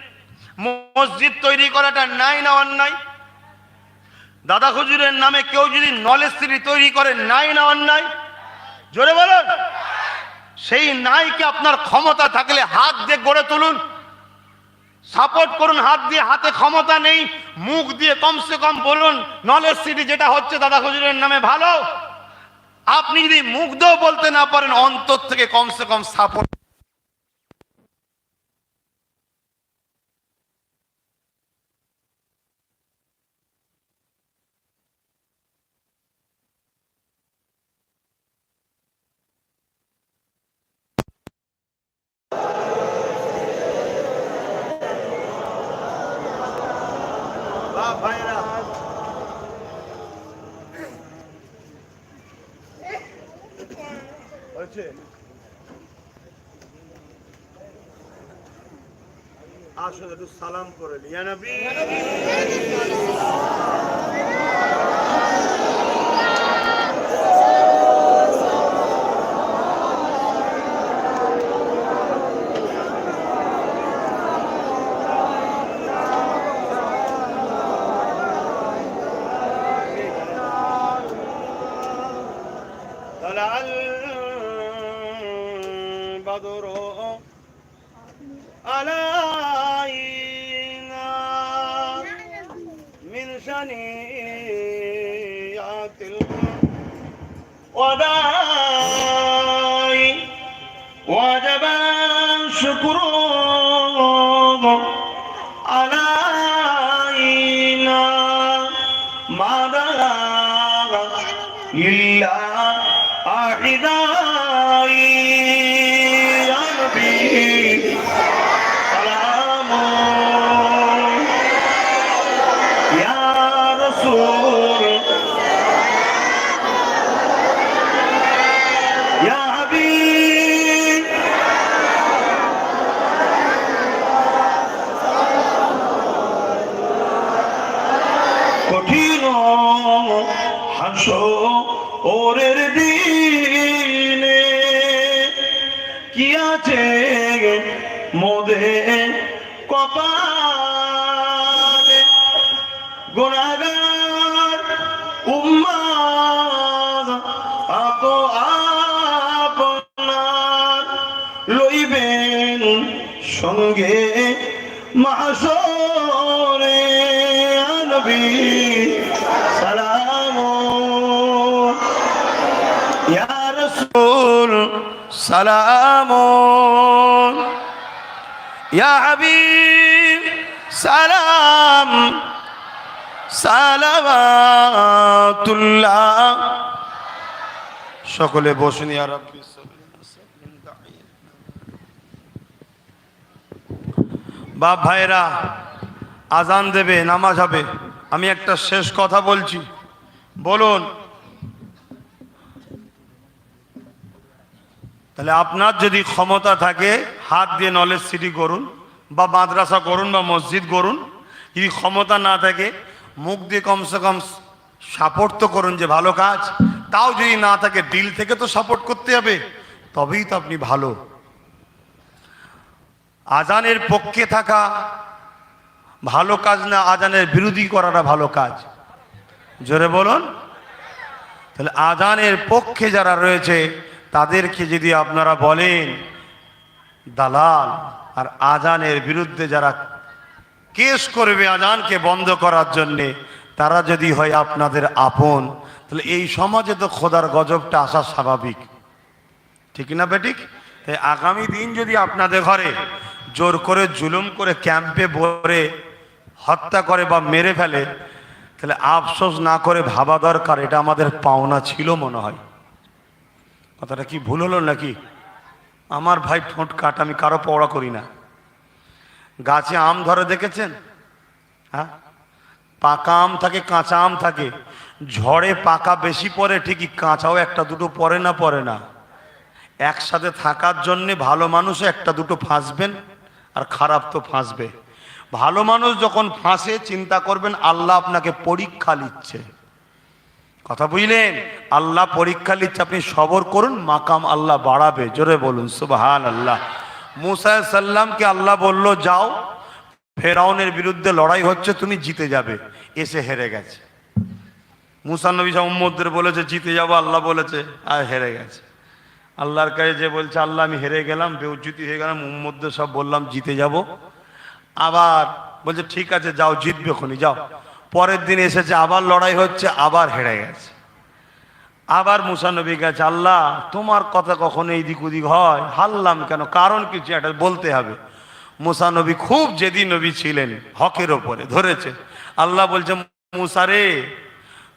মসজিদ তৈরি করাটা নাই না অন্যায়? দাদা হুজুরের নামে কেউ যদি নলেজ সিটি তৈরি করে নাই না অন্যায়? জোরে বলুন। সেই নাইকে আপনার ক্ষমতা থাকলে হাত দিয়ে গড়ে তুলুন, সাপোর্ট করুন হাত দিয়ে। হাতে ক্ষমতা নেই, মুখ দিয়ে কমসে কম বলুন নলেজ সিটি যেটা হচ্ছে দাদা হুজুরের নামে ভালো। আপনি যদি মুখ দিয়েও বলতে না পারেন, অন্তর থেকে কমসে কম সাপোর্ট। ভাইরা আসলে একটু সালাম করে ইয়া নবী। البدر علينا من شنيعة الوداع وجب الشكر علينا ما بلغ إلا أعدائي يا نبي سلام يا رسول يا حبيب কঠিন হাসরের দিনে কি আছে মোদের কপালে, গুনাহগার উম্মাত আত আপনার লইবেন সঙ্গে মাহশরে নবী সালাম ইয়া রাসূল সালাম ইয়া হাবিব সালাম সালাওয়াতুল্লাহ। সকলে বসুন। ইয়া রাব্বি বাপ ভাইরা, আজান দেবে, নামাজ হবে। আমি একটা শেষ কথা বলছি, বলুন। তাহলে আপনার যদি ক্ষমতা থাকে হাত দিয়ে নলেজ সিটি করুন বা মাদ্রাসা করুন বা মসজিদ করুন। যদি ক্ষমতা না থাকে মুখ দিয়ে কমসে কম সাপোর্ট তো করুন যে ভালো কাজ। তাও যদি না থাকে দিল থেকে তো সাপোর্ট করতে হবে, তবেই তো আপনি ভালো। আজানের পক্ষে থাকা ভালো কাজ না, আজানের বিরোধী করাটা ভালো কাজ। জোরে বলুন। তাহলে আজানের পক্ষে যারা রয়েছে তাদেরকে যদি আপনারা বলেন দালাল, আর আজানের বিরুদ্ধে যারা কেস করবে আজানকে বন্ধ করার জন্যে, তারা যদি হয় আপনাদের আপন, তাহলে এই সমাজে তো খোদার গজবটা আসা স্বাভাবিক, ঠিক না বেঠিক? তাই আগামী দিন যদি আপনাদের ঘরে জোর করে জুলুম করে ক্যাম্পে ভরে হত্যা করে বা মেরে ফেলে, তাহলে আফসোস না করে ভাবা দরকার এটা আমাদের পাওনা ছিল মনে হয়। কথাটা কি ভুল হলো নাকি? আমার ভাই ঠোঁট কাট, আমি কারো পড়া করি না। গাছে আম ধরে দেখেছেন? হ্যাঁ, পাকা আম থাকে, কাঁচা আম থাকে। ঝড়ে পাকা বেশি পড়ে ঠিকই, কাঁচাও একটা দুটো পড়ে না? পড়ে না। একসাথে থাকার জন্যে ভালো মানুষও একটা দুটো ফাঁসবেন, আর খারাপ তো ফাঁসবে। ভালো মানুষ যখন ফাঁসে চিন্তা করবেন আল্লাহ আপনাকে পরীক্ষা নিচ্ছে। কথা বুঝলেন? আল্লাহ পরীক্ষা নিচ্ছে, আপনি সবর করুন, মাকাম আল্লাহ বাড়াবে। জোরে বলুন সুবহানাল্লাহ। মুসা সাল্লামকে আল্লাহ বলল যাও, ফেরাউনের বিরুদ্ধে লড়াই হচ্ছে, তুমি জিতে যাবে। এসে হেরে গেছে। মুসা নবী সব উম্মতদের বলেছে জিতে যাবো, আল্লাহ বলেছে আর হেরে গেছে। আল্লাহর কাছে যে বলছে আল্লাহ আমি হেরে গেলাম, বেউজ্জতি হয়ে গেলাম, উম্মতদের সব বললাম জিতে যাব। আবার বলছে ঠিক আছে যাও, জিতবে খনি, যাও। পরের দিন এসেছে, আবার লড়াই হচ্ছে, আবার হেরে গেছে। আবার মুসা নবী গেছে, আল্লাহ তোমার কথা কখনো এইদিক ওদিক হয়, হারলাম কেন? কারণ কিছু একটা বলতে হবে। মুসা নবী খুব জেদি নবী ছিলেন, হকের ওপরে ধরেছে। আল্লাহ বলছে মুসা রে,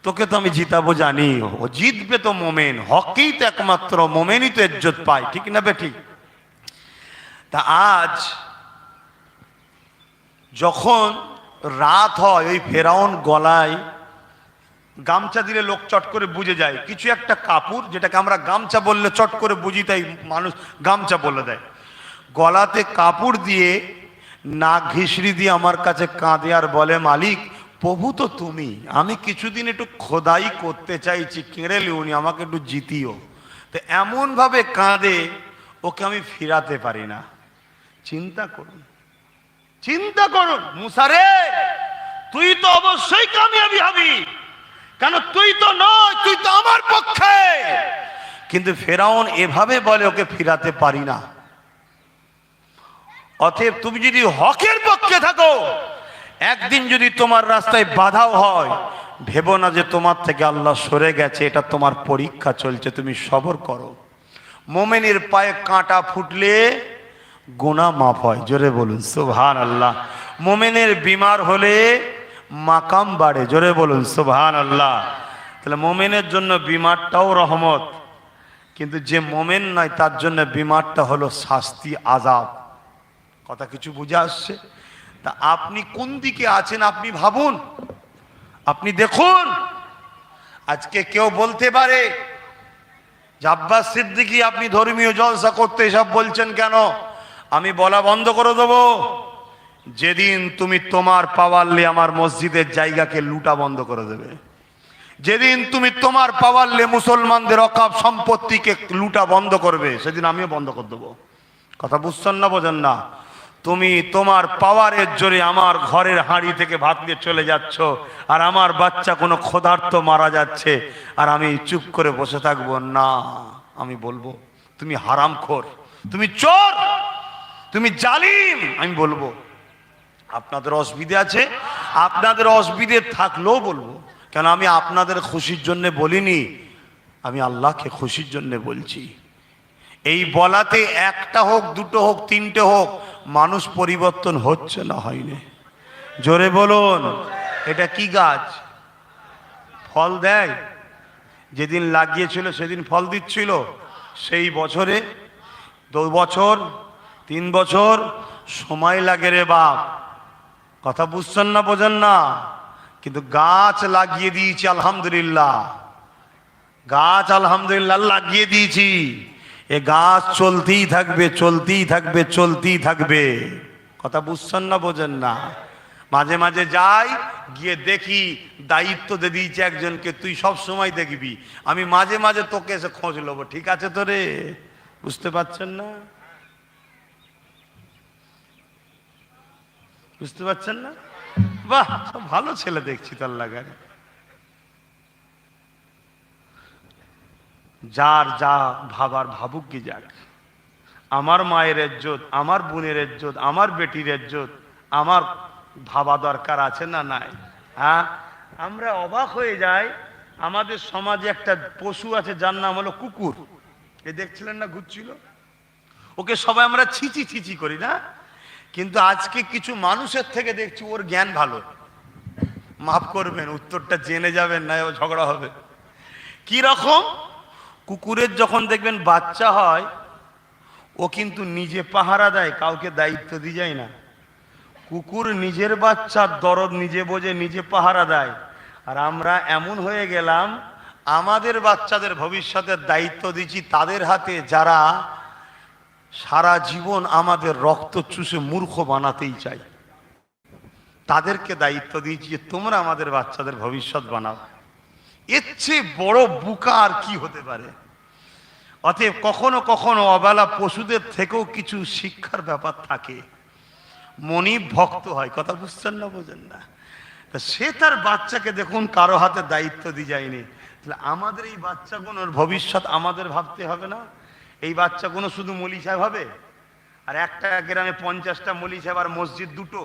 তোকে তো আমি জিতাবো জানি, ও জিতবে তো মোমেন, হকেই তো একমাত্র, মোমেনই তো ইজ্জত পায়, ঠিক না বে ঠিক? তা আজ যখন রাত হয়, ওই ফেরাউন গলায় গামছা দিলে লোক চট করে বুঝে যায়, কিছু একটা কাপড়, যেটাকে আমরা গামছা বললে চট করে বুঝি, তাই মানুষ গামছা বলে দেয়। গলাতে কাপড় দিয়ে নাক ঘিসড়ি দিয়ে আমার কাছে কাঁদে আর বলে মালিক প্রভু তো তুমি, আমি কিছুদিন একটু খোদাই করতে চাইছি, কেড়ে লিউনি, আমাকে একটু জিতিও। তো এমন ভাবে কাঁদে, ওকে আমি ফিরাতে পারি না। চিন্তা করুন, চিন্তা করুন। মুসা রে, তুই তো অবশ্যই কামিয়াবি হবি, কেন তুই তো নয়, তুই তো আমার পক্ষে। কিন্তু ফেরাউন এভাবে বলে, ওকে ফিরাতে পারি না। অতএব তুমি যদি হকের পক্ষে থাকো, একদিন যদি তোমার রাস্তায় বাধাও হয়, ভেবো না যে তোমার থেকে আল্লাহ সরে গেছে, এটা তোমার পরীক্ষা চলছে, তুমি সবর করো। মোমেনের পায়ে কাঁটা ফুটলে গুনাহ মাফ হয়। জোরে বলুন সুবহানাল্লাহ। মোমেনের বিমার হলে মাকাম বাড়ে। জোরে বলুন সুবহানাল্লাহ। তাহলে মোমেনের জন্য বিমারটাও রহমত, কিন্তু যে মোমেন নয় তার জন্য বিমারটা হলো শাস্তি, আযাব। কথা কিছু বুঝে আসছে? তা আপনি কোন দিকে আছেন আপনি ভাবুন, আপনি দেখুন। আজকে কেউ বলতে পারে যে আব্বাস সিদ্দিকী আপনি ধর্মীয় জলসা করতে এসব বলছেন কেন? আমি বলা বন্ধ করে দেবো, যেদিন তুমি তোমার পাওয়ারলে আমার মসজিদের জায়গাকে লুটা বন্ধ করে দেবে, যেদিন তুমি তোমার পাওয়ারলে মুসলমানদের অকাপ সম্পত্তিকে লুটা বন্ধ করবে, সেদিন আমিও বন্ধ করে দেবো। কথা বুঝছেন না বোঝেন না? তুমি তোমার পাওয়ারের জোরে আমার ঘরের হাঁড়ি থেকে ভাত নিয়ে চলে যাচ্ছ, আর আমার বাচ্চা কোনো ক্ষুধার্ত মারা যাচ্ছে, আর আমি চুপ করে বসে থাকবো না? আমি বলবো তুমি হারামখোর, তুমি চোর, তুমি জালিম। আমি বলবো আপনাদের অসুবিধে আছে, আপনাদের অসুবিধে থাকলেও বলবো, কেন আমি আপনাদের খুশির জন্য বলিনি, আমি আল্লাহকে খুশির জন্য বলছি। এই বলাতে একটা হোক, দুটো হোক, তিনটে হোক, মানুষ পরিবর্তন হচ্ছে না হয়নি? জোরে বলুন। এটা কি গাছ? ফল দেয়। যেদিন লাগিয়েছিল সেদিন ফল দিচ্ছিল, সেই বছরে 2 বছর 3 বছর সময় লাগে রে বাপ। কথা বুঝছেন না বোঝেন না? কিন্তু গাছ লাগিয়ে দিয়েছি আলহামদুলিল্লাহ, গাছ আলহামদুলিল্লাহ লাগিয়ে দিয়েছি। এ গাছ চলতেই থাকবে, চলতেই থাকবে, চলতেই থাকবে। কথা বুঝছেন না বোঝেন না? মাঝে মাঝে যাই, গিয়ে দেখি, দায়িত্ব দিয়ে দিয়েছে একজনকে, তুই সব সময় দেখবি, আমি মাঝে মাঝে তোকে এসে খোঁজ নেবো, ঠিক আছে তো রে? বুঝতে পারছেন না? বুঝতে পারছেন না? বাহ, সব ভালো ছেলে দেখছি তার লাগায়। যার যা ভাবার ভাবুক কি যাক। আমার মায়ের ইজ্জত, আমার বোনের ইজ্জত, আমার বেটির ইজ্জত আমার ভাবা দরকার আছে না নাই? হ্যাঁ, আমরা অবাক হয়ে যাই। আমাদের সমাজে একটা পশু আছে যার নাম হলো কুকুর। এ দেখছিলেন না ঘুরছিল? ওকে সবাই আমরা ছিচি ছিচি করি না? কিন্তু আজকে কিছু মানুষের থেকে দেখছি ওর জ্ঞান ভালো। মাফ করবেন, উত্তরটা জেনে যাবেন, না ঝগড়া হবে। কি রকম? কুকুরের যখন দেখবেন বাচ্চা হয়, ও কিন্তু নিজে পাহারা দেয়, কাউকে দায়িত্ব দিয়ে যায় না। কুকুর নিজের বাচ্চার দরদ নিজে বোঝে, নিজে পাহারা দেয়। আর আমরা এমন হয়ে গেলাম, আমাদের বাচ্চাদের ভবিষ্যতের দায়িত্ব দিচ্ছি তাদের হাতে, যারা সারা জীবন আমাদের রক্ত চুষে মূর্খ বানাতেই চাই। তাদেরকে দায়িত্ব দিয়েছি যে তোমরা আমাদের বাচ্চাদের ভবিষ্যৎ বানাও। এর চেয়ে বড় বুকা আর কি হতে পারে? অতএব কখনো কখনো অবেলা পশুদের থেকেও কিছু শিক্ষার ব্যাপার থাকে। মনিব ভক্ত হয়, কথা বুঝছেন না, বোঝেন না? তা সে তার বাচ্চাকে দেখুন কারো হাতে দায়িত্ব দিয়ে যায়নি। তাহলে আমাদের এই বাচ্চাগুলোর ভবিষ্যৎ আমাদের ভাবতে হবে না? এই বাচ্চাগুলো শুধু মলি সাহেব হবে, আর একটা গ্রামে 50টা মলি সাহেব আর মসজিদ দুটো,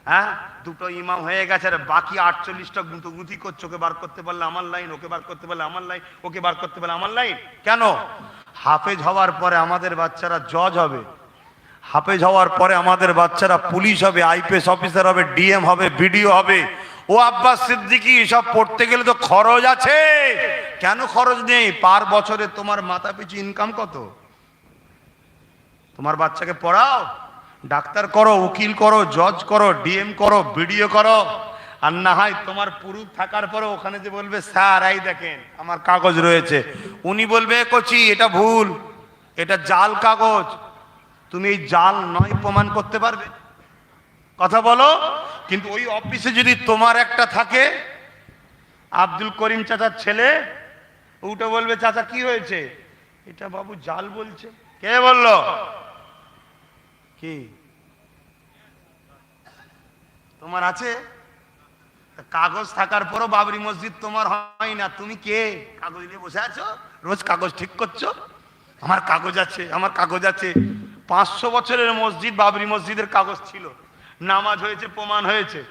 হ্যাঁ, দুটো ইমাম হয়ে গেছে, আর বাকি 48টা গুঁতি করছে। ওকে বার করতে পারলে আমার লাইন, ওকে বার করতে পারলে আমার লাইন, ওকে বার করতে পারলে আমার লাইন। কেন? হাফেজ হওয়ার পরে আমাদের বাচ্চারা জজ হবে, হাফেজ হওয়ার পরে আমাদের বাচ্চারা পুলিশ হবে, আইপিএস অফিসার হবে, ডিএম হবে, বিডিও হবে। ও আব্বাস সিদ্দিকী, সব পড়তে গেলে তো খরচ আছে। কেন খরচ নেই? পার বছরে তোমার মাথা পিছু ইনকাম কত? তোমার বাচ্চাকে পড়াও, ডাক্তার করো, উকিল করো, জজ করো, ডিএম করো, বিডিও করো। আর না হয় তোমার পুরুষ থাকার পরে ওখানে যে বলবে স্যার এই দেখেন আমার কাগজ রয়েছে, উনি বলবে কোচি এটা ভুল, এটা জাল কাগজ। তুমি এই জাল নয় প্রমাণ করতে পারবে? কথা বলো। কিন্তু ওই অফিসে যদি তোমার একটা থাকে, আব্দুল করিম চাচার ছেলে, ওটা বলবে চাচা কি হয়েছে, এটা বাবু জাল বলছে। কে বললো? কি তোমার আছে? কাগজ থাকার পরও বাবরি মসজিদ তোমার হয় না, তুমি কে? কাগজ নিয়ে বসে আছো, রোজ কাগজ ঠিক করছো। আমার কাগজ আছে, আমার কাগজ আছে। 500 বছরের মসজিদ, বাবরি মসজিদের কাগজ ছিল, নামাজ হয়েছে, প্রমাণ হয়েছে।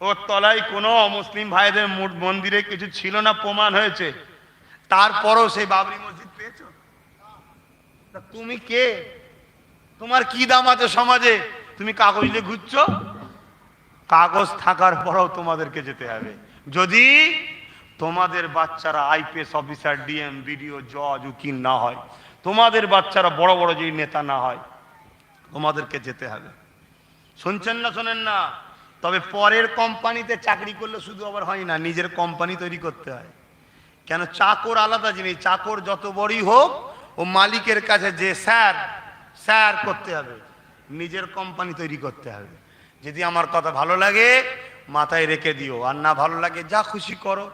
ওর তলায় কোনো অমুসলিম ভাইদের মন্দিরে কিছু ছিল না, প্রমাণ হয়েছে। তারপরও সেই বাবরি মসজিদ পেয়েছো। তুমি কে? তোমার কি দাম আছে সমাজে? তুমি কাগজ নিয়ে ঘুরছো। কাগজ থাকার পরেও তোমাদেরকে যেতে হবে। যদি তোমাদের বাচ্চারা আইপিএস অফিসার, ডিএম, বিডিও, জজ, উকিল না হয়, তোমাদের বাচ্চারা বড় বড় যে নেতা না হয়, তোমাদেরকে যেতে হবে। শুনছেন না? শোনেন না? তবে পরের কোম্পানিতে চাকরি করলে শুধু আবার হয় না, নিজের কোম্পানি তৈরি করতে হয়। কেন? চাকর আলাদা জিনিস। চাকর যত বড়ই হোক, ও মালিকের কাছে যে স্যার স্যার করতে হবে। নিজের কোম্পানি তৈরি করতে হবে। যদি আমার কথা ভালো লাগে মাথায় রেখে দিও, আর না ভালো লাগে যা খুশি করো।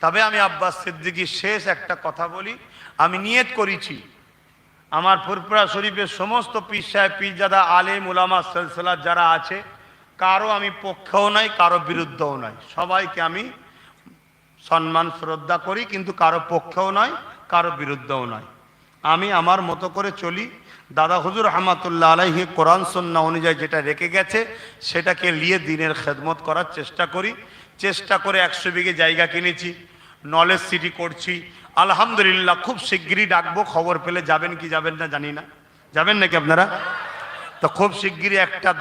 তবে আমি আব্বাস সিদ্দিকী শেষ একটা কথা বলি। আমি নিয়ত করেছি আমার ফুরফুরা শরীফের সমস্ত পীর সাহেব, পীরজাদা, আলেম, উলামা সিলসিলা যারা আছে, কারো আমি পক্ষেও নাই, কারো বিরুদ্ধেও নাই। সবাইকে আমি সম্মান শ্রদ্ধা করি, কিন্তু কারো পক্ষেও নয়, কারো বিরুদ্ধেও নয়। আমি আমার মতো করে চলি। দাদা হুজুর রহমাতুল্লাহ আলাইহি কোরআন সুন্নাহ অনুযায়ী যেটা রেখে গেছে সেটাকে নিয়ে দিনের খেদমত করার চেষ্টা করি। চেষ্টা করে 100 বিঘে জায়গা কিনেছি, নলেজ সিটি করছি। আলহামদুলিল্লাহ খুব শিগগিরই ডাকবো, খবর পেলে যাবেন কি যাবেন না জানি না। যাবেন নাকি আপনারা? তো খুব শিগগিরই একটা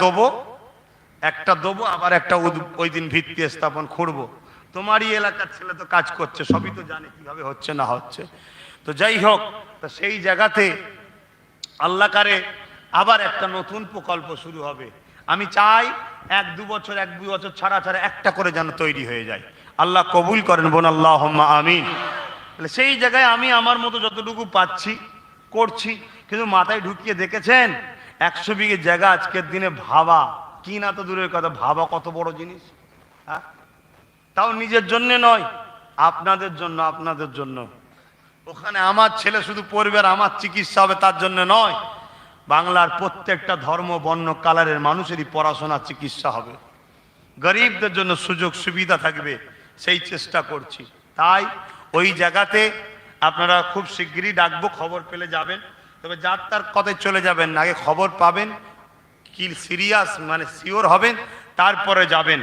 দেবো, আবার একটা ওই দিন ভিত্তি স্থাপন করবো। তোমারই এলাকার ছেলে তো কাজ করছে, সবই তো জানে কিভাবে হচ্ছে না হচ্ছে। তো যাই হোক, তো সেই জায়গাতে আল্লাহ কারে আবার একটা নতুন প্রকল্প শুরু হবে। আমি চাই 1-2 বছর ছাড়া একটা করে যেন তৈরি হয়ে যায়। আল্লাহ কবুল করেন, বোন আল্লাহুম্মা আমিন। তাহলে সেই জায়গায় আমি আমার মতো যতটুকু পাচ্ছি করছি। কিন্তু মাথায় ঢুকিয়ে দেখেছেন 100 বিঘে জায়গা আজকের দিনে ভাবা কি না তো দূরের কথা, ভাবা কত বড় জিনিস। হ্যাঁ, তাও নিজের জন্য নয়, আপনাদের জন্য, আপনাদের জন্য। ওখানে আমার ছেলে শুধু পড়বে আর আমার চিকিৎসা হবে তার জন্য নয়, বাংলার প্রত্যেকটা ধর্ম, বর্ণ, কালারের মানুষেরই পড়াশোনা, চিকিৎসা হবে। গরিবদের জন্য সুযোগ সুবিধা থাকবে, সেই চেষ্টা করছি। তাই ওই জায়গাতে আপনারা খুব শিগগিরই ডাকবো, খবর পেলে যাবেন। তবে যার তার কথায় চলে যাবেন না, আগে খবর পাবেন, কি সিরিয়াস মানে শিওর হবেন, তারপরে যাবেন।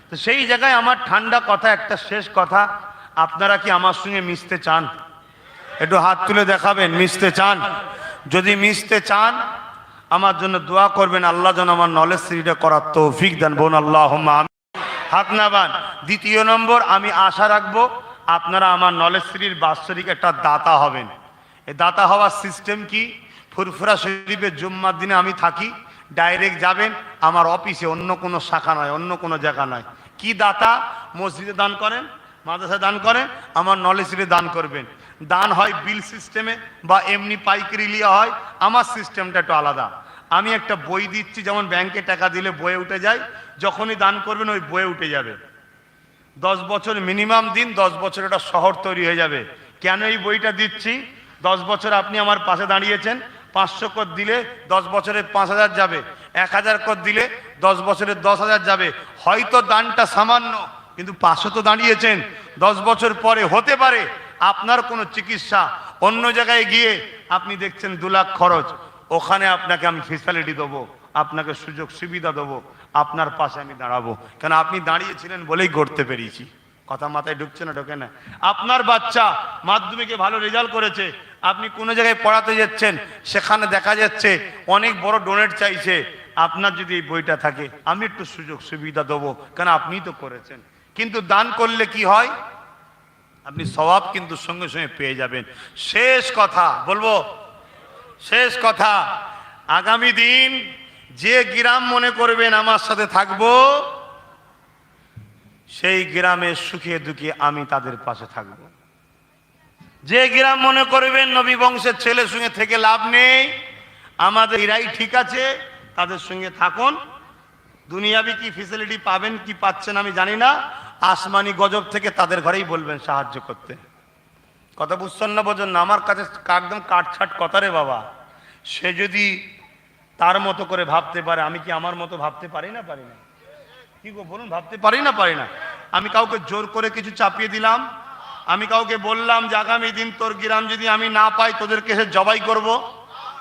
তো সেই জায়গায় আমার ঠান্ডা কথা, একটা শেষ কথা, আপনারা কি আমার সঙ্গে মিশতে চান? একটু হাত তুলে দেখাবেন, মিশতে চান? যদি মিশতে চান আমার জন্য দোয়া করবেন, আল্লাহ যেন আমার নলেজ সিরিটা করার তৌফিক দেন। বোন আল্লাহুম্মা আমিন। হাত নামান। দ্বিতীয় নম্বর, আমি আশা রাখবো আপনারা আমার নলেজ সিরির বাৎসরিক একটা দাতা হবেন। এই দাতা হওয়ার সিস্টেম কি? ফুরফুরা শরীফের জুম্মার দিনে আমি থাকি, ডাইরেক্ট যাবেন আমার অফিসে, অন্য কোনো শাখা নয়, অন্য কোনো জায়গা নয়। কি দাতা? মসজিদে দান করেন, মাদ্রাসায় দান করেন, আমার নলেজ সিরিজে দান করবেন। দান হয় বিল সিস্টেমে বা এমনি পাইকারি লিয়া হয়। আমার সিস্টেমটা একটু আলাদা। আমি একটা বই দিচ্ছি, যেমন ব্যাংকে টাকা দিলে বইয়ে উঠে যায়, যখনই দান করবেন ওই বইয়ে উঠে যাবে। 10 বছর মিনিমাম দিন, 10 বছর একটা শহর তৈরি হয়ে যাবে। কেন এই বইটা দিচ্ছি? 10 বছর আপনি আমার পাশে দাঁড়িয়েছেন, 500 কর দিলে 10 বছরে 5000 যাবে, 1000 কর দিলে 10 বছরে 10,000 যাবে। হয়তো দানটা সামান্য, কিন্তু পাশে তো দাঁড়িয়েছেন। 10 বছর পরে হতে পারে আপনার কোনো চিকিৎসা অন্য জায়গায় গিয়ে আপনি দেখছেন 2 লাখ খরচ, ওখানে আপনাকে আমি ফেসিলিটি দেবো, আপনাকে সুযোগ সুবিধা দেবো, আপনার পাশে আমি দাঁড়াবো। কেন আপনি দাঁড়িয়েছিলেন বলেই করতে পেরেছি। কথা মাথায় ঢুকছে না? ঢোকে না? আপনার বাচ্চা মাধ্যমিকে ভালো রেজাল্ট করেছে, আপনি কোনো জায়গায় পড়াতে যাচ্ছেন, সেখানে দেখা যাচ্ছে অনেক বড় ডোনেট চাইছে, আপনার যদি এই বইটা থাকে আমি একটু সুযোগ সুবিধা দেবো, কেন আপনিই তো করেছেন। কিন্তু দান করলে কি হয়? আপনি সওয়াব কিন্তু সঙ্গে সঙ্গে পেয়ে যাবেন। শেষ কথা বলবো, শেষ কথা, আগামী দিন যে গ্রাম মনে করবেন আমার সাথে থাকবো, সেই গ্রামের সুখে দুঃখে আমি তাদের পাশে থাকব। যে গ্রাম মনে করবেন নবী বংশের ছেলের সঙ্গে থেকে লাভ নেই, আমাদের এরাই ঠিক আছে, তাদের সঙ্গে থাকুন। দুনিয়াবি কি ফেসিলিটি পাবেন কি পাচ্ছেন আমি জানি না, আসমানি গজব থেকে তাদের ঘরেই বলবেন সাহায্য করতে। কথা বুঝছেন না? বোঝেন না? আমার কাছে একদম কাটছাট কথা রে বাবা। সে যদি তার মতো করে ভাবতে পারে, আমি কি আমার মতো ভাবতে পারি না? পারি না? কি গো বলুন, ভাবতে পারি না? পারি না? আমি কাউকে জোর করে কিছু চাপিয়ে দিলাম? আমি কাউকে বললাম যে আগামী দিন তোর গ্রাম যদি আমি না পাই তোদেরকে সে জবাই করব,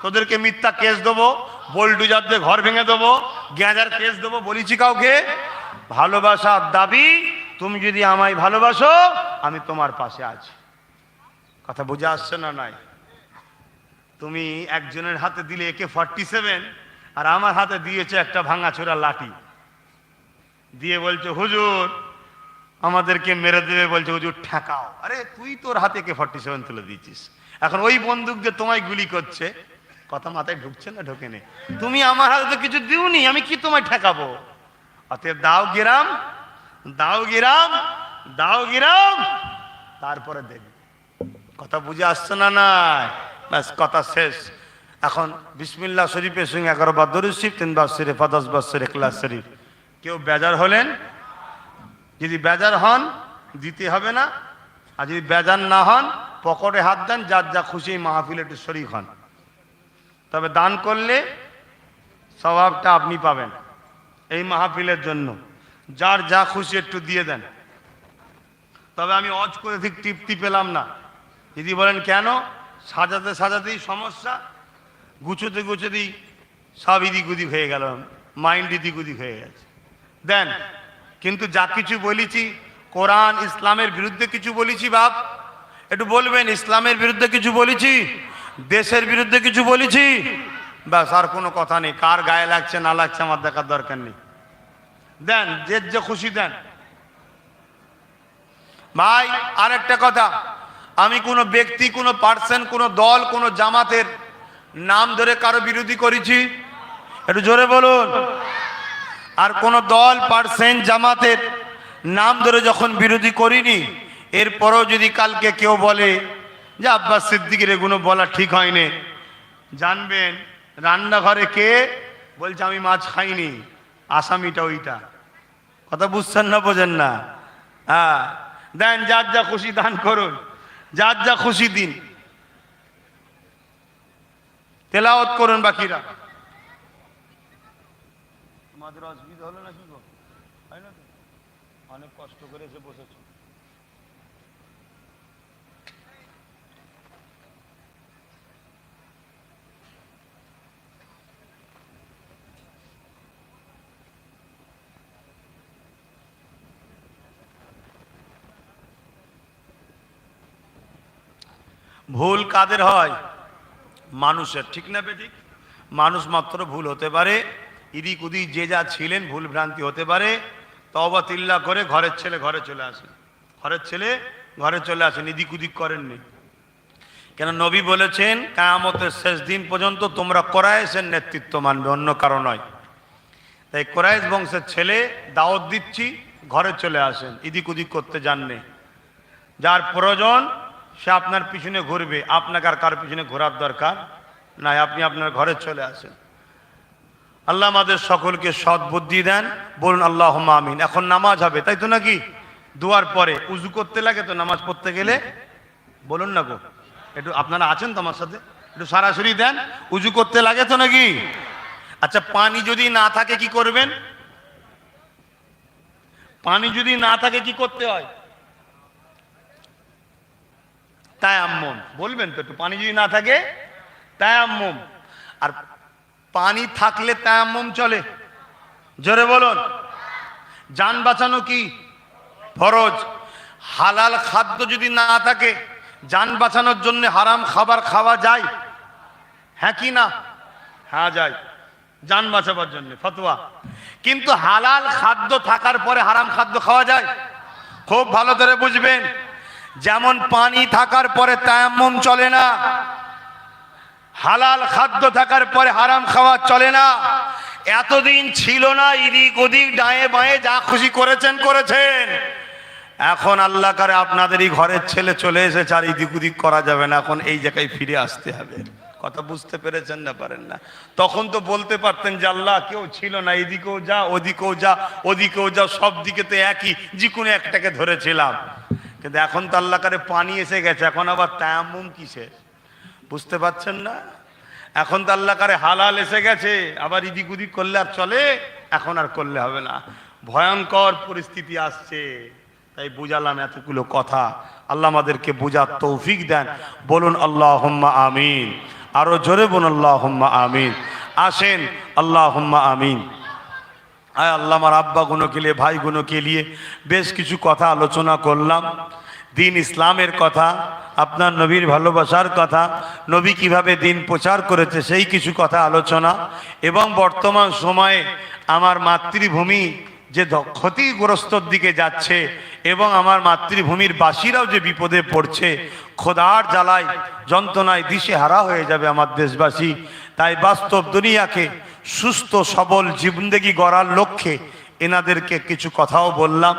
তোদেরকে মিথ্যা কেস দেবো, বোল্ডুজার দিয়ে ঘর ভেঙে দেবো, গ্যাঁজার কেস দেবো? বলেছি কাউকে? ভালোবাসার দাবি, তুমি যদি আমায় ভালোবাসো আমি তোমার পাশে আছি। কথা বুঝে আসছে না? নাই? তুমি একজনের হাতে দিলে AK-47 আর আমার হাতে দিয়েছে একটা ভাঙাচোরা লাঠি, দিয়ে বলছে হুজুর আমাদেরকে মেরে দেবে, বলছে হুজুর ঠেকাও। আরে তুই তোর হাতে AK-47 তুলে দিয়েছিস, এখন ওই বন্দুক দিয়ে তোমায় গুলি করছে। কথা মাথায় ঢুকছে না? ঢোকে নেই? তুমি আমার হাতে তো কিছু দিওনি, আমি কি তোমায় ঠেকাবো? অতএব দাও গিরাম, দাও গিরাম, দাও গিরাম, তারপরে দেবে। কথা বুঝে আসছে না? নাই? ব্যাস কথা শেষ। এখন বিসমিল্লাহ শরীফের সঙ্গে 11 বার দরুদ শরীফ, 3 বার শরীফ, 10 বার শরীফ, ইখলাস শরীফ। কেউ বেজার হলেন? যদি বেজার হন দিতে হবে না, আর যদি বেজার না হন পকেটে হাত দেন, যার যা খুশি এই মাহফিলে একটু শরীক হন। তবে দান করলে স্বভাবটা আপনি পাবেন এই মাহফিলের জন্য। যার যা খুশি একটু দিয়ে দেন। তবে আমি অজ করে ঠিক তৃপ্তি পেলাম না। যদি বলেন কেন? সাজাতে সাজাতেই সমস্যা, গুছোতে গুছোতেই সব ইদিগুদি হয়ে গেল, মাইন্ড ইদিগুদি হয়ে গেছে। দেন, কিন্তু যা কিছু বলেছি কোরআন ইসলামের বিরুদ্ধে কিছু বলেছি বাপ? একটু বলবেন ইসলামের বিরুদ্ধে কিছু বলেছি? দেশের বিরুদ্ধে কিছু বলেছি? ব্যাস, আর কোনো কথা নেই। কার গায়ে লাগছে না লাগছে আমার দেখার দরকার নেই। দেন, যে খুশি দেন। ভাই আর একটা কথা, আমি কোনো ব্যক্তি, কোনো পার্সন, কোনো দল, কোনো জামাতের নাম ধরে কারো বিরোধী করেছি? একটু জোরে বলুন। আর কোন দল, পার্সন, জামাতের নাম ধরে যখন বিরোধী করিনি, এরপরও যদি কালকে কেউ বলে যে আব্বাস সিদ্দিকীর এগুলো বলা ঠিক হয়নি, জানবেন রান্নাঘরে কে বলছে আমি মাছ খাইনি, আসামিটা ওইটা। কথা বুঝছেন না? বোঝেন না? হ্যাঁ, দেন, যার যা খুশি দান করুন, যার যা খুশি দিন, তেলাওয়াত করুন। বাকিরা তোমাদের অসুবিধা হলো না? কি গো, তাই না? অনেক কষ্ট করে এসে বসেছো। ভুল কাদের হয়? মানুষের। ঠিক না বেঠিক? মানুষ মাত্র ভুল হতে পারে, এদিক ওদিক যে যা ছিলেন ভুল ভ্রান্তি হতে পারে, তওবা তিল্লা করে ঘরের ছেলে ঘরে চলে আসেন, ঘরের ছেলে ঘরে চলে আসেন, এদিক ওদিক করেননি। কেন নবী বলেছেন কিয়ামতের শেষ দিন পর্যন্ত তোমরা কুরাইশের নেতৃত্ব মানবে, অন্য কারো নয়। তাই কুরাইশ বংশের ছেলে দাওয়াত দিচ্ছি, ঘরে চলে আসেন, এদিক ওদিক করতে যাননি। যার প্রয়োজন সে আপনার পিছনে ঘুরবে, আপনাকে আর কার পিছনে ঘোরার দরকার নাই, আপনি আপনার ঘরে চলে আসেন। আল্লাহ আমাদের সকলকে সৎ বুদ্ধি দেন, বলুন আল্লাহুম্মা আমিন। এখন নামাজ হবে, তাই তো নাকি? দুয়ার পরে উজু করতে লাগে তো নামাজ পড়তে গেলে, বলুন না গো, একটু আপনারা আছেন তো আমার সাথে, একটু সরাসরি দেন, উজু করতে লাগে তো নাকি? আচ্ছা, পানি যদি না থাকে কি করবেন? পানি যদি না থাকে কি করতে হয়? তায়াম্মুম, বলবেন তো একটু, পানি যদি না থাকে তায়াম্মুম। আর পানি থাকলে তায়াম্মুম চলে? জোরে বলুন। জান বাঁচানো কি ফরজ। হালাল খাদ্য যদি না থাকে, জান বাঁচানোর জন্য হারাম খাবার খাওয়া যায়? হ্যাঁ কি না? হ্যাঁ যায়, জান বাঁচাবার জন্য ফতোয়া। কিন্তু হালাল খাদ্য থাকার পরে হারাম খাদ্য খাওয়া যায়? খুব ভালো করে বুঝবেন, যেমন পানি থাকার পরে তায়াম্মুম চলে না, হালাল খাদ্য থাকার পরে হারাম খাওয়া চলে না। এতদিন ছিল না, এদিক ওদিক ডায়ে বাঁয়ে যা খুশি করেছেন করেছেন। এখন আল্লাহ করে আপনাদেরই ঘরের ছেলে চলে এসেছে, আর এদিক ওদিক করা যাবে না, এখন এই জায়গায় ফিরে আসতে হবে। কথা বুঝতে পেরেছেন না পারেন না? তখন তো বলতে পারতেন যে আল্লাহ কেউ ছিল না, এদিকেও যা ওদিকেও যা ওদিকেও যা, সব দিকে তো একই, যে কোনো একটাকে ধরেছিলাম। কিন্তু এখন তো আল্লাহ করে পানি এসে গেছে, এখন আবার তায়াম্মুম কিসের? বুঝতে পারছেন না? এখন তো আল্লাহ করে হালাল এসে গেছে, আবার ইদিক উদিক করলে আর চলে? এখন আর করলে হবে না, ভয়ঙ্কর পরিস্থিতি আসছে। তাই বুঝালাম এতগুলো কথা, আল্লাহ আমাদেরকে বুঝার তৌফিক দেন, বলুন আল্লাহুম্মা আমিন। আরো জোরে বলুন আল্লাহুম্মা আমিন। আসেন আল্লাহুম্মা আমিন। আয় আল্লাহ, আমার আব্বা গুনোকে নিয়ে, ভাই গুনোকে নিয়ে বেশ কিছু কথা আলোচনা করলাম, দিন ইসলামের কথা, আপনার নবীর ভালোবাসার কথা, নবী কিভাবে দিন প্রচার করেছে সেই কিছু কথা আলোচনা, এবং বর্তমান সময়ে আমার মাতৃভূমি যে ক্ষতিগ্রস্তর দিকে যাচ্ছে এবং আমার মাতৃভূমির বাসীরাও যে বিপদে পড়ছে, খোদার জ্বালায় যন্ত্রণায় দিশেহারা হয়ে যাবে আমার দেশবাসী। তাই বাস্তব দুনিয়াকে সুস্থ সবল জিন্দেগি গড়ার লক্ষ্যে এনাদেরকে কিছু কথাও বললাম।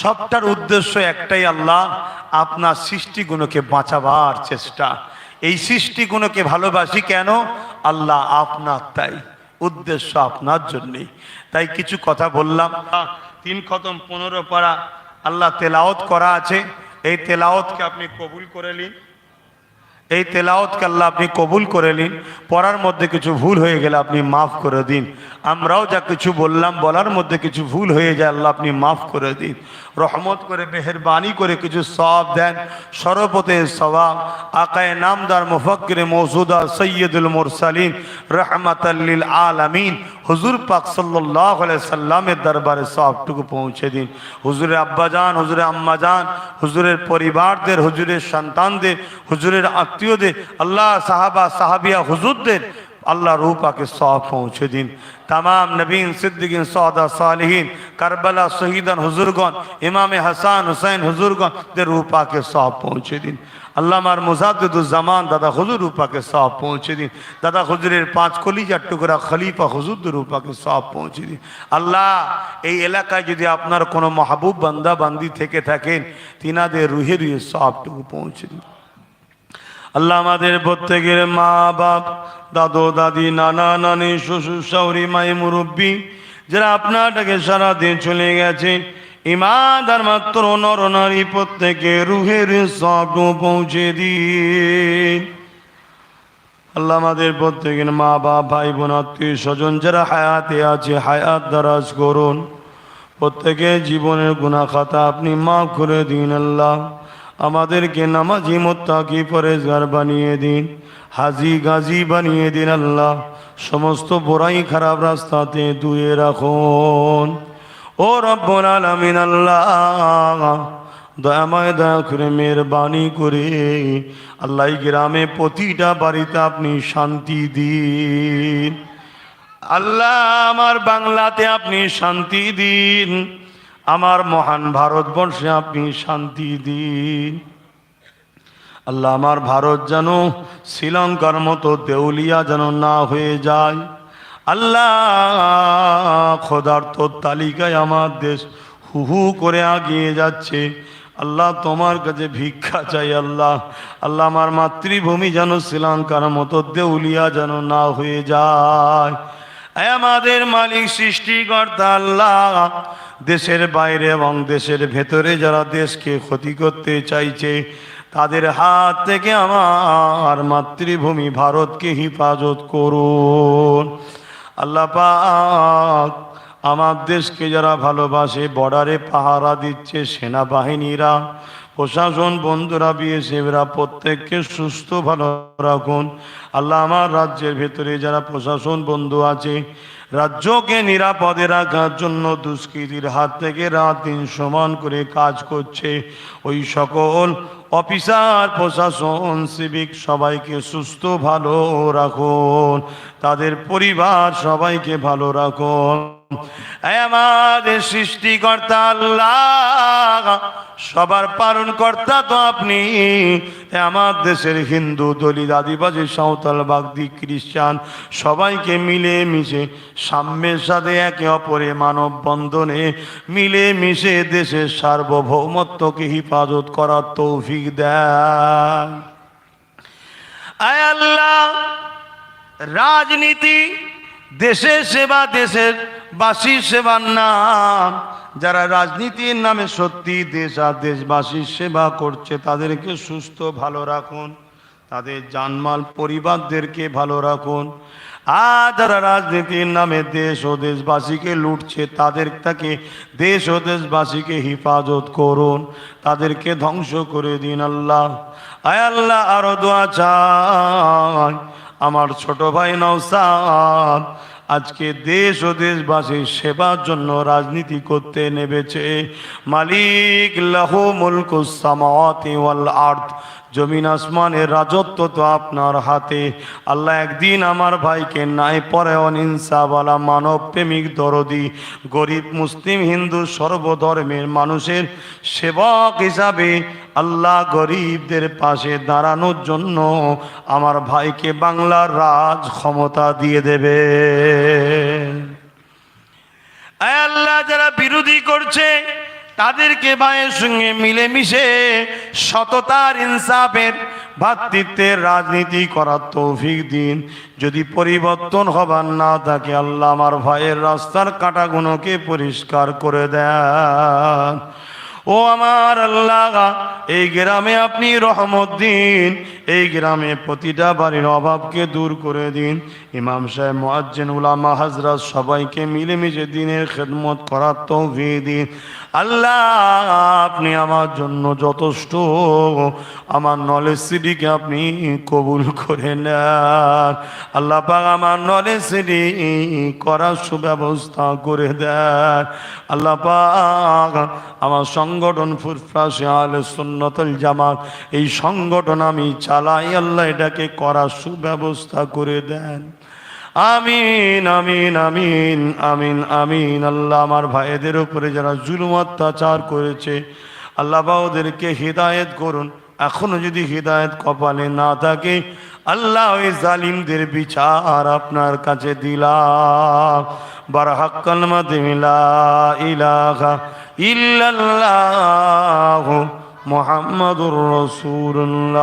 সবটার উদ্দেশ্য একটাই, আল্লাহ আপনার সৃষ্টিগুলোকে বাঁচাবার চেষ্টা। এই সৃষ্টিগুলোকে ভালোবাসি কেন? আল্লাহ আপনার, তাই উদ্দেশ্য আপনার জন্যেই। তাই কিছু কথা বললাম। 3 খতম 15 পারা আল্লাহ তেলাওয়াত করা আছে, এই তেলাওয়াতকে আপনি কবুল করে নিন, এই তেলাওয়াতকে আল্লাহ আপনি কবুল করে নিন। পড়ার মধ্যে কিছু ভুল হয়ে গেলে আপনি মাফ করে দিন। আমরাও যা কিছু বললাম বলার মধ্যে কিছু ভুল হয়ে যায়, আল্লাহ আপনি মাফ করে দিন। রহমত করে মেহেরবানি করে কিছু সওয়াব দেন। সর্বপতে সওয়াব আকায়ে নামদার মুফাক্কিরে মওজুদা সৈয়দুল মুরসালিন রাহমাতাল লিল আলামিন হুজুর পাক সাল্লাল্লাহু আলাইহি সাল্লামের দরবারে সওয়াবটুকু পৌঁছে দিন। হুজুরের আব্বাজান, হুজুরের আম্মাজান, হুজুরের পরিবারদের, হুজুরের সন্তানদের, হুজুরের আত্মীয়দের, আল্লাহ সাহাবা সাহাবিয়া হুজুরদের আল্লাহ রূহ পাকে সওয়াব পৌঁছে দিন। तमाम नबीन सिद्दीकीन सौदा सालिहीन करबला शहीदान हुजूरगण इमाम हसन हुसैन हुजूरगण दे रूह पाके सौवाब पहुँचे दिन। अल्लामा मुजाद्दिदुज़्ज़मान दादा हुजूर रूह पाके सौवाब पहुँचे दिन। दादा हुजूरेर 5 कलिजार टुकरा खलीफा हुजूर दे रूह पाके सौवाब पहुँचे दिन। আল্লাহ এই এলাকায় যদি আপনার কোনো মাহবুব বান্দা বান্দি থেকে থাকেন, তিনাদের রুহে রুহে সওয়াবটুকু পৌঁছে দিন। আল্লাহ আমাদের প্রত্যেকের মা বাপ, দাদু দাদি, নানা নানি, শ্বশুর শাশুড়ি, মাই মুরব্বী যারা আপনারটাকে সারাদিন চলে গেছে, ইমানদার মাত্র নর নারী প্রত্যেকে রুহের সওয়াব পৌঁছে দিন। আল্লাহ আমাদের প্রত্যেকের মা বাপ, ভাই বোন, আত্মীয় স্বজন যারা হায়াতে আছে হায়াত দারাজ করুন। প্রত্যেকের জীবনের গুনাহ খাতা আপনি মাফ করে দিন। আল্লাহ আমাদেরকে নামাজি মুত্তাকি পরেজগার বানিয়ে দিন, হাজি গাজী বানিয়ে দিন। আল্লাহ সমস্ত বুরাই খারাপ রাস্তাতে ধুয়ে রাখুন। ও রব্বুল আলামিন, আল্লাহ দয়াময় দয়া করে মেহরবানি করে আল্লাহ এই গ্রামে প্রতিটা বাড়িতে আপনি শান্তি দিন। আল্লাহ আমার বাংলাতে আপনি শান্তি দিন, আমার মহান ভারতবর্ষে আপনি শান্তি দিন। আল্লাহ আমার ভারত যেন শ্রীলঙ্কার মতো দেউলিয়া যেন না হয়ে যায়। আল্লাহ ক্ষুধার্ত তালিকায় আমার দেশ হু হু করে আগিয়ে যাচ্ছে। আল্লাহ তোমার কাছে ভিক্ষা চাই আল্লাহ। আল্লাহ আমার মাতৃভূমি যেন শ্রীলঙ্কার মতো দেউলিয়া যেন না হয়ে যায়। আমাদের মালিক সৃষ্টিকর্তা আল্লাহ, দেশের বাইরে এবং দেশের ভেতরে যারা দেশকে ক্ষতি করতে চাইছে তাদের হাত থেকে আমার মাতৃভূমি ভারতকে হেফাজত করুন। আল্লাহ পাক আমার দেশকে যারা ভালোবাসে, বর্ডারে পাহারা দিচ্ছে সেনাবাহিনীরা, প্রশাসন বন্ধুরা, বিএসএফরা, প্রত্যেককে সুস্থ ভালো রাখুন। আল্লাহ আমার রাজ্যের ভেতরে যারা প্রশাসন বন্ধু আছে, রাজ্যকে নিরাপদে রাখার জন্য দুষ্কৃতীর হাত থেকে রাত দিন সমান করে কাজ করছে, ওই সকল অফিসার, প্রশাসন, সিভিক সবাইকে সুস্থ ভালো রাখুন, তাদের পরিবার সবাইকে ভালো রাখুন। আমাদের সৃষ্টিকর্তা আল্লাহ, সবার পালন কর্তা তো আপনি। আমার দেশের হিন্দু, দলিত, আদিবাসী, সাঁওতাল, বাগদি, খ্রিস্টান সবাইকে মিলে মিশে সাম্যের সাথে একে অপরে মানব বন্ধনে মিলে মিশে দেশের সার্বভৌমত্বকে হেফাজত করার তৌফিক দেন। আয় আল্লাহ, রাজনীতি দেশের সেবা, দেশের বাসীর সেবার নাম। যারা রাজনীতির নামে সত্যি দেশ আর দেশবাসীর সেবা করছে তাদেরকে সুস্থ ভালো রাখুন, তাদের জানমাল পরিবারদেরকে ভালো রাখুন। আর যারা রাজনীতির নামে দেশ ও দেশবাসীকে লুটছে তাকে দেশ ও দেশবাসীকে হেফাজত করুন, তাদেরকে ধ্বংস করে দিন আল্লাহ। আয় আল্লাহ, আরো দোয়া চাই। আমার ছোট ভাই নওশাদ আজকে দেশ ও দেশবাসীর সেবার জন্য রাজনীতি করতে নেমেছে। মালিক লাহু মুলকুস সামাওয়াতি ওয়াল আরদ, জমিন আসমানের রাজত্ব তো আপনার হাতে। আল্লাহ একদিন আমার ভাইকে ন্যায় পরায়ণ, ইনসাফওয়ালা, মানব প্রেমিক, দরদি, গরিব, মুসলিম, হিন্দু সর্বধর্মের মানুষের সেবক হিসাবে আল্লাহ গরিবদের পাশে দাঁড়ানোর জন্য আমার ভাইকে বাংলার রাজ ক্ষমতা দিয়ে দেবে। আয় আল্লাহ, যারা বিরোধী করছে তাদেরকে ভাইয়ের সঙ্গে মিলেমিশে সততার, ইনসাফের, ভ্রাতৃত্বের রাজনীতি করার তৌফিক দিন। যদি পরিবর্তন হবার না থাকে আল্লাহ আমার ভাইয়ের রাস্তার কাঁটাগুলোকে পরিষ্কার করে দেন। ও আমার আল্লাহ, এই গ্রামে আপনি রহমত দিন, এই গ্রামে প্রতিটা বাড়ির অভাবকে দূর করে দিন। ইমাম সাহেব, মুয়াজ্জিন, উলামা, হাজরাত সবাইকে মিলেমিশে দিনের খেদমত করার তৌফিক দিন। আল্লাহ আপনি আমার জন্য যথেষ্ট, আমার নলেজ সিডিকে আপনি কবুল করে নেন। আল্লাহ পাক আমার নলেজ সিডি করার সুব্যবস্থা করে দেন। আল্লাহ পাক আমার সংগঠন ফুরফুরাশে আহলে সুন্নাত ওয়াল জামাত, এই সংগঠন আমি চালাই, আল্লাহ এটাকে করার সুব্যবস্থা করে দেন। আমিন আমিন আমিন আমিন আমিন। আল্লাহ আমার ভাইদের উপরে যারা জুলুম অত্যাচার করেছে আল্লাহ ওদেরকে হিদায়েত করুন। এখনো যদি হিদায়েত কপালে না থাকে আল্লাহ ওই জালিমদের বিচার আপনার কাছে দিলাম। বারহাক কালমাতে লা ইলাহা ইল্লাল্লাহু মুহাম্মাদুর রাসূলুল্লাহ।